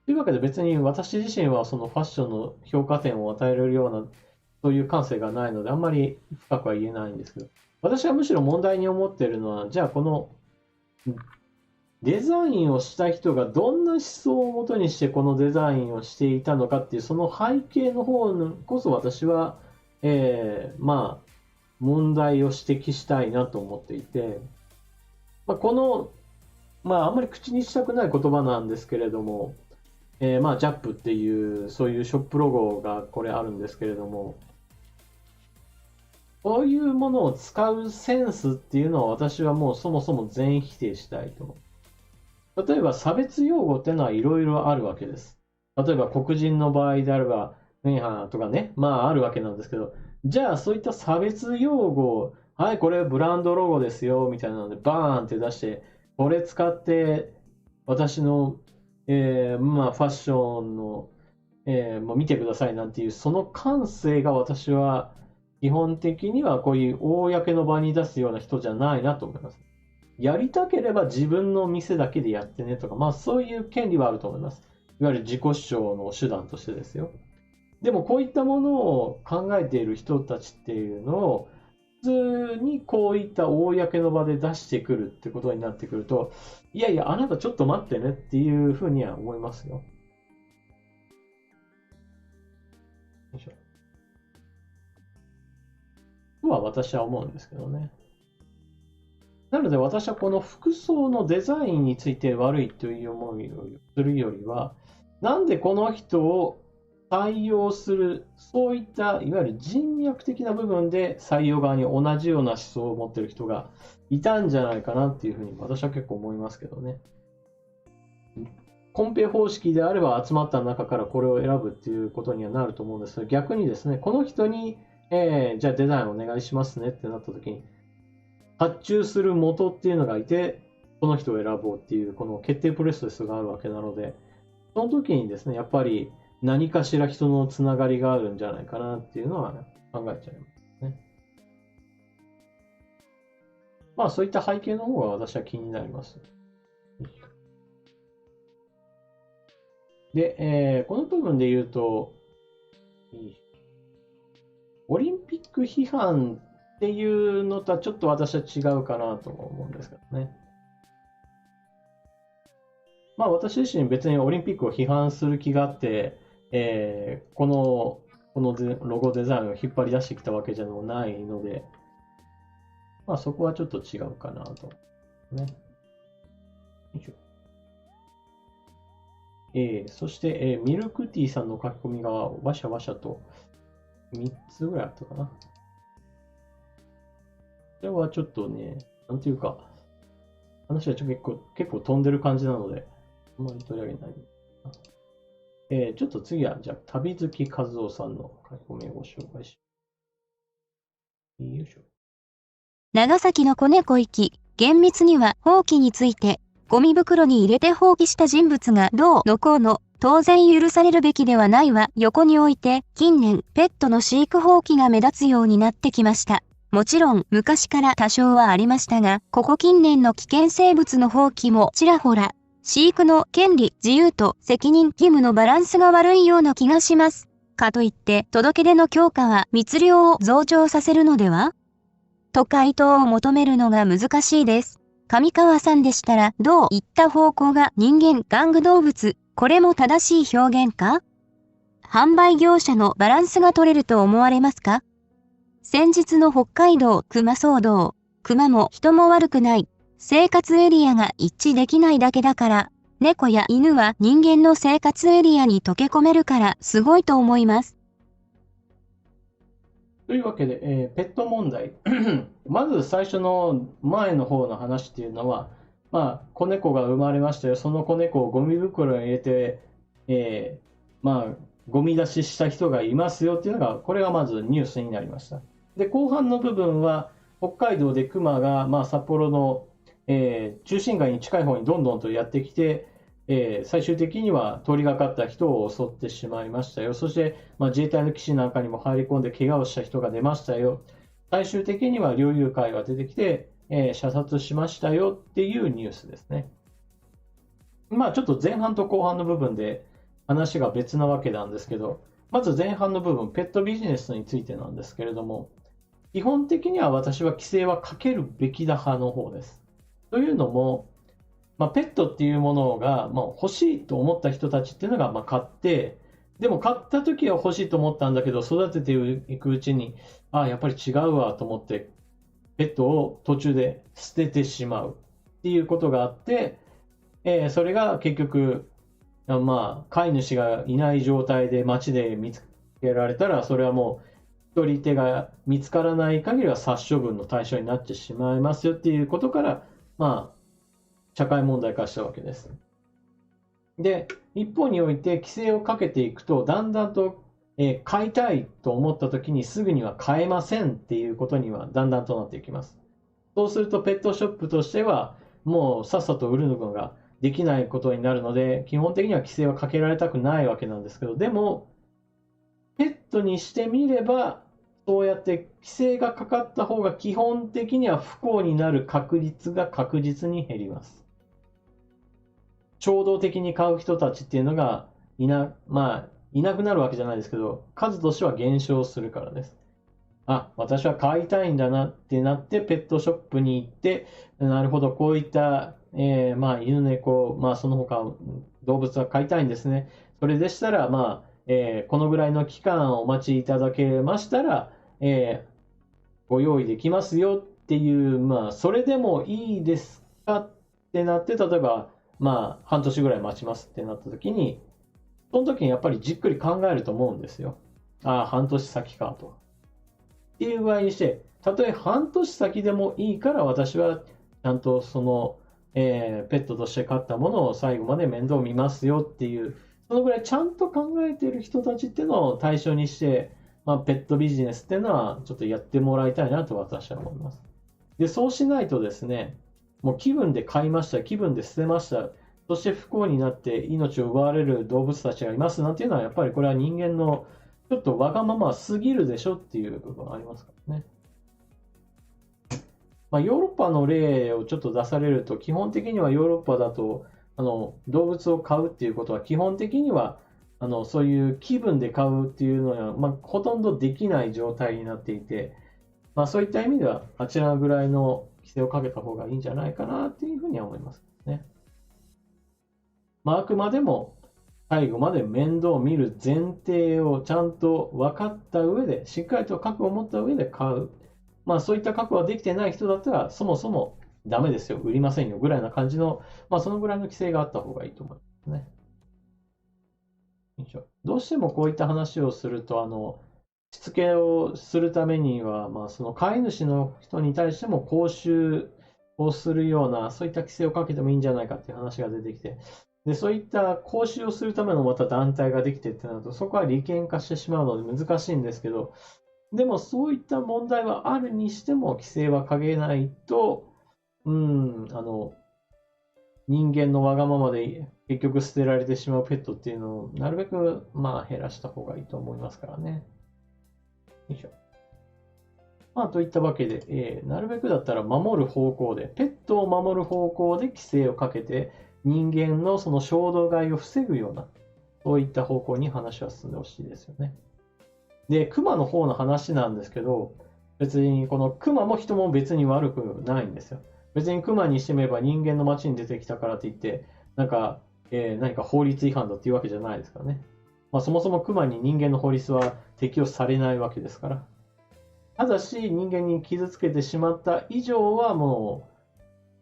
というわけで別に私自身はそのファッションの評価点を与えるようなそういう感性がないのであんまり深くは言えないんですけど、私はむしろ問題に思っているのは、じゃあこのデザインをした人がどんな思想をもとにしてこのデザインをしていたのかっていうその背景の方こそ私は、問題を指摘したいなと思っていて、このあんまり口にしたくない言葉なんですけれども、ジャップっていうそういうショップロゴがこれあるんですけれども、こういうものを使うセンスっていうのは私はもうそもそも全否定したいと思う。例えば差別用語っていうのはいろいろあるわけです。例えば黒人の場合であればメンハーとかね、あるわけなんですけど、じゃあそういった差別用語を、はい、これブランドロゴですよみたいなのでバーンって出して、これ使って私の、ファッションの、見てくださいなんていうその感性が私は基本的にはこういう公の場に出すような人じゃないなと思います。やりたければ自分の店だけでやってねとか、そういう権利はあると思います。いわゆる自己主張の手段としてですよ。でもこういったものを考えている人たちっていうのを普通にこういった公の場で出してくるってことになってくると、いやいや、あなたちょっと待ってねっていうふうには思いますよ。よいしょ。とは私は思うんですけどね。なので私はこの服装のデザインについて悪いという思いをするよりは、なんでこの人を採用する、そういったいわゆる人脈的な部分で採用側に同じような思想を持っている人がいたんじゃないかなっていうふうに私は結構思いますけどね。コンペ方式であれば集まった中からこれを選ぶっていうことにはなると思うんですが、逆にですね、この人に、じゃあデザインお願いしますねってなった時に、発注する元っていうのがいて、この人を選ぼうっていう、この決定プロセスがあるわけなので、その時にですね、やっぱり何かしら人のつながりがあるんじゃないかなっていうのは考えちゃいますね。そういった背景の方が私は気になります。で、この部分で言うと、オリンピック批判っていうのとはちょっと私は違うかなと思うんですけどね。私自身別にオリンピックを批判する気があって、このロゴデザインを引っ張り出してきたわけじゃないので、そこはちょっと違うかなと。ね。そして、ミルクティーさんの書き込みがわしゃわしゃと3つぐらいあったかな。これはちょっとね、なんていうか、話は結構飛んでる感じなので、あんまり取り上げない。ちょっと次は、じゃあ、旅好き和夫さんの書き込みをご紹介します。よいしょ。長崎の子猫行き、厳密には放棄について、ゴミ袋に入れて放棄した人物がどうのこうの、当然許されるべきではないは横に置いて、近年、ペットの飼育放棄が目立つようになってきました。もちろん、昔から多少はありましたが、ここ近年の危険生物の放棄もちらほら、飼育の権利、自由と責任、義務のバランスが悪いような気がします。かといって、届け出の強化は密漁を増長させるのでは？と回答を求めるのが難しいです。上川さんでしたらどういった方向が人間玩具動物、これも正しい表現か？販売業者のバランスが取れると思われますか？先日の北海道熊騒動、熊も人も悪くない。生活エリアが一致できないだけだから、猫や犬は人間の生活エリアに溶け込めるからすごいと思います。というわけで、ペット問題。まず最初の前の方の話っていうのは、子猫が生まれましたよ。その子猫をゴミ袋に入れて、ゴミ出しした人がいますよっていうのが、これがまずニュースになりました。で、後半の部分は、北海道でクマが、札幌の、中心街に近い方にどんどんとやってきて、最終的には通りがかった人を襲ってしまいましたよ。そして、自衛隊の基地なんかにも入り込んで怪我をした人が出ましたよ。最終的には猟友会が出てきて、射殺しましたよっていうニュースですね。ちょっと前半と後半の部分で話が別なわけなんですけど、まず前半の部分、ペットビジネスについてなんですけれども、基本的には私は規制はかけるべきだ派の方です。というのも、ペットっていうものが、欲しいと思った人たちっていうのが、買って、でも買った時は欲しいと思ったんだけど、育てていくうちに、やっぱり違うわと思って、ペットを途中で捨ててしまうっていうことがあって、それが結局、飼い主がいない状態で街で見つけられたら、それはもう、取り手が見つからない限りは殺処分の対象になってしまいますよっていうことから、社会問題化したわけです。で、一方において規制をかけていくと、だんだんと、買いたいと思った時にすぐには買えませんっていうことにはだんだんとなっていきます。そうするとペットショップとしては、もうさっさと売るのができないことになるので、基本的には規制はかけられたくないわけなんですけど、でも、ペットにしてみれば、そうやって規制がかかった方が基本的には不幸になる確率が確実に減ります。衝動的に買う人たちっていうのがいなくなるわけじゃないですけど、数としては減少するからです。私は飼いたいんだなってなってペットショップに行って、なるほど、こういった、犬猫、その他動物は飼いたいんですね。それでしたら、このぐらいの期間お待ちいただけましたら、ご用意できますよっていう、それでもいいですかってなって、例えば、半年ぐらい待ちますってなった時に、その時にやっぱりじっくり考えると思うんですよ。半年先かと。っていう具合にして、たとえ半年先でもいいから私はちゃんとその、ペットとして飼ったものを最後まで面倒見ますよっていう、そのぐらいちゃんと考えている人たちっていうのを対象にして、ペットビジネスっていうのはちょっとやってもらいたいなと私は思います。で、そうしないとですね、もう気分で買いました、気分で捨てました、そして不幸になって命を奪われる動物たちがいますなんていうのは、やっぱりこれは人間のちょっとわがまますぎるでしょっていう部分がありますからね。ヨーロッパの例をちょっと出されると、基本的にはヨーロッパだと、動物を飼うっていうことは基本的にはそういう気分で買うっていうのは、ほとんどできない状態になっていて、そういった意味ではあちらぐらいの規制をかけた方がいいんじゃないかなっていうふうには思いますね。あくまでも最後まで面倒を見る前提をちゃんと分かった上で、しっかりと覚悟を持った上で買う。そういった覚悟ができてない人だったら、そもそもダメですよ、売りませんよぐらいな感じの、そのぐらいの規制があった方がいいと思いますね。どうしてもこういった話をすると、しつけをするためには、その飼い主の人に対しても講習をするような、そういった規制をかけてもいいんじゃないかっていう話が出てきて、で、そういった講習をするためのまた団体ができてってなると、そこは利権化してしまうので難しいんですけど、でもそういった問題はあるにしても規制はかけないと、人間のわがままで結局捨てられてしまうペットっていうのをなるべく減らした方がいいと思いますからね。よいしょ。といったわけで、なるべくだったら守る方向で、ペットを守る方向で規制をかけて、人間のその衝動買いを防ぐような、そういった方向に話は進んでほしいですよね。で、熊の方の話なんですけど、別にこの熊も人も別に悪くないんですよ。別に熊にしてみれば人間の街に出てきたからといって、何か法律違反だっていうわけじゃないですからね。そもそも熊に人間の法律は適用されないわけですから。ただし人間に傷つけてしまった以上はも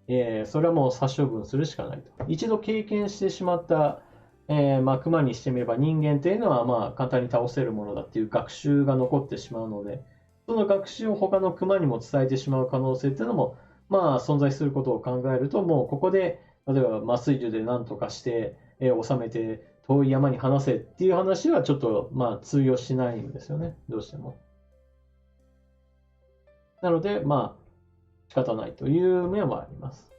う、それはもう殺処分するしかないと。一度経験してしまった、熊にしてみれば人間というのは簡単に倒せるものだっていう学習が残ってしまうので、その学習を他の熊にも伝えてしまう可能性っていうのも存在することを考えると、もうここで例えば麻酔銃で何とかして、収めて遠い山に放せっていう話はちょっと通用しないんですよね、どうしても。なので、仕方ないという面はあります。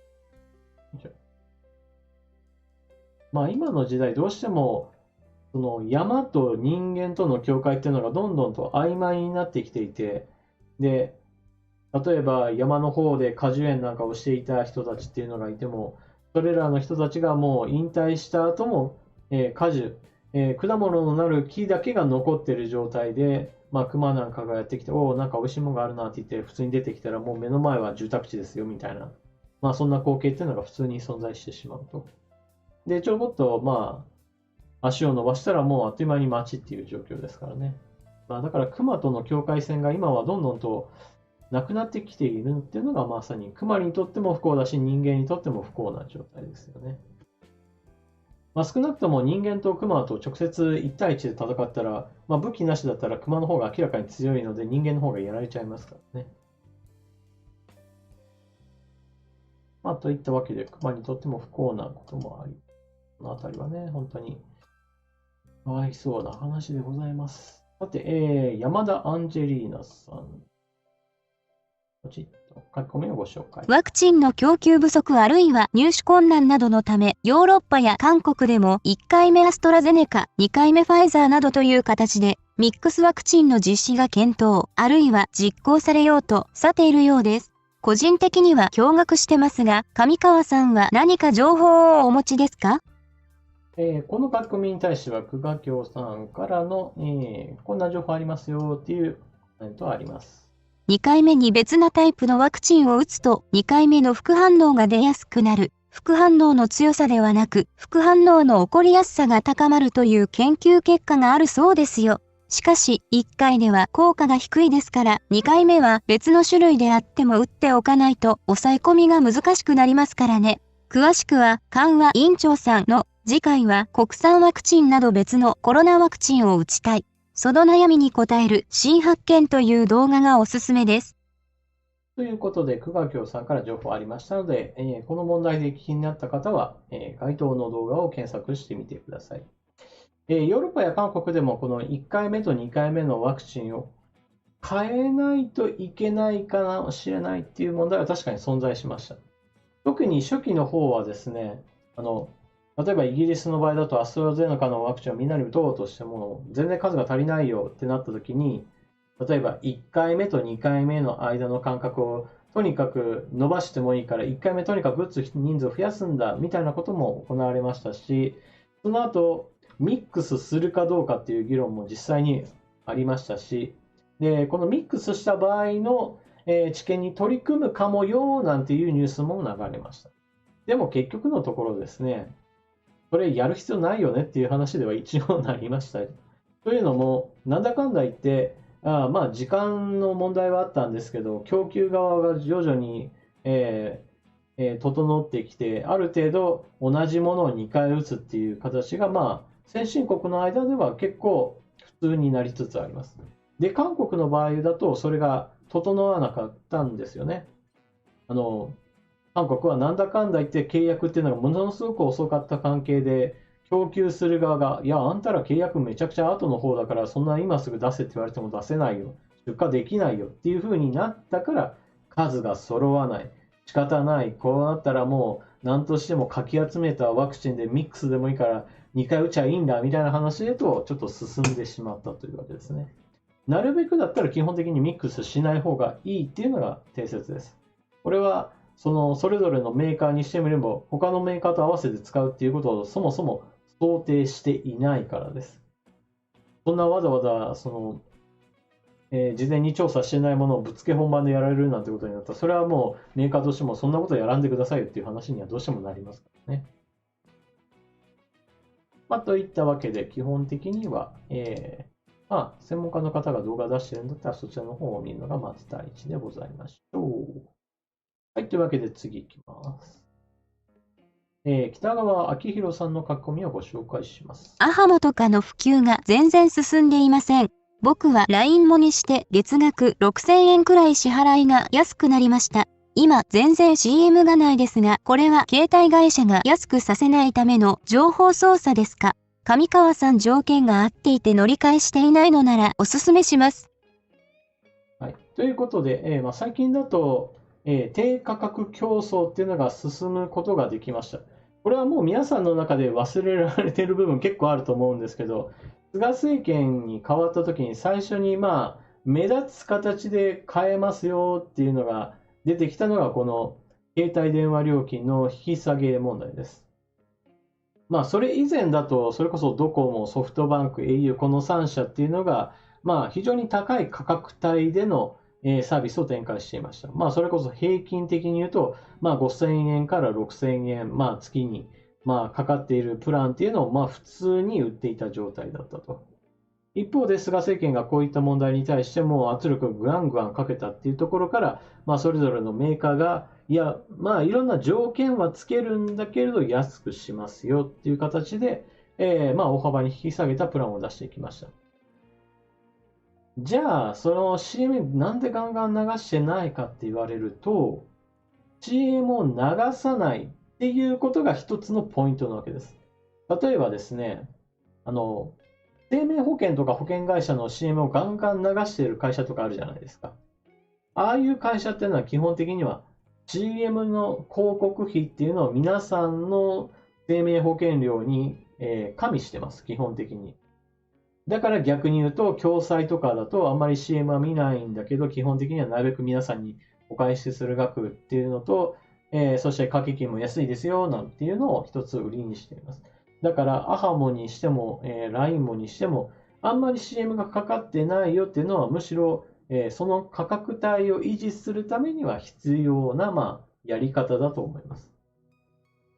まあ今の時代どうしてもその山と人間との境界っていうのがどんどんと曖昧になってきていて、で、例えば山の方で果樹園なんかをしていた人たちっていうのがいても、それらの人たちがもう引退した後も、果樹、果物のなる木だけが残っている状態で、まあ、熊なんかがやってきて、おお、なんか美味しいものがあるなって言って、普通に出てきたら、もう目の前は住宅地ですよみたいな、まあ、そんな光景っていうのが普通に存在してしまうと。で、ちょこっと、まあ、足を伸ばしたら、もうあっという間に街っていう状況ですからね。まあ、だから、熊との境界線が今はどんどんとなくなってきているっていうのが、まさに熊にとっても不幸だし、人間にとっても不幸な状態ですよね。まあ、少なくとも人間と熊と直接1対1で戦ったら、まあ、武器なしだったら熊の方が明らかに強いので人間の方がやられちゃいますからね。まあ、といったわけで熊にとっても不幸なこともあり、このあたりはね、本当にかわいそうな話でございます。さて、山田アンジェリーナさん。ポチッと書き込みをご紹介。ワクチンの供給不足あるいは入手困難などのため、ヨーロッパや韓国でも1回目アストラゼネカ、2回目ファイザーなどという形で、ミックスワクチンの実施が検討、あるいは実行されようとさているようです。個人的には驚愕してますが、上川さんは何か情報をお持ちですか？この書き込みに対しては、久我京さんからの、こんな情報ありますよっていうコメントはあります。2回目に別なタイプのワクチンを打つと2回目の副反応が出やすくなる。副反応の強さではなく、副反応の起こりやすさが高まるという研究結果があるそうですよ。しかし、1回では効果が低いですから、2回目は別の種類であっても打っておかないと抑え込みが難しくなりますからね。詳しくは、緩和委員長さんの次回は国産ワクチンなど別のコロナワクチンを打ちたい。その悩みに答える新発見という動画がおすすめです。ということで、久我京さんから情報ありましたので、この問題で気になった方は、該当の動画を検索してみてください。ヨーロッパや韓国でもこの1回目と2回目のワクチンを変えないといけないかもしれないっていう問題は確かに存在しました。特に初期の方はですね、例えばイギリスの場合だとアストラゼネカのワクチンをみんなに打とうとしても全然数が足りないよってなった時に、例えば1回目と2回目の間の間隔をとにかく伸ばしてもいいから1回目とにかく打つ人数を増やすんだみたいなことも行われましたし、その後ミックスするかどうかっていう議論も実際にありましたし、でこのミックスした場合の治験に取り組むかもよなんていうニュースも流れました。でも結局のところですね、それやる必要ないよねっていう話では一応なりました。というのも、なんだかんだ言って、まあ時間の問題はあったんですけど、供給側が徐々に、整ってきて、ある程度同じものを2回打つっていう形が、まあ先進国の間では結構普通になりつつあります。で、韓国の場合だとそれが整わなかったんですよね。韓国はなんだかんだ言って契約っていうのがものすごく遅かった関係で、供給する側が、いや、あんたら契約めちゃくちゃ後の方だから、そんな今すぐ出せって言われても出せないよ、出荷できないよっていう風になったから、数が揃わない。仕方ない。こうなったらもう、何としてもかき集めたワクチンでミックスでもいいから、2回打ちゃいいんだみたいな話へと、ちょっと進んでしまったというわけですね。なるべくだったら基本的にミックスしない方がいいっていうのが定説です。これは、それぞれのメーカーにしてみれば、他のメーカーと合わせて使うっていうことをそもそも想定していないからです。そんなわざわざ、事前に調査してないものをぶっつけ本番でやられるなんてことになったら、それはもうメーカーとしてもそんなことやらんでくださいよっていう話にはどうしてもなりますからね。まあ、といったわけで、基本的には、まあ、専門家の方が動画出してるんだったら、そちらの方を見るのがまず第一でございましょう。はい、というわけで次いきます。北川明宏さんの書き込みをご紹介します。アハモとかの普及が全然進んでいません。僕は LINE もにして月額6000円くらい支払いが安くなりました。今全然 CM がないですが、これは携帯会社が安くさせないための情報操作ですか？上川さん条件が合っていて乗り換えしていないのならおすすめします。はい、ということで、最近だと低価格競争っていうのが進むことができました。これはもう皆さんの中で忘れられている部分結構あると思うんですけど、菅政権に変わった時に最初に目立つ形で変えますよっていうのが出てきたのがこの携帯電話料金の引き下げ問題です。それ以前だと、それこそドコモ、ソフトバンク、au、この3社っていうのが、非常に高い価格帯でのサービスを展開していました。それこそ平均的に言うと、5000円から6000円、月にかかっているプランっていうのを普通に売っていた状態だったと。一方で菅政権がこういった問題に対しても圧力をグワングワンかけたっていうところから、それぞれのメーカーがいろんな条件はつけるんだけれど安くしますよっていう形で、大幅に引き下げたプランを出していきました。じゃあ、その CM なんでガンガン流してないかって言われると、CM を流さないっていうことが一つのポイントなわけです。例えばですね、生命保険とか保険会社の CM をガンガン流している会社とかあるじゃないですか。ああいう会社っていうのは基本的には CM の広告費っていうのを皆さんの生命保険料に加味してます、基本的に。だから逆に言うと、共済とかだとあんまり CM は見ないんだけど、基本的にはなるべく皆さんにお返しする額っていうのと、そして掛け金も安いですよなんていうのを一つ売りにしています。だから、アハモにしても、LINE モにしても、あんまり CM がかかってないよっていうのは、むしろ、その価格帯を維持するためには必要な、やり方だと思います。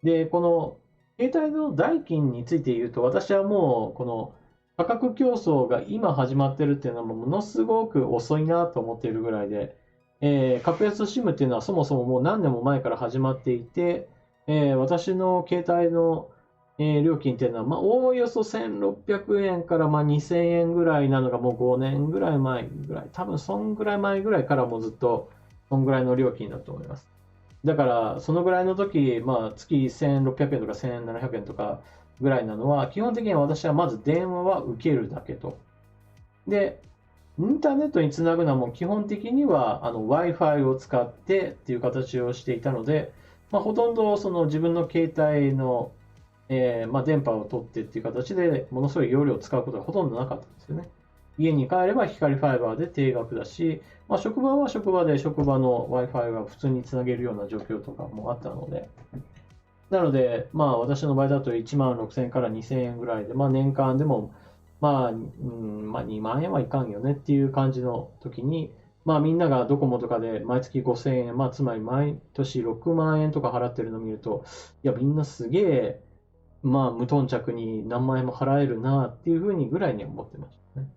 で、この携帯の代金について言うと、私はもう、この価格競争が今始まってるっていうのはものすごく遅いなと思っているぐらいで、格安 SIM っていうのはそもそももう何年も前から始まっていて、私の携帯の料金っていうのは、おおよそ1600円から2000円ぐらいなのがもう5年ぐらい前ぐらい、多分そんぐらい前ぐらいからもうずっとそんぐらいの料金だと思います。だから、そのぐらいの時、月1600円とか1700円とかぐらいなのは、基本的には私はまず電話は受けるだけと。で、インターネットにつなぐのはもう基本的にはWi-Fi を使ってっていう形をしていたので、ほとんどその自分の携帯の電波を取ってっていう形でものすごい容量を使うことがほとんどなかったんですよね。家に帰れば光ファイバーで定額だし、職場は職場で職場の Wi-Fi が普通につなげるような状況とかもあったので、なので、私の場合だと1万6000円から2000円ぐらいで、年間でも、2万円はいかんよねっていう感じの時に、みんながドコモとかで毎月5000円、つまり毎年6万円とか払ってるのを見ると、いや、みんなすげえ、無頓着に何万円も払えるなっていうふうにぐらいに思ってましたね。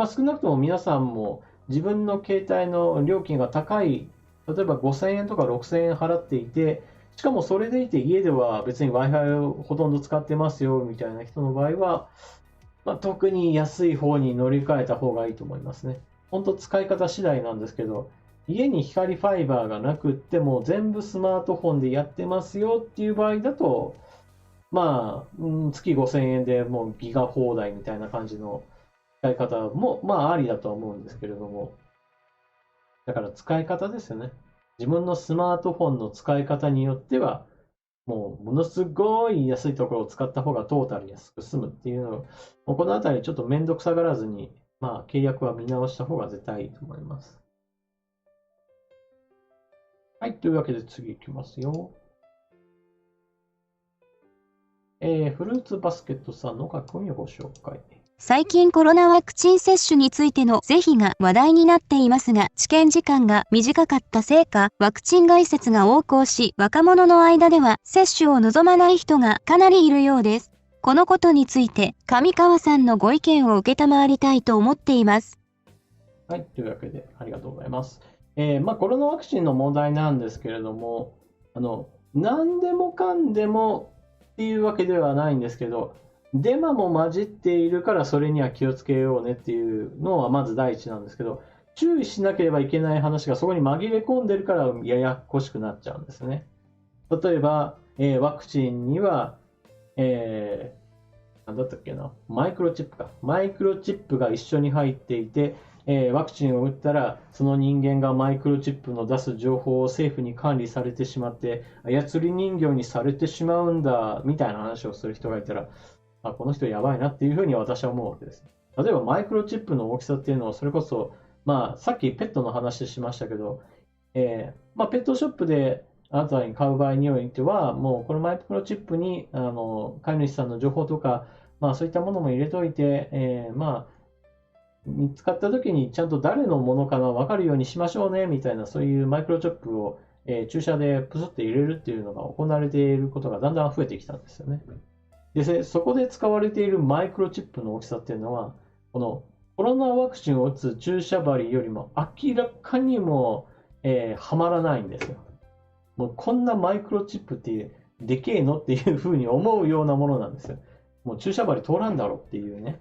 少なくとも皆さんも自分の携帯の料金が高い、例えば5000円とか6000円払っていて、しかもそれでいて家では別に Wi-Fi をほとんど使ってますよみたいな人の場合は、特に安い方に乗り換えた方がいいと思いますね。本当使い方次第なんですけど、家に光ファイバーがなくっても全部スマートフォンでやってますよっていう場合だと、月5000円でもうギガ放題みたいな感じの使い方も、ありだとは思うんですけれども。だから使い方ですよね。自分のスマートフォンの使い方によっては、もうものすごい安いところを使った方がトータル安く済むっていうのを、このあたりちょっとめんどくさがらずに、契約は見直した方が絶対いいと思います。はい、というわけで次いきますよ。フルーツバスケットさんの書き込みをご紹介。最近コロナワクチン接種についての是非が話題になっていますが、治験時間が短かったせいか、ワクチン概説が横行し、若者の間では接種を望まない人がかなりいるようです。このことについて、上川さんのご意見を受けたまわりたいと思っています。はい、というわけでありがとうございます。コロナワクチンの問題なんですけれども、何でもかんでもっていうわけではないんですけど、デマも混じっているからそれには気をつけようねっていうのはまず第一なんですけど、注意しなければいけない話がそこに紛れ込んでるからややこしくなっちゃうんですね。例えば、ワクチンには、なんだったっけな、マイクロチップが一緒に入っていて、ワクチンを打ったら、その人間がマイクロチップの出す情報を政府に管理されてしまって、操り人形にされてしまうんだ、みたいな話をする人がいたら、この人やばいなっていうふうに私は思うわけです。例えばマイクロチップの大きさっていうのは、それこそ、さっきペットの話しましたけど、ペットショップであなたに買う場合においては、もうこのマイクロチップに飼い主さんの情報とか、そういったものも入れといて、見つかった時にちゃんと誰のものかな分かるようにしましょうねみたいな、そういうマイクロチップを、注射でプスって入れるっていうのが行われていることがだんだん増えてきたんですよね。で、そこで使われているマイクロチップの大きさっていうのは、このコロナワクチンを打つ注射針よりも明らかにも、はまらないんですよ。もうこんなマイクロチップってでけえのっていうふうに思うようなものなんですよ。もう注射針通らんだろっていうね。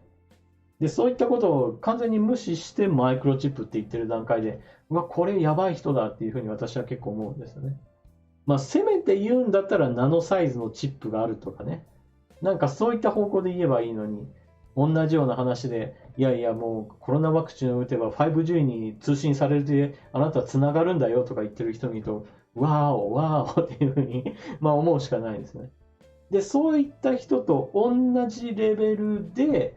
で、そういったことを完全に無視してマイクロチップって言ってる段階で、これやばい人だっていうふうに私は結構思うんですよね。せめて言うんだったらナノサイズのチップがあるとかね。なんかそういった方向で言えばいいのに、同じような話で、いやいやもうコロナワクチンを打てば 5G に通信されてあなたつながるんだよとか言ってる人見ると、わーお、わーおっていうふうに思うしかないですね。で、そういった人と同じレベルで、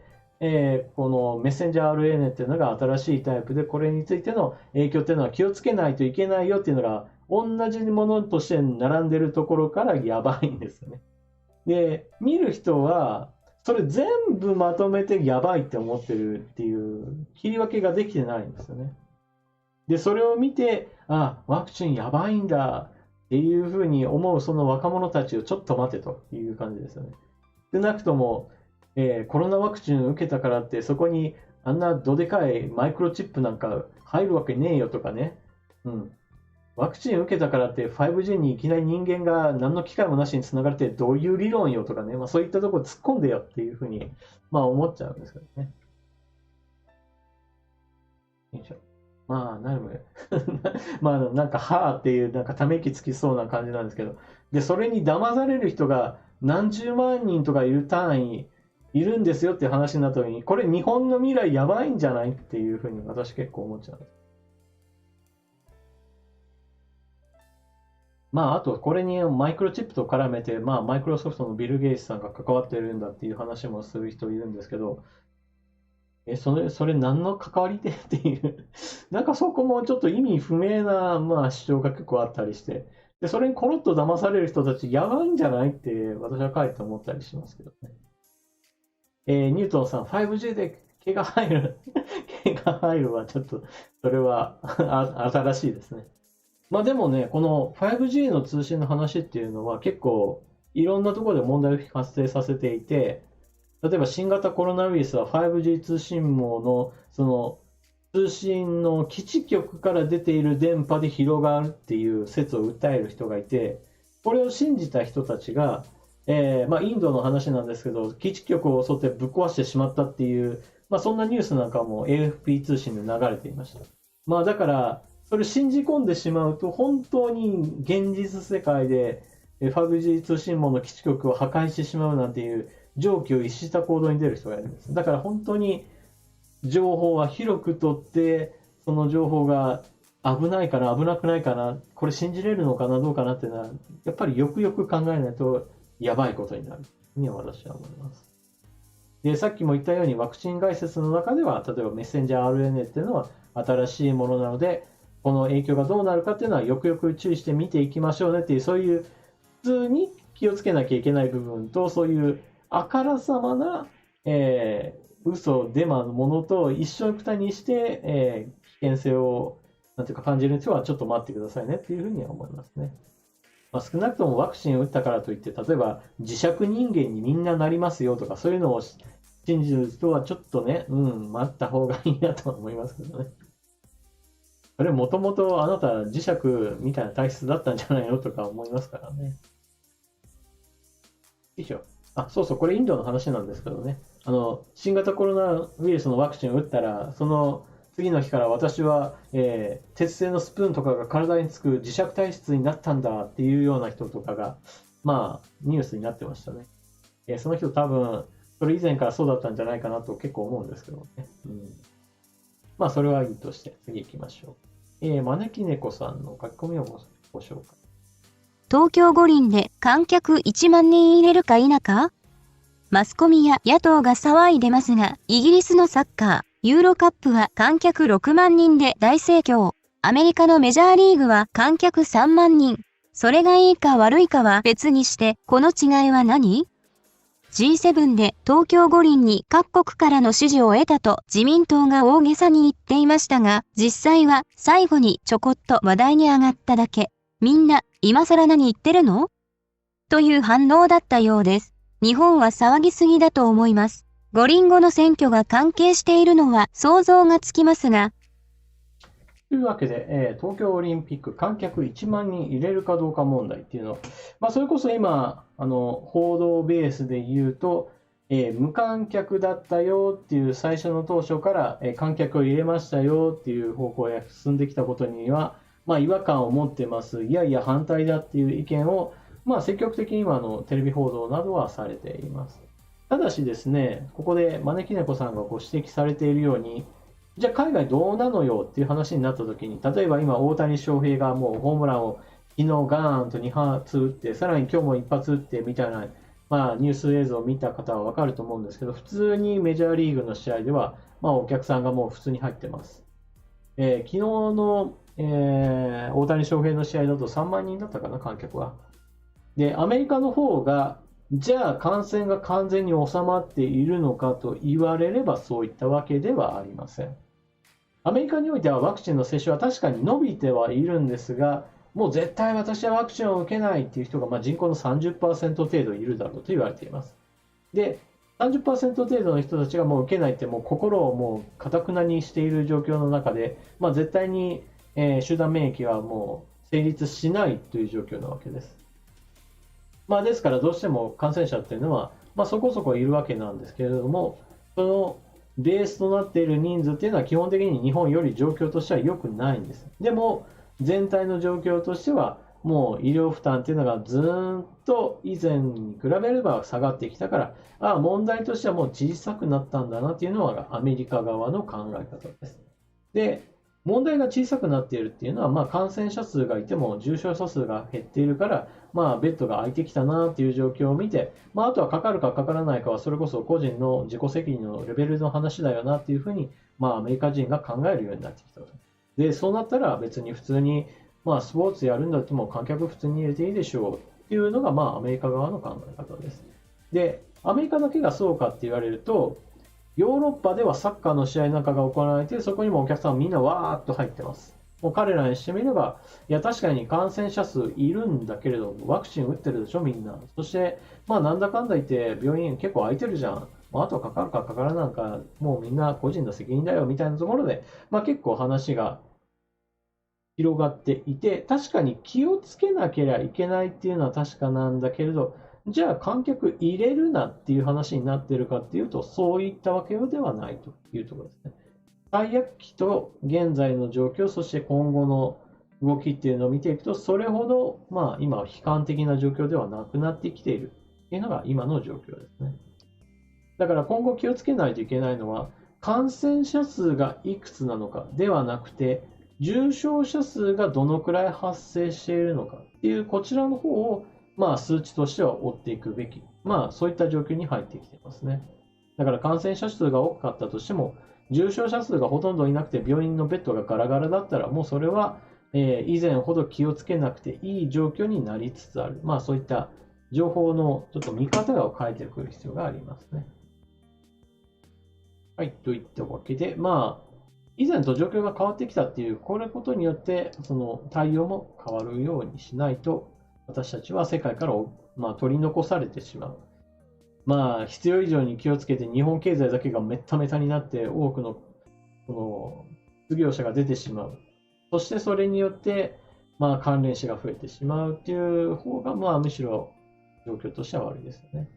このメッセンジャー RNA っていうのが新しいタイプで、これについての影響っていうのは気をつけないといけないよっていうのが、同じものとして並んでるところからやばいんですよね。で、見る人は、それ全部まとめてやばいって思ってるっていう切り分けができてないんですよね。で、それを見て、ワクチンやばいんだっていうふうに思うその若者たちをちょっと待てという感じですよね。でなくとも、コロナワクチンを受けたからってそこにあんなどでかいマイクロチップなんか入るわけねえよとかね。ワクチン受けたからって 5G にいきなり人間が何の機会もなしにつながれてどういう理論よとかね。そういったところ突っ込んでよっていうふうに、思っちゃうんですけどね。よいしょ。なるなんか、はーっていう、なんかため息つきそうな感じなんですけど。で、それに騙される人が何十万人とかいる単位いるんですよっていう話になった時に、これ日本の未来やばいんじゃないっていうふうに私結構思っちゃうんです。あと、これにマイクロチップと絡めて、マイクロソフトのビル・ゲイツさんが関わってるんだっていう話もする人いるんですけど、それ何の関わりでっていうなんかそこもちょっと意味不明な、主張が結構あったりして、で、それにコロッと騙される人たちやばいんじゃないって私はかえって思ったりしますけどね。ニュートンさん、5G で毛が入る毛が入るはちょっと、それは新しいですね。でもね、この 5G の通信の話っていうのは結構いろんなところで問題を発生させていて、例えば新型コロナウイルスは 5G 通信網のその通信の基地局から出ている電波で広がるっていう説を訴える人がいて、これを信じた人たちが、インドの話なんですけど、基地局を襲ってぶっ壊してしまったっていう、そんなニュースなんかも AFP 通信で流れていました。だから、それ信じ込んでしまうと、本当に現実世界で 5G 通信網の基地局を破壊してしまうなんていう常軌を逸した行動に出る人がいるんです。だから本当に情報は広く取って、その情報が危ないかな、危なくないかな、これ信じれるのかな、どうかなっていうのは、やっぱりよくよく考えないとやばいことになるというふうに私は思います。で、さっきも言ったようにワクチン概説の中では、例えばメッセンジャー RNA っていうのは新しいものなので、この影響がどうなるかっていうのはよくよく注意して見ていきましょうねっていう、そういう普通に気をつけなきゃいけない部分と、そういうあからさまな、嘘、デマのものと一緒くたにして、危険性をなんていうか感じる人はちょっと待ってくださいねっていうふうには思いますね。少なくともワクチンを打ったからといって、例えば磁石人間にみんななりますよとか、そういうのを信じる人はちょっとね、待った方がいいなと思いますけどね。それもともとあなた磁石みたいな体質だったんじゃないのとか思いますからね。よいしょ。そうそう、これインドの話なんですけどね。新型コロナウイルスのワクチンを打ったら、その次の日から私は、鉄製のスプーンとかが体につく磁石体質になったんだっていうような人とかが、ニュースになってましたね。その人多分、それ以前からそうだったんじゃないかなと結構思うんですけどね。まあ、それはいいとして、次行きましょう。招き猫さんの書き込みをご紹介。東京五輪で観客1万人入れるか否か？マスコミや野党が騒いでますが、イギリスのサッカー、ユーロカップは観客6万人で大盛況。アメリカのメジャーリーグは観客3万人。それがいいか悪いかは別にして、この違いは何？ G7 で東京五輪に各国からの支持を得たと自民党が大げさに言っていましたが、実際は最後にちょこっと話題に上がっただけ。みんな、今更何言ってるの？という反応だったようです。日本は騒ぎすぎだと思います。五輪後の選挙が関係しているのは想像がつきますが。というわけで、東京オリンピック観客1万人入れるかどうか問題っていうのは、まあ、それこそ今、報道ベースで言うと、無観客だったよっていう最初の当初から、観客を入れましたよっていう方向へ進んできたことには、まあ、違和感を持ってます。いやいや反対だっていう意見を、まあ、積極的に今のテレビ報道などはされています。ただしですね、ここで招き猫さんがご指摘されているように、じゃあ海外どうなのよっていう話になったときに、例えば今大谷翔平がもうホームランを昨日ガーンと2発打って、さらに今日も1発打ってみたいな、まあ、ニュース映像を見た方はわかると思うんですけど、普通にメジャーリーグの試合では、まあ、お客さんがもう普通に入ってます。昨日の、大谷翔平の試合だと3万人だったかな、観客は。で、アメリカの方が、じゃあ感染が完全に収まっているのかと言われればそういったわけではありません。アメリカにおいてはワクチンの接種は確かに伸びてはいるんですが、もう絶対私はワクチンを受けないっていう人が、まあ、人口の 30% 程度いるだろうと言われています。で、30% 程度の人たちがもう受けないってもう心をもう堅くなにしている状況の中で、まあ、絶対に、集団免疫はもう成立しないという状況なわけです。まあ、ですからどうしても感染者っていうのは、まあ、そこそこいるわけなんですけれども、そのベースとなっている人数っていうのは基本的に日本より状況としては良くないんです。でも全体の状況としてはもう医療負担っていうのがずっと以前に比べれば下がってきたから、問題としてはもう小さくなったんだなっていうのがアメリカ側の考え方です。で、問題が小さくなっているっていうのは、まあ、感染者数がいても重症者数が減っているから、まあ、ベッドが空いてきたなっていう状況を見て、まあ、あとはかかるかかからないかはそれこそ個人の自己責任のレベルの話だよなっていうふうに、まあ、アメリカ人が考えるようになってきたと。で、そうなったら別に普通に、まあ、スポーツやるんだっても観客普通に入れていいでしょうっていうのが、まあ、アメリカ側の考え方です。で、アメリカだけがそうかって言われると、ヨーロッパではサッカーの試合なんかが行われて、そこにもお客さんみんなわーっと入ってます。もう彼らにしてみれば、いや確かに感染者数いるんだけれども、ワクチン打ってるでしょ、みんな。そして、まあなんだかんだ言って病院結構空いてるじゃん。まあ、あとはかかるかかからないか、もうみんな個人の責任だよみたいなところで、まあ結構話が広がっていて、確かに気をつけなければいけないっていうのは確かなんだけれど、じゃあ観客入れるなっていう話になっているかっていうと、そういったわけではないというところですね。最悪期と現在の状況、そして今後の動きっていうのを見ていくと、それほど、まあ、今は悲観的な状況ではなくなってきているっていうのが今の状況ですね。だから今後気をつけないといけないのは、感染者数がいくつなのかではなくて、重症者数がどのくらい発生しているのかっていうこちらの方を、まあ、数値としては追っていくべき、まあ、そういった状況に入ってきていますね。だから感染者数が多かったとしても、重症者数がほとんどいなくて病院のベッドがガラガラだったら、もうそれは、以前ほど気をつけなくていい状況になりつつある。まあ、そういった情報のちょっと見方を変えてくる必要がありますね。はい、といったわけで、まあ、以前と状況が変わってきたっていう、これことによって、その対応も変わるようにしないと、私たちは世界から、まあ、取り残されてしまう。まあ、必要以上に気をつけて、日本経済だけがメッタメタになって、多くの、失業者が出てしまう。そしてそれによって、まあ、関連死が増えてしまうっていう方が、まあ、むしろ状況としては悪いですよね。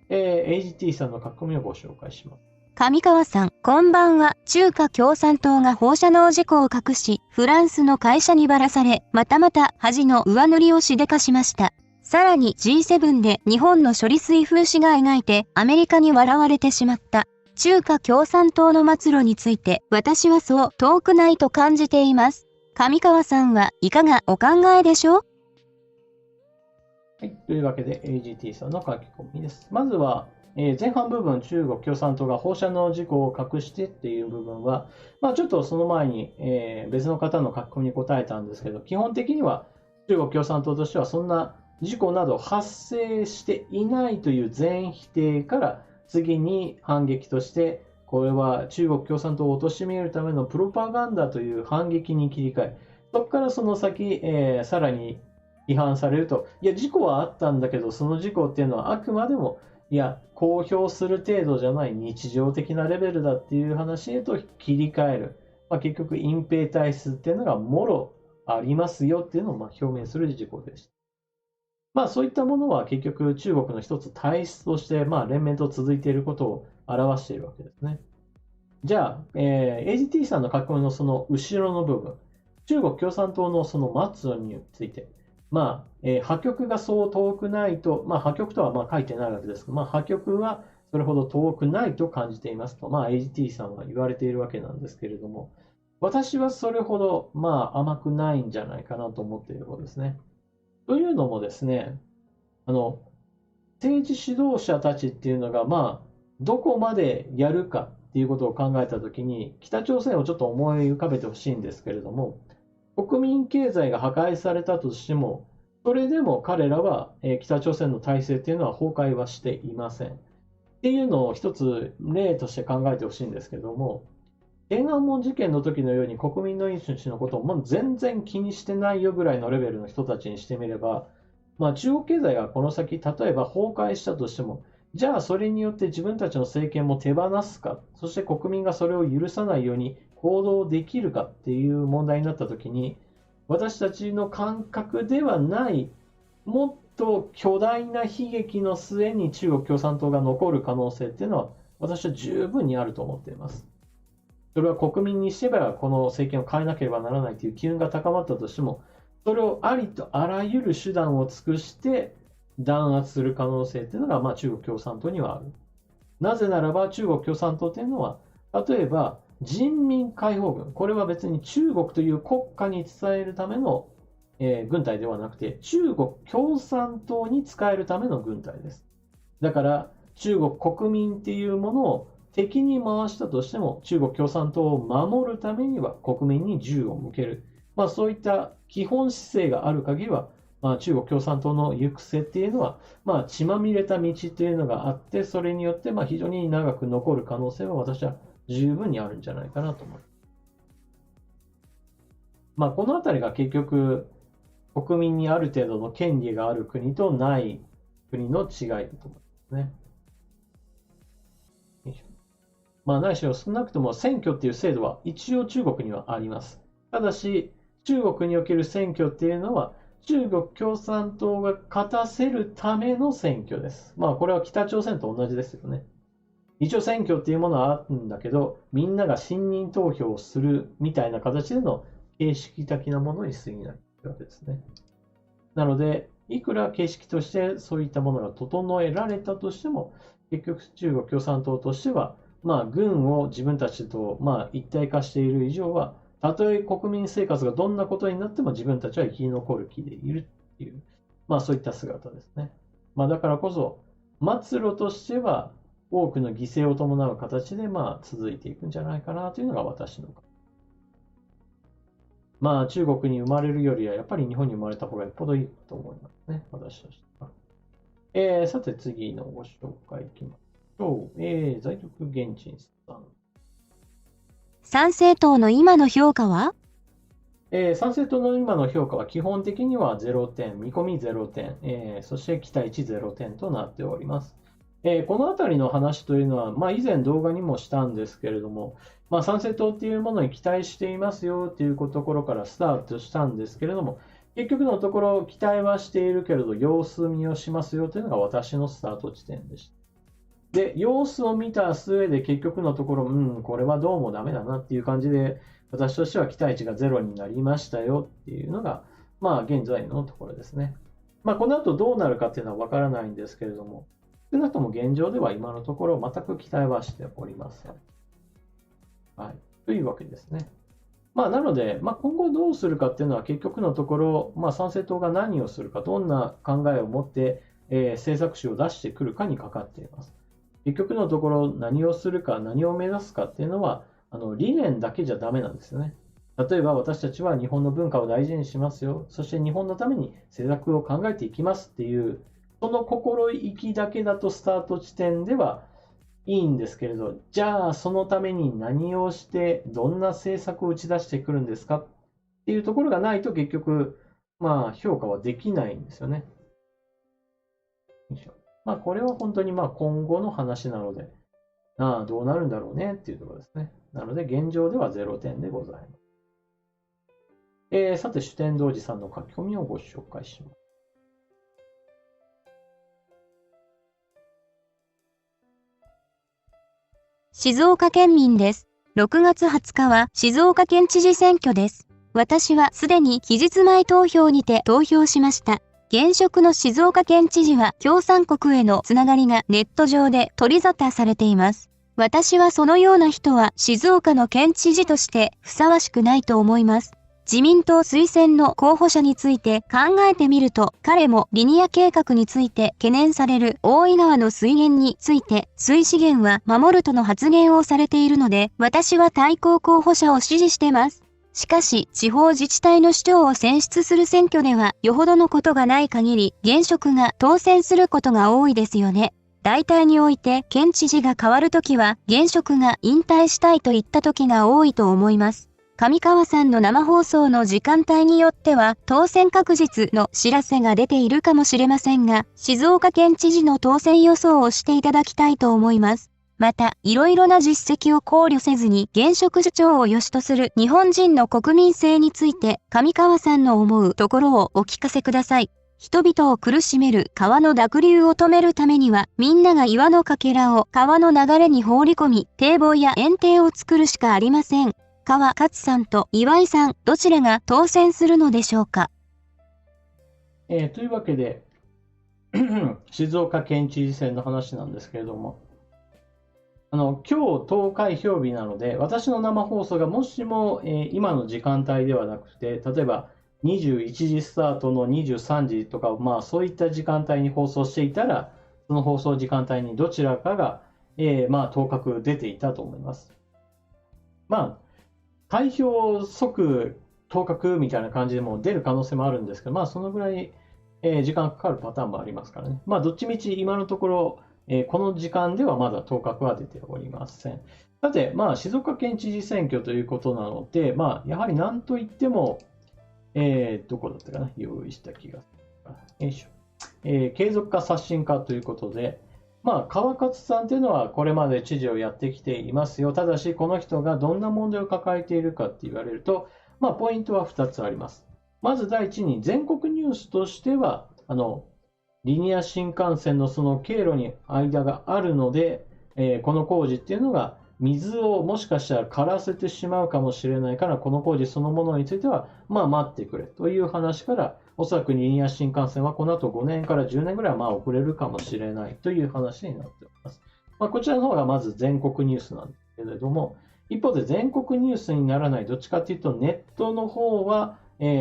AGT さんの書き込みをご紹介します。上川さん、こんばんは。中華共産党が放射能事故を隠し、フランスの会社にばらされ、またまた恥の上塗りをしでかしました。さらに G7 で日本の処理水風刺が描いてアメリカに笑われてしまった。中華共産党の末路について私はそう遠くないと感じています。上川さんはいかがお考えでしょう？はい、というわけで AGT さんの書き込みです。まずは、前半部分、中国共産党が放射能事故を隠してっていう部分は、ちょっとその前に、別の方の書き込みに答えたんですけど、基本的には中国共産党としてはそんな事故など発生していないという全否定から、次に反撃として、これは中国共産党を貶めるためのプロパガンダという反撃に切り替え、そこからその先、さらに批判されると、いや、事故はあったんだけど、その事故っていうのはあくまでも、いや、公表する程度じゃない日常的なレベルだっていう話へと切り替える。結局、隠蔽体質っていうのがもろありますよっていうのを表明する事故でした。そういったものは結局、中国の一つ体質として、連綿と続いていることを表しているわけですね。じゃあ、AGT さんの書き込みのその後ろの部分、中国共産党のその末路について、破局がそう遠くないと、破局とは書いてないわけですが、破局はそれほど遠くないと感じていますと、AGT さんは言われているわけなんですけれども、私はそれほど甘くないんじゃないかなと思っているところですね。というのもですね、政治指導者たちっていうのが、どこまでやるかっていうことを考えたときに、北朝鮮をちょっと思い浮かべてほしいんですけれども、国民経済が破壊されたとしても、それでも彼らは北朝鮮の体制っていうのは崩壊はしていません。っていうのを一つ例として考えてほしいんですけども、天安門事件の時のように国民の命のことをもう全然気にしてないよぐらいのレベルの人たちにしてみれば、中国経済がこの先、例えば崩壊したとしても、じゃあそれによって自分たちの政権も手放すか、そして国民がそれを許さないように行動できるかっていう問題になったときに、私たちの感覚ではない、もっと巨大な悲劇の末に中国共産党が残る可能性っていうのは、私は十分にあると思っています。それは国民にしてみればこの政権を変えなければならないという機運が高まったとしても、それをありとあらゆる手段を尽くして弾圧する可能性っていうのが、中国共産党にはある。なぜならば中国共産党っていうのは、例えば人民解放軍、これは別に中国という国家に伝えるための、軍隊ではなくて、中国共産党に使えるための軍隊です。だから中国国民っていうものを敵に回したとしても、中国共産党を守るためには国民に銃を向ける。そういった基本姿勢がある限りは、中国共産党の行く末っていうのは、血まみれた道というのがあって、それによって非常に長く残る可能性は私は十分にあるんじゃないかなと思います。このあたりが結局、国民にある程度の権利がある国とない国の違いだと思いますね。ないしろ少なくとも選挙っていう制度は一応中国にはあります。ただし、中国における選挙っていうのは、中国共産党が勝たせるための選挙です。これは北朝鮮と同じですよね。一応選挙っていうものはあるんだけど、みんなが信任投票をするみたいな形での形式的なものに過ぎないわけですね。なので、いくら形式としてそういったものが整えられたとしても、結局中国共産党としては、軍を自分たちと一体化している以上は、たとえ国民生活がどんなことになっても自分たちは生き残る気でいるっていう、そういった姿ですね。だからこそ、末路としては多くの犠牲を伴う形で続いていくんじゃないかなというのが私の考え。中国に生まれるよりはやっぱり日本に生まれた方がよっぽどいいと思いますね、私としては。さて次のご紹介いきましょう。在宅現地さん。参政党の今の評価は？参政党の今の評価は基本的には0点、見込み0点、そして期待値0点となっております。このあたりの話というのは、以前動画にもしたんですけれども、参政党っていうものに期待していますよっていうところからスタートしたんですけれども、結局のところ期待はしているけれど様子見をしますよというのが私のスタート地点でした。で、様子を見た末で結局のところ、これはどうもダメだなっていう感じで、私としては期待値が0になりましたよっていうのが、現在のところですね。この後どうなるかっていうのはわからないんですけれども、少なくとも現状では今のところ全く期待はしておりません。はい。というわけですね。なので、今後どうするかっていうのは結局のところ、参政党が何をするか、どんな考えを持って、政策集を出してくるかにかかっています。結局のところ何をするか、何を目指すかっていうのは、理念だけじゃダメなんですよね。例えば私たちは日本の文化を大事にしますよ。そして日本のために政策を考えていきますっていう、その心意気だけだとスタート地点ではいいんですけれど、じゃあそのために何をして、どんな政策を打ち出してくるんですかっていうところがないと結局、評価はできないんですよね。これは本当に今後の話なので、どうなるんだろうねっていうところですね。なので現状では0点でございます。さて、主典童子さんの書き込みをご紹介します。静岡県民です。6月20日は静岡県知事選挙です。私はすでに期日前投票にて投票しました。現職の静岡県知事は共産国へのつながりがネット上で取り沙汰されています。私はそのような人は静岡の県知事としてふさわしくないと思います。自民党推薦の候補者について考えてみると、彼もリニア計画について懸念される大井川の水源について水資源は守るとの発言をされているので、私は対抗候補者を支持してます。しかし、地方自治体の首長を選出する選挙では、よほどのことがない限り、現職が当選することが多いですよね。大体において、県知事が変わるときは、現職が引退したいといったときが多いと思います。上川さんの生放送の時間帯によっては、当選確実の知らせが出ているかもしれませんが、静岡県知事の当選予想をしていただきたいと思います。また、いろいろな実績を考慮せずに現職首長を良しとする日本人の国民性について、上川さんの思うところをお聞かせください。人々を苦しめる川の濁流を止めるためには、みんなが岩のかけらを川の流れに放り込み、堤防や堰堤を作るしかありません。川勝さんと岩井さん、どちらが当選するのでしょうか。というわけで、静岡県知事選の話なんですけれども、今日投開票日なので、私の生放送がもしも、今の時間帯ではなくて、例えば21時スタートの23時とか、そういった時間帯に放送していたら、その放送時間帯にどちらかが、当確出ていたと思います。開票即当確みたいな感じでも出る可能性もあるんですけど、そのぐらい、時間かかるパターンもありますからね。どっちみち今のところ、この時間ではまだ当確は出ておりません。さて、静岡県知事選挙ということなので、やはり何といっても、どこだったかな、用意した気がする。よいしょ。継続か刷新かということで、川勝さんというのはこれまで知事をやってきていますよ。ただし、この人がどんな問題を抱えているかって言われると、ポイントは2つあります。まず第一に、全国ニュースとしては、リニア新幹線のその経路に間があるので、この工事っていうのが水をもしかしたら枯らせてしまうかもしれないから、この工事そのものについては、待ってくれという話から、おそらくリニア新幹線はこの後5年から10年ぐらいは遅れるかもしれないという話になっております。こちらの方がまず全国ニュースなんですけれども、一方で全国ニュースにならない、どっちかというとネットの方は、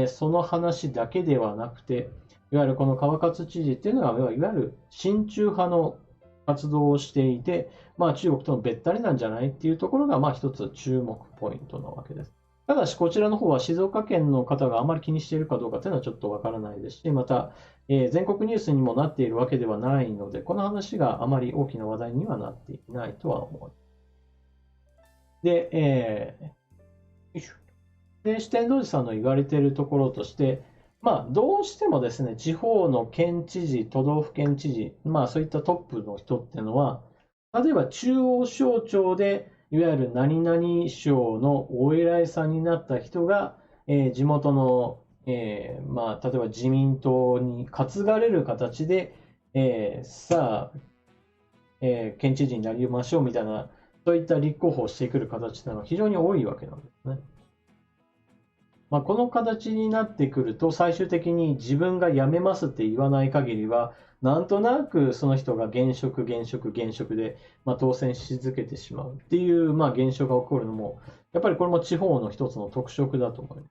その話だけではなくて、いわゆるこの川勝知事っていうのは、いわゆる親中派の活動をしていて、中国とのべったりなんじゃないっていうところが、一つ注目ポイントなわけです。ただし、こちらの方は静岡県の方があまり気にしているかどうかというのはちょっとわからないですし、また、全国ニュースにもなっているわけではないので、この話があまり大きな話題にはなっていないとは思います。で、四天王寺さんの言われているところとして、どうしてもですね、地方の県知事、都道府県知事、そういったトップの人っていうのは、例えば中央省庁で、いわゆる何々省のお偉いさんになった人が、地元の、例えば自民党に担がれる形で、さあ、県知事になりましょうみたいな、そういった立候補をしてくる形というのは非常に多いわけなんですね。この形になってくると、最終的に自分が辞めますって言わない限りは、なんとなくその人が現職で、当選し続けてしまうっていう、現象が起こるのも、やっぱりこれも地方の一つの特色だと思います。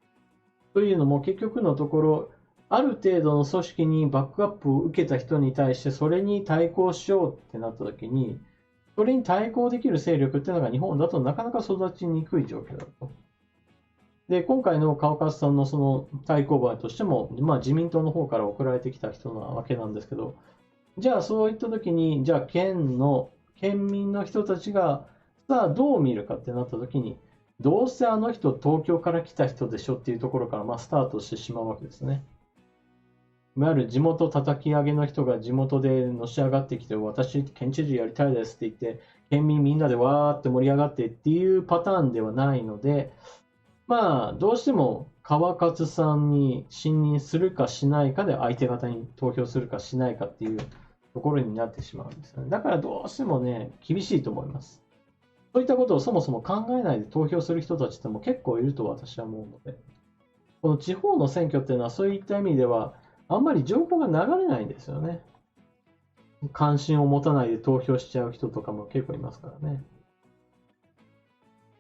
というのも、結局のところ、ある程度の組織にバックアップを受けた人に対して、それに対抗しようってなった時に、それに対抗できる勢力っていうのが日本だとなかなか育ちにくい状況だと。で、今回の川勝さんのその対抗馬としても、自民党の方から送られてきた人なわけなんですけど、じゃあそういった時に、じゃあ県民の人たちが、さあどう見るかってなった時に、どうせあの人東京から来た人でしょっていうところからスタートしてしまうわけですね。いわゆる地元叩き上げの人が地元でのし上がってきて、私、県知事やりたいですって言って、県民みんなでわーって盛り上がってっていうパターンではないので、どうしても川勝さんに信任するかしないかで相手方に投票するかしないかっていうところになってしまうんですよね。だからどうしてもね、厳しいと思います。そういったことをそもそも考えないで投票する人たちっても結構いると私は思うので、この地方の選挙っていうのはそういった意味では、あんまり情報が流れないんですよね。関心を持たないで投票しちゃう人とかも結構いますからね。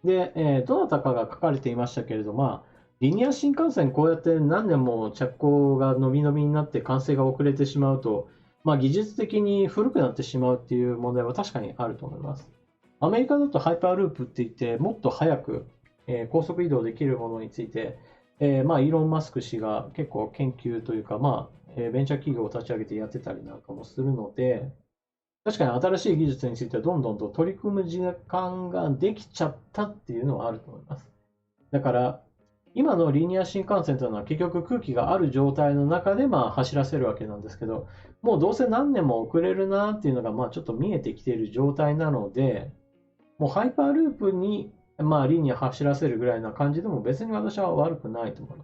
で、どなたかが書かれていましたけれど、リニア新幹線こうやって何年も着工が伸び伸びになって完成が遅れてしまうと、技術的に古くなってしまうっていう問題は確かにあると思います。アメリカだとハイパーループって言って、もっと早く、高速移動できるものについて、イーロン・マスク氏が結構研究というか、ベンチャー企業を立ち上げてやってたりなんかもするので、確かに新しい技術についてはどんどんと取り組む時間ができちゃったっていうのはあると思います。だから、今のリニア新幹線というのは結局空気がある状態の中で走らせるわけなんですけど、もうどうせ何年も遅れるなっていうのがちょっと見えてきている状態なので、もうハイパーループにリニア走らせるぐらいな感じでも別に私は悪くないと思い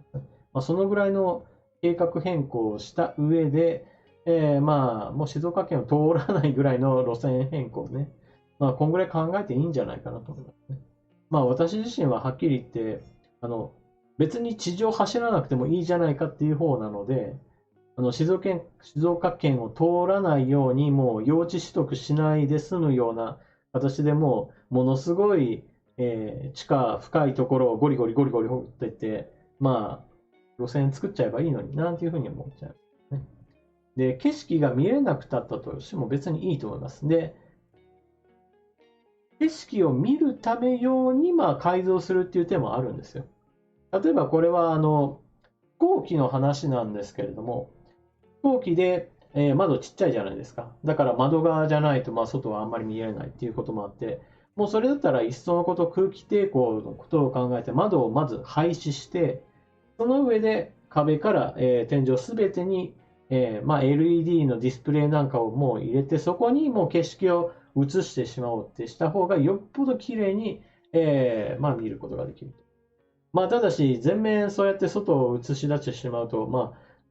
ます。そのぐらいの計画変更をした上で、もう静岡県を通らないぐらいの路線変更ね。こんぐらい考えていいんじゃないかなと思いますね。私自身ははっきり言って、別に地上走らなくてもいいじゃないかっていう方なので、静岡県を通らないようにもう用地取得しないで済むような形でものすごい、地下深いところをゴリゴリ掘っていって、路線作っちゃえばいいのになんていうふうに思っちゃう。で、景色が見えなくなったとしても別にいいと思います。で、景色を見るため用に改造するっていう手もあるんですよ。例えばこれは飛行機の話なんですけれども、飛行機で、窓ちっちゃいじゃないですか。だから窓側じゃないと外はあんまり見えないっていうこともあって、もうそれだったらいっそのこと空気抵抗のことを考えて窓をまず廃止して、その上で壁から、天井すべてにLED のディスプレイなんかをもう入れて、そこにもう景色を映してしまおうってした方がよっぽど綺麗に、見ることができる。ただし、全面そうやって外を映し出してしまうと、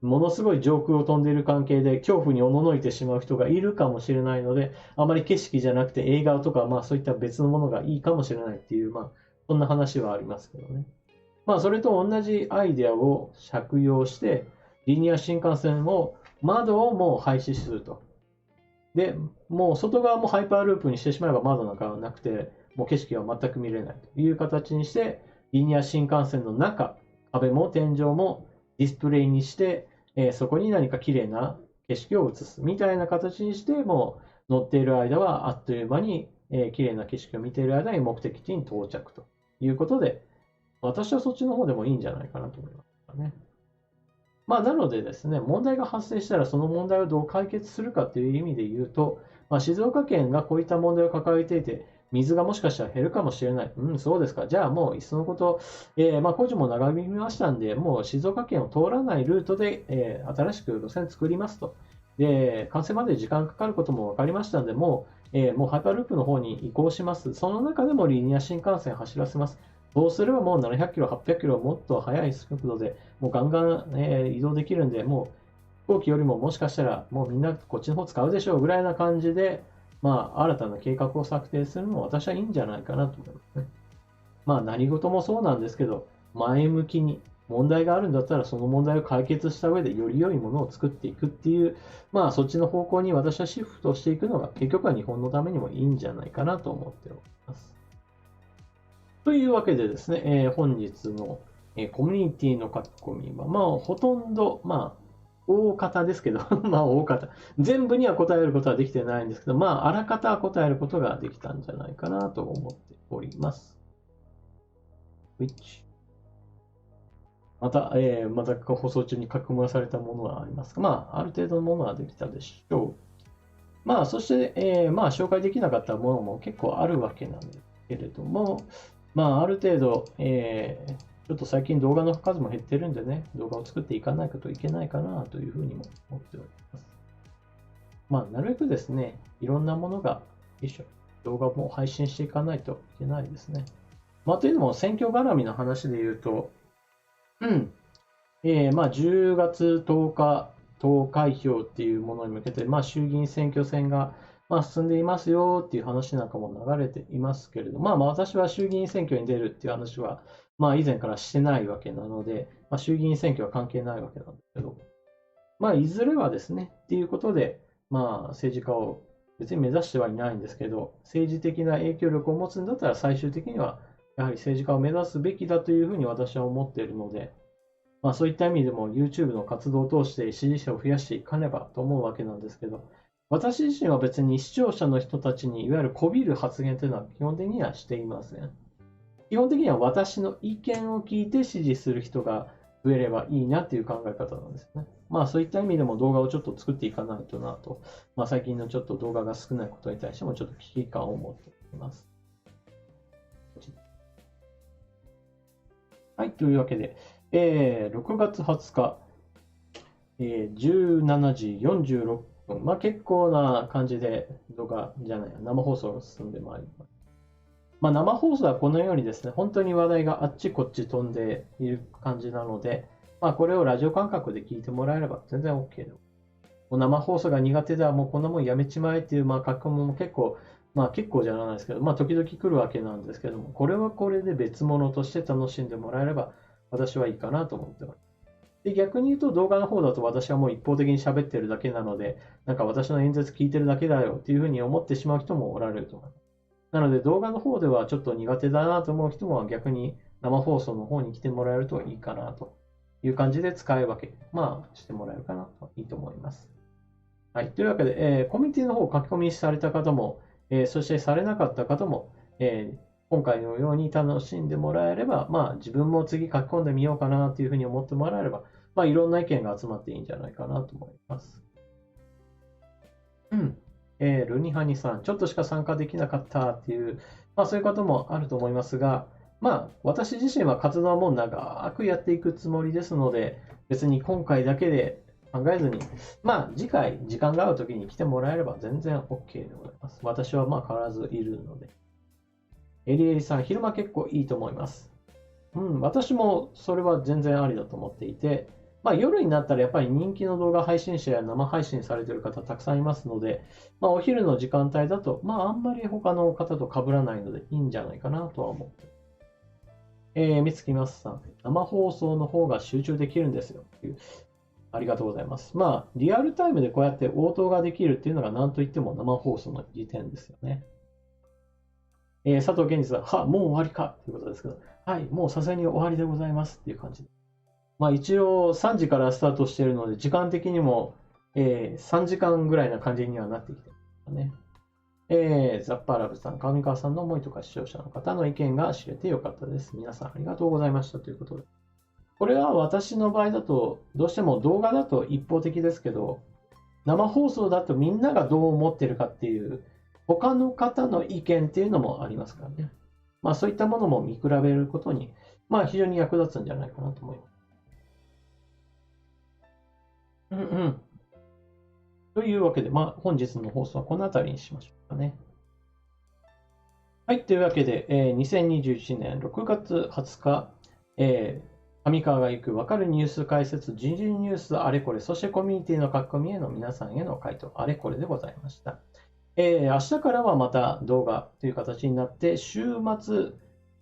ものすごい上空を飛んでいる関係で恐怖におののいてしまう人がいるかもしれないので、あまり景色じゃなくて映画とか、そういった別のものがいいかもしれないっていう、そんな話はありますけどね。それと同じアイデアを借用して、リニア新幹線を窓をもう廃止すると。で、もう外側もハイパーループにしてしまえば窓なんかなくて、もう景色は全く見れないという形にして、リニア新幹線の中、壁も天井もディスプレイにして、そこに何か綺麗な景色を映すみたいな形にして、もう乗っている間はあっという間に、綺麗な景色を見ている間に目的地に到着ということで、私はそっちの方でもいいんじゃないかなと思いますね。なのでですね、問題が発生したらその問題をどう解決するかという意味で言うと、静岡県がこういった問題を抱えていて、水がもしかしたら減るかもしれない。そうですか。じゃあもういっそのこと、工事も長引きましたんで、もう静岡県を通らないルートで、新しく路線作りますと。で、完成まで時間かかることも分かりましたんで、もうハイパーループの方に移行します。その中でもリニア新幹線走らせます。そうすればもう700キロ、800キロもっと速い速度で、もうガンガン、移動できるんで、もう飛行機よりももしかしたらもうみんなこっちの方使うでしょうぐらいな感じで、新たな計画を策定するのも私はいいんじゃないかなと思いますね。何事もそうなんですけど、前向きに、問題があるんだったら、その問題を解決した上でより良いものを作っていくっていう、そっちの方向に私はシフトしていくのが、結局は日本のためにもいいんじゃないかなと思っております。というわけでですね、本日の、コミュニティの書き込みは、ほとんど、大方ですけど、大方。全部には答えることはできてないんですけど、あらかた答えることができたんじゃないかなと思っております。また放送中に書き込まされたものはありますか？ある程度のものはできたでしょう。そして、紹介できなかったものも結構あるわけなんですけれども、ある程度、ちょっと最近動画の数も減ってるんでね、動画を作っていかないといけないかなというふうにも思っております。なるべくですね、いろんなものが、動画も配信していかないといけないですね。というのも、選挙絡みの話で言うと、10月10日投開票っていうものに向けて、衆議院選挙戦が、進んでいますよっていう話なんかも流れていますけれど、私は衆議院選挙に出るっていう話は、以前からしてないわけなので、衆議院選挙は関係ないわけなんですけど、いずれはですね、っていうことで、政治家を別に目指してはいないんですけど、政治的な影響力を持つんだったら最終的には、やはり政治家を目指すべきだというふうに私は思っているので、そういった意味でも YouTube の活動を通して支持者を増やしていかねばと思うわけなんですけど、私自身は別に視聴者の人たちにいわゆるこびる発言というのは基本的にはしていません。基本的には私の意見を聞いて支持する人が増えればいいなという考え方なんですね。そういった意味でも動画をちょっと作っていかないとなと、最近のちょっと動画が少ないことに対してもちょっと危機感を持っています。はい、というわけで、6月20日、17時46分、結構な感じで生放送が進んでまいります。生放送はこのようにですね、本当に話題があっちこっち飛んでいる感じなので、これをラジオ感覚で聞いてもらえれば全然 OK です。生放送が苦手ではもうこんなもんやめちまえっていう書き込みも結構じゃないですけど、時々来るわけなんですけども、これはこれで別物として楽しんでもらえれば私はいいかなと思ってます。で、逆に言うと動画の方だと私はもう一方的に喋ってるだけなので、私の演説聞いてるだけだよっていうふうに思ってしまう人もおられると思います。なので動画の方ではちょっと苦手だなと思う人も逆に生放送の方に来てもらえるといいかなという感じで使い分け、してもらえるかなといいと思います。はい。というわけで、コミュニティの方を書き込みされた方も、そしてされなかった方も、今回のように楽しんでもらえれば、自分も次書き込んでみようかなというふうに思ってもらえれば、いろんな意見が集まっていいんじゃないかなと思います。ルニハニさん、ちょっとしか参加できなかったっていう、そういうこともあると思いますが、私自身は活動はもう長くやっていくつもりですので、別に今回だけで考えずに、次回、時間が合うときに来てもらえれば全然 OK でございます。私は変わらずいるので。エリエリさん、昼間結構いいと思います。私もそれは全然ありだと思っていて、夜になったらやっぱり人気の動画配信者や生配信されている方たくさんいますので、お昼の時間帯だと、あんまり他の方と被らないのでいいんじゃないかなとは思って。みつきますさん、生放送の方が集中できるんですよ。ありがとうございます。リアルタイムでこうやって応答ができるっていうのが何といっても生放送の利点ですよね。佐藤健二さん、もう終わりかということですけど、はい、もうさすがに終わりでございますっていう感じで。一応3時からスタートしているので、時間的にも、3時間ぐらいな感じにはなってきてますね。ザッパーラブさん、上川さんの思いとか視聴者の方の意見が知れてよかったです。皆さんありがとうございましたということで。これは私の場合だと、どうしても動画だと一方的ですけど、生放送だとみんながどう思ってるかっていう、他の方の意見っていうのもありますからね。そういったものも見比べることに、非常に役立つんじゃないかなと思います。というわけで、本日の放送はこの辺りにしましょうかね。はい、というわけで、2021年6月20日、上川が行くわかるニュース解説、人事ニュースあれこれ、そしてコミュニティの書き込みへの皆さんへの回答、あれこれでございました。明日からはまた動画という形になって、週末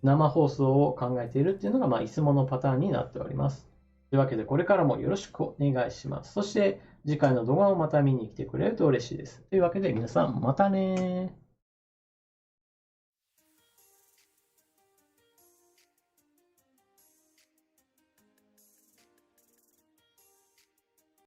生放送を考えているっていうのが、いつものパターンになっております。というわけで、これからもよろしくお願いします。そして、次回の動画をまた見に来てくれると嬉しいです。というわけで、皆さん、またねー。